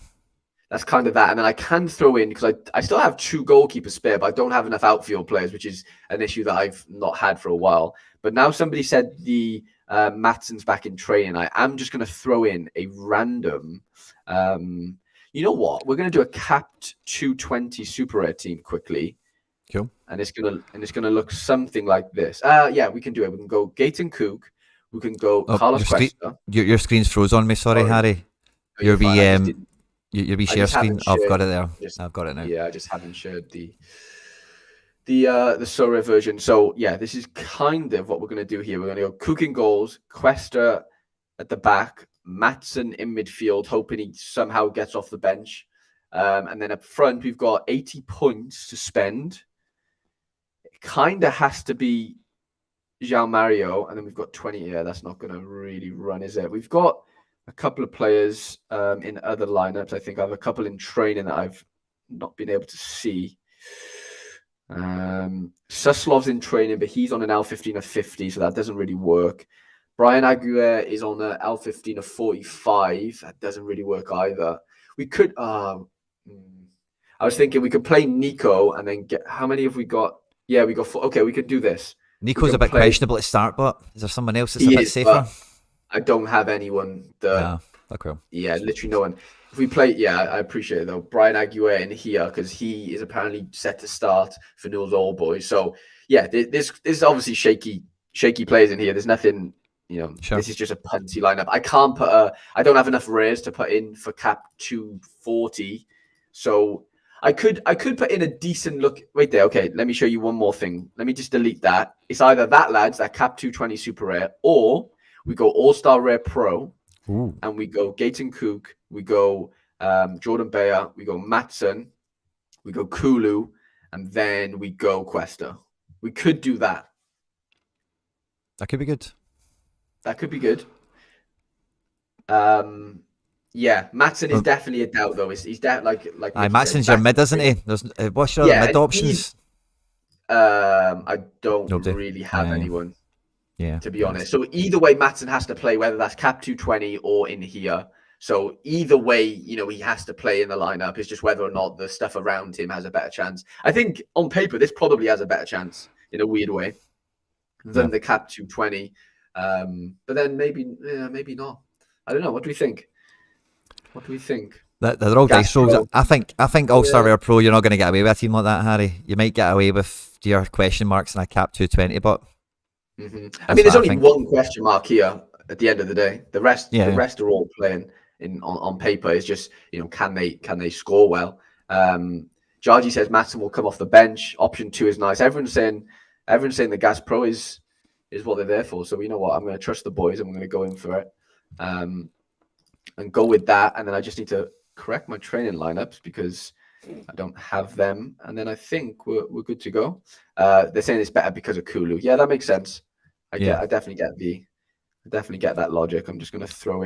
Speaker 2: That's kind of that. And then I can throw in, because I still have 2 goalkeepers spare, but I don't have enough outfield players, which is an issue that I've not had for a while. But now somebody said the Matsson's back in training. I am just going to throw in a random, you know what? We're going to do a capped 220 Super Rare team quickly.
Speaker 1: Cool.
Speaker 2: And it's gonna look something like this. Yeah, we can do it. We can go Gaten Cook. We can go Carlos Cuesta.
Speaker 1: Your screen's froze on me. Sorry, Harry. Your share screen. I've got it there. I've got it now.
Speaker 2: Yeah, I just haven't shared the Sorare version. So yeah, this is kind of what we're going to do here. We're going to go Cook in goals, Cuesta at the back, Maatsen in midfield, hoping he somehow gets off the bench. And then up front, we've got 80 points to spend. It kind of has to be João Mario, and then we've got 20. Yeah, that's not going to really run, is it? We've got a couple of players in other lineups. I think I have a couple in training that I've not been able to see. Suslov's in training, but he's on an L15 of 50, so that doesn't really work. Brian Aguirre is on an L15 of 45. That doesn't really work either. We could... I was thinking we could play Nico and then get... How many have we got? Yeah, we got 4. Okay, we could do this.
Speaker 1: Nico's a bit questionable at start, but is there someone else that's a bit safer?
Speaker 2: I don't have anyone that...
Speaker 1: okay.
Speaker 2: Yeah, literally no one. If we play... Yeah, I appreciate it, though. Brian Aguirre in here, because he is apparently set to start for Newell's Old Boys. So, yeah, there's obviously shaky players in here. There's nothing...
Speaker 1: Sure.
Speaker 2: This is just a punty lineup. I can't put I don't have enough rares to put in for cap 240. So I could put in a decent look. Wait there. Okay, let me show you one more thing. Let me just delete that. It's either that, lads, that cap 220 super rare, or we go all-star rare pro.
Speaker 1: Ooh.
Speaker 2: And we go Gaten Cook, we go Jordan Bayer, we go Maatsen, we go Kulu, and then we go Cuesta. We could do that.
Speaker 1: That could be good.
Speaker 2: That could be good. Yeah, Maatsen is definitely a doubt though. He's like.
Speaker 1: Maatsen's your mid, isn't he? There's what's your mid options?
Speaker 2: I don't really have anyone.
Speaker 1: Yeah,
Speaker 2: to be honest. So either way, Maatsen has to play, whether that's cap 220 or in here. So either way, he has to play in the lineup. It's just whether or not the stuff around him has a better chance. I think on paper, this probably has a better chance in a weird way than the cap 220. But then maybe not. I don't know. What do we think?
Speaker 1: They're all dice rolls. I think All-Star Rare Pro, you're not going to get away with a team like that, Harry. You might get away with your question marks and a cap 220, but
Speaker 2: I mean, there's only one question mark here at the end of the day. The rest are all playing on paper. It's just can they score well? Georgie says Maatsen will come off the bench. Option 2 is nice. Everyone's saying the Gas Pro is what they're there for. So you know what? I'm going to trust the boys. I'm going to go in for it, and go with that. And then I just need to correct my training lineups because I don't have them. And then I think we're good to go. They're saying it's better because of Kulu. Yeah, that makes sense. I definitely get that logic. I'm just going to throw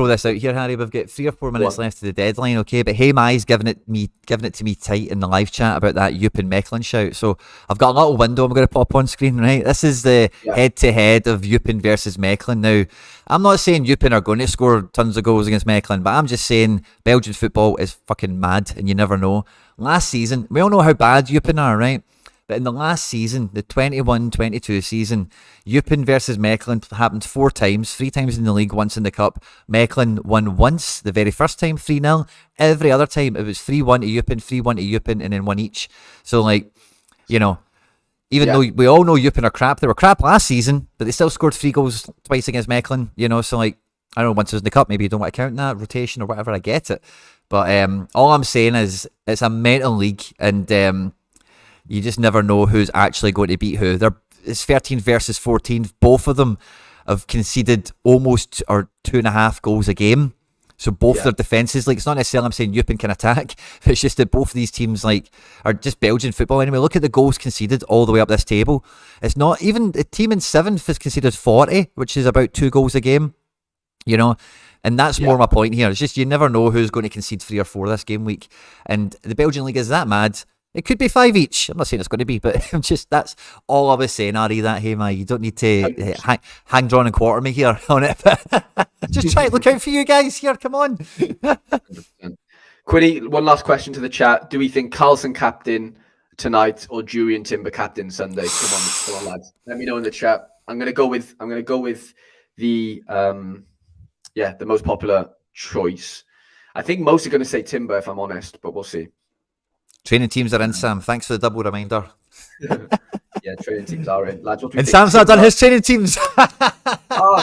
Speaker 2: this
Speaker 1: out here, Harry. We've got 3 or 4 minutes left to the deadline, okay? But Hey Mai's giving it to me tight in the live chat about that Eupen Mechlin shout. So I've got a little window I'm going to pop on screen, right? This is the head-to-head of Eupen versus Mechlin. Now, I'm not saying Eupen are going to score tons of goals against Mechlin, but I'm just saying Belgian football is fucking mad, and you never know. Last season, we all know how bad Eupen are, right? But in the last season, the 21-22 season, Eupen versus Mechelen happened 4 times, 3 times in the league, once in the cup. Mechelen won once, the very first time, 3-0. Every other time, it was 3-1 to Eupen, 3-1 to Eupen, and then 1 each. So, like, you know, even though we all know Eupen are crap, they were crap last season, but they still scored 3 goals twice against Mechelen, you know, so, like, I don't know, once it was in the cup, maybe you don't want to count that, rotation or whatever, I get it. But all I'm saying is, it's a mental league, and you just never know who's actually going to beat who. It's 13 versus 14. Both of them have conceded almost or 2.5 goals a game. So both their defences, like, it's not necessarily I'm saying Eupen can attack. It's just that both of these teams, like, are just Belgian football anyway. Look at the goals conceded all the way up this table. It's not even a team in 7th has conceded 40, which is about 2 goals a game. You know. And that's more my point here. It's just you never know who's going to concede 3 or 4 this game week. And the Belgian league is that mad. It could be 5 each. I'm not saying it's going to be, but that's all I was saying, Ari, that, hey, man, you don't need to hang, drawn, and quarter me here on it. Just try to look out for you guys here. Come on.
Speaker 2: 100%. Quinny, one last question to the chat. Do we think Carlson captain tonight or Jurriën Timber captain Sunday? Come on, lads. Let me know in the chat. I'm going to go with the the most popular choice. I think most are going to say Timber, if I'm honest, but we'll see.
Speaker 1: Training teams are in, Sam. Thanks for the double reminder.
Speaker 2: Yeah, training teams are in. Lads,
Speaker 1: and Sam's not done his training teams.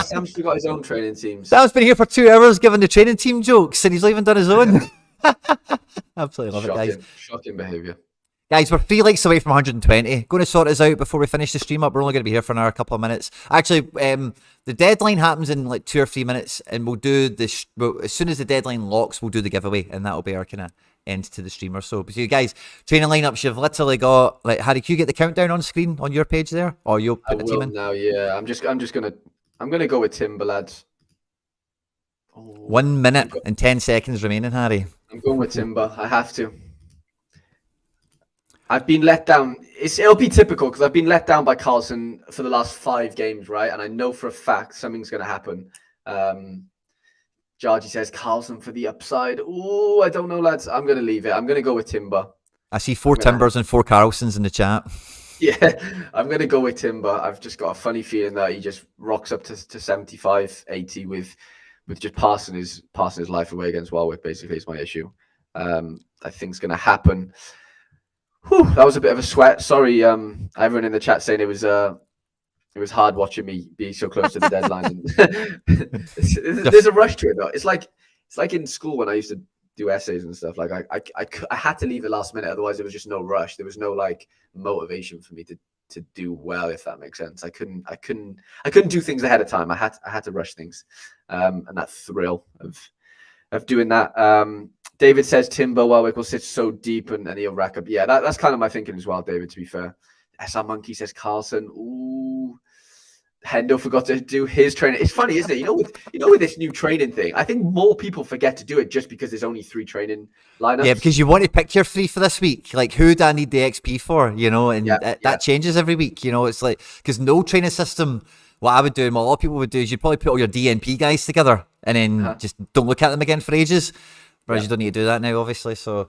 Speaker 2: Sam's still got his own training teams.
Speaker 1: Sam's been here for 2 hours giving the training team jokes, and he's not even done his own. Absolutely love it, guys.
Speaker 2: Shocking behaviour.
Speaker 1: Guys, we're 3 likes away from 120. Going to sort this out before we finish the stream up. We're only going to be here for another couple of minutes. Actually, the deadline happens in like 2 or 3 minutes, and we'll do this. As soon as the deadline locks, we'll do the giveaway, and that'll be our kind of end to the stream or so. But you guys, training lineups, you've literally got, like, Harry, can you get the countdown on screen on your page there, or you'll put the team in
Speaker 2: now? Yeah, I'm gonna go with Timber, lads.
Speaker 1: 1 minute and 10 seconds remaining, Harry.
Speaker 2: I'm going with Timber. I have to. I've been let down. It'll be typical because I've been let down by Carlson for the last 5 games, right? And I know for a fact something's going to happen. Georgie says Carlson for the upside. Oh, I don't know, lads. I'm going to leave it. I'm going to go with Timber.
Speaker 1: I see 4 Timbers and 4 Carlsons in the chat.
Speaker 2: Yeah, I'm going to go with Timber. I've just got a funny feeling that he just rocks up to 75, 80 with just passing his life away against Warwick, basically, is my issue. I think it's going to happen. Whew, that was a bit of a sweat. Sorry, everyone in the chat saying it was hard watching me be so close to the deadline. There's a rush to it though. It's like in school when I used to do essays and stuff. Like I had to leave it last minute, otherwise there was just no rush. There was no like motivation for me to do well, if that makes sense. I couldn't do things ahead of time. I had to rush things, and that thrill of doing that. David says Timber, Warwick will sit so deep and he'll rack up. Yeah, that's kind of my thinking as well, David, to be fair. SR Monkey says Carlson. Ooh. Hendo forgot to do his training. It's funny, isn't it? You know, with this new training thing, I think more people forget to do it just because there's only 3 training lineups. Yeah,
Speaker 1: because you want to pick your 3 for this week. Like, who do I need the XP for? You know, and that changes every week. You know, it's like, because no training system, what I would do and what a lot of people would do is you'd probably put all your DNP guys together and then just don't look at them again for ages. Whereas you don't need to do that now, obviously. So,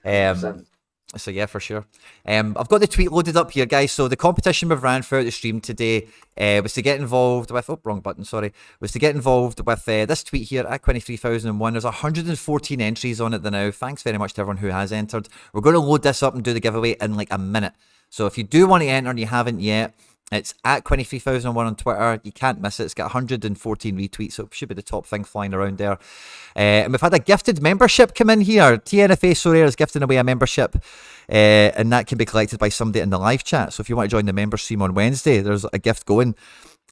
Speaker 1: so yeah, for sure. I've got the tweet loaded up here, guys. So the competition we've ran throughout the stream today was to get involved with, was to get involved with this tweet here at 23,001. There's 114 entries on it now. Thanks very much to everyone who has entered. We're going to load this up and do the giveaway in like a minute. So if you do want to enter and you haven't yet, it's at 23,001 on Twitter. You can't miss it. It's got 114 retweets, so it should be the top thing flying around there. And we've had a gifted membership come in here. TNFA Sorare is gifting away a membership, and that can be collected by somebody in the live chat. So if you want to join the member stream on Wednesday, there's a gift going.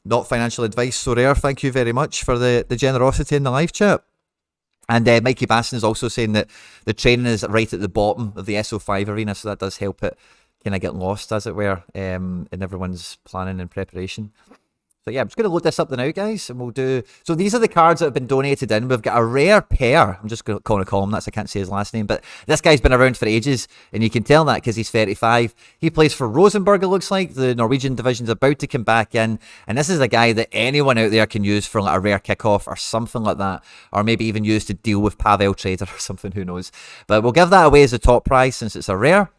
Speaker 1: Not financial advice, Sorare. Thank you very much for the generosity in the live chat. And Mikey Basson is also saying that the training is right at the bottom of the SO5 arena, so that does help it kind of get lost, as it were, in everyone's planning and preparation. So yeah, I'm just going to load this up now, guys, and we'll do... So these are the cards that have been donated in. We've got a rare pair. I'm just going to call him that, so I can't say his last name, but this guy's been around for ages, and you can tell that because he's 35. He plays for Rosenborg, it looks like. The Norwegian division's about to come back in, and this is a guy that anyone out there can use for like a rare kickoff or something like that, or maybe even use to deal with Pavel Trader or something, who knows. But we'll give that away as a top prize since it's a rare.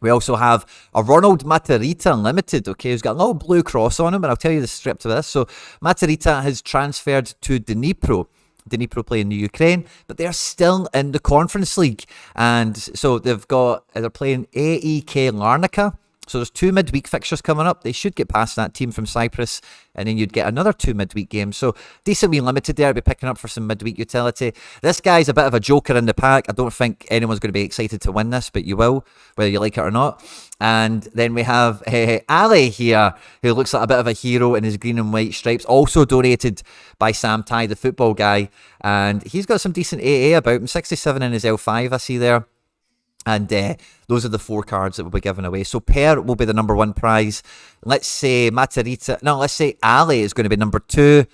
Speaker 1: We also have a Ronald Matarrita Limited, okay, who's got a little blue cross on him, and I'll tell you the script of this. So Matarrita has transferred to Dnipro. Dnipro play in the Ukraine, but they're still in the Conference League. And so they're playing AEK Larnaca. So there's 2 midweek fixtures coming up. They should get past that team from Cyprus, and then you'd get another 2 midweek games. So decently limited there. I'll be picking up for some midweek utility. This guy's a bit of a joker in the pack. I don't think anyone's going to be excited to win this, but you will, whether you like it or not. And then we have Ali here, who looks like a bit of a hero in his green and white stripes. Also donated by Sam Ty, the football guy. And he's got some decent AA about him. 67 in his L5, I see there. And those are the 4 cards that we'll be giving away. So Per will be the number 1 prize. Let's say Ali is going to be number 2,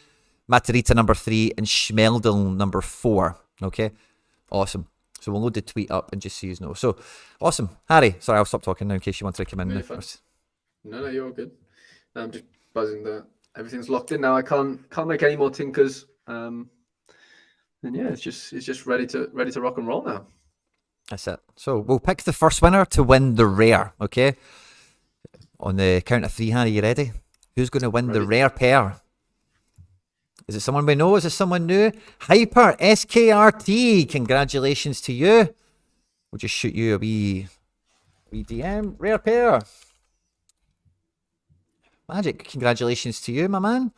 Speaker 1: Matarrita number 3, and Schmeldel number 4. Okay, awesome. So we'll load the tweet up and just so you know. So awesome, Harry. Sorry, I'll stop talking now in case you want to come in first.
Speaker 2: No, you're all good. I'm just buzzing that everything's locked in now. I can't make any more tinkers. And yeah, it's just ready to rock and roll now.
Speaker 1: That's it. So we'll pick the first winner to win the rare, okay? On the count of 3, Harry, you ready? Who's going to win the rare pair? Is it someone we know? Is it someone new? Hyper SKRT, congratulations to you. We'll just shoot you a wee DM. Rare pair. Magic, congratulations to you, my man.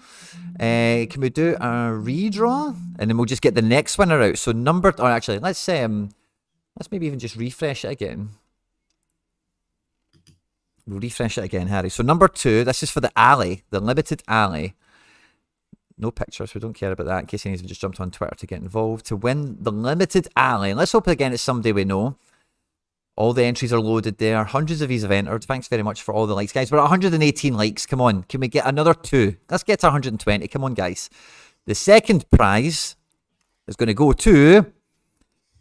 Speaker 1: Can we do a redraw? And then we'll just get the next winner out. So let's maybe even just refresh it again. We'll refresh it again, Harry. So number 2, this is for the alley, the limited alley. No pictures, we don't care about that in case anyone's just jumped on Twitter to get involved. To win the limited alley. Let's hope again it's somebody we know. All the entries are loaded there. Hundreds of these have entered. Thanks very much for all the likes, guys. We're at 118 likes. Come on. Can we get another 2? Let's get to 120. Come on, guys. The second prize is going to go to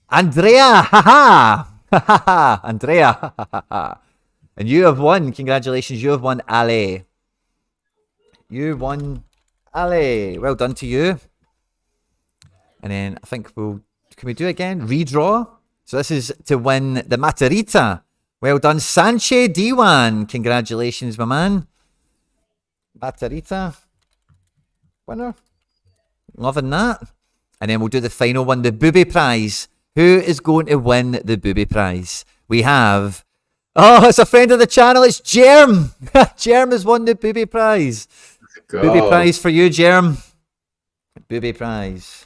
Speaker 1: Andrea, haha, Andrea, haha. And you have won. Congratulations, you have won Ale. You won Ale. Well done to you. And then I think can we do it again? Redraw. So this is to win the Matarrita. Well done, Sanche Diwan. Congratulations, my man. Matarrita. Winner. Loving that. And then we'll do the final one, the Booby Prize. Who is going to win the Booby Prize? We have... Oh, it's a friend of the channel. It's Jerm. Jerm has won the Booby Prize. Booby Prize for you, Jerm. Booby Prize.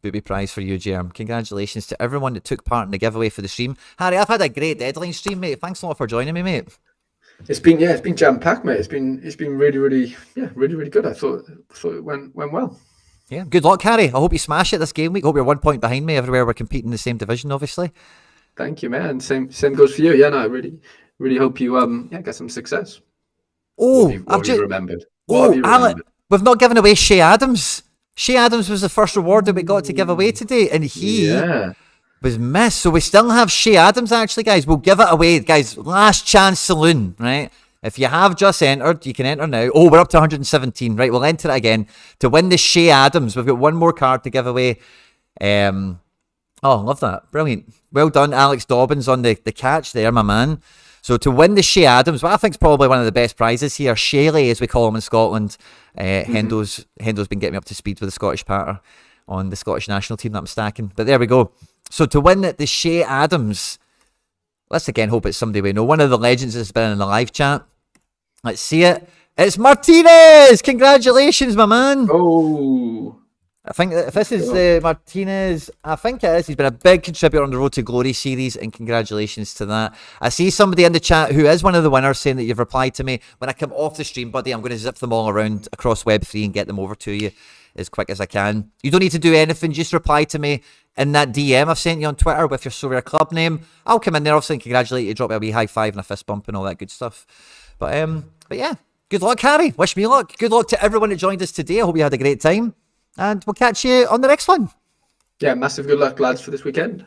Speaker 1: Booby Prize for you, Jerm. Congratulations to everyone that took part in the giveaway for the stream. Harry, I've had a great deadline stream, mate. Thanks a lot for joining me, mate.
Speaker 2: It's been jam-packed, mate. It's been really good. I thought it went well.
Speaker 1: Yeah, good luck, Harry. I hope you smash it this game week. I hope you're 1 point behind me everywhere. We're competing in the same division, obviously.
Speaker 2: Thank you, man. Same goes for you. Yeah, no, I really hope you get some success.
Speaker 1: Oh,
Speaker 2: what have you remembered?
Speaker 1: Alan, we've not given away Shea Adams. Shea Adams was the first reward that we got to give away today, and he was missed. So we still have Shea Adams, actually, guys. We'll give it away, guys. Last chance saloon, right? If you have just entered, you can enter now. Oh, we're up to 117. Right, we'll enter it again to win the Shea Adams. We've got one more card to give away. Oh, love that. Brilliant. Well done, Alex Dobbins, on the catch there, my man. So to win the Shea Adams, what I think is probably one of the best prizes here, Shaley, as we call him in Scotland. Hendo's been getting me up to speed with the Scottish patter on the Scottish national team that I'm stacking. But there we go. So to win the Shea Adams, let's again hope it's somebody we know. One of the legends that's been in the live chat. Let's see it. It's Martinez! Congratulations, my man.
Speaker 2: Oh.
Speaker 1: I think if this is Martinez, I think it is. He's been a big contributor on the Road to Glory series, and congratulations to that. I see somebody in the chat who is one of the winners saying that you've replied to me. When I come off the stream, buddy, I'm going to zip them all around across Web3 and get them over to you as quick as I can. You don't need to do anything. Just reply to me in that DM I've sent you on Twitter with your Sorare club name. I'll come in there, obviously, and congratulate you, drop me a wee high five and a fist bump and all that good stuff. But yeah, good luck, Harry. Wish me luck. Good luck to everyone that joined us today. I hope you had a great time. And we'll catch you on the next one.
Speaker 2: Yeah, massive good luck, lads, for this weekend.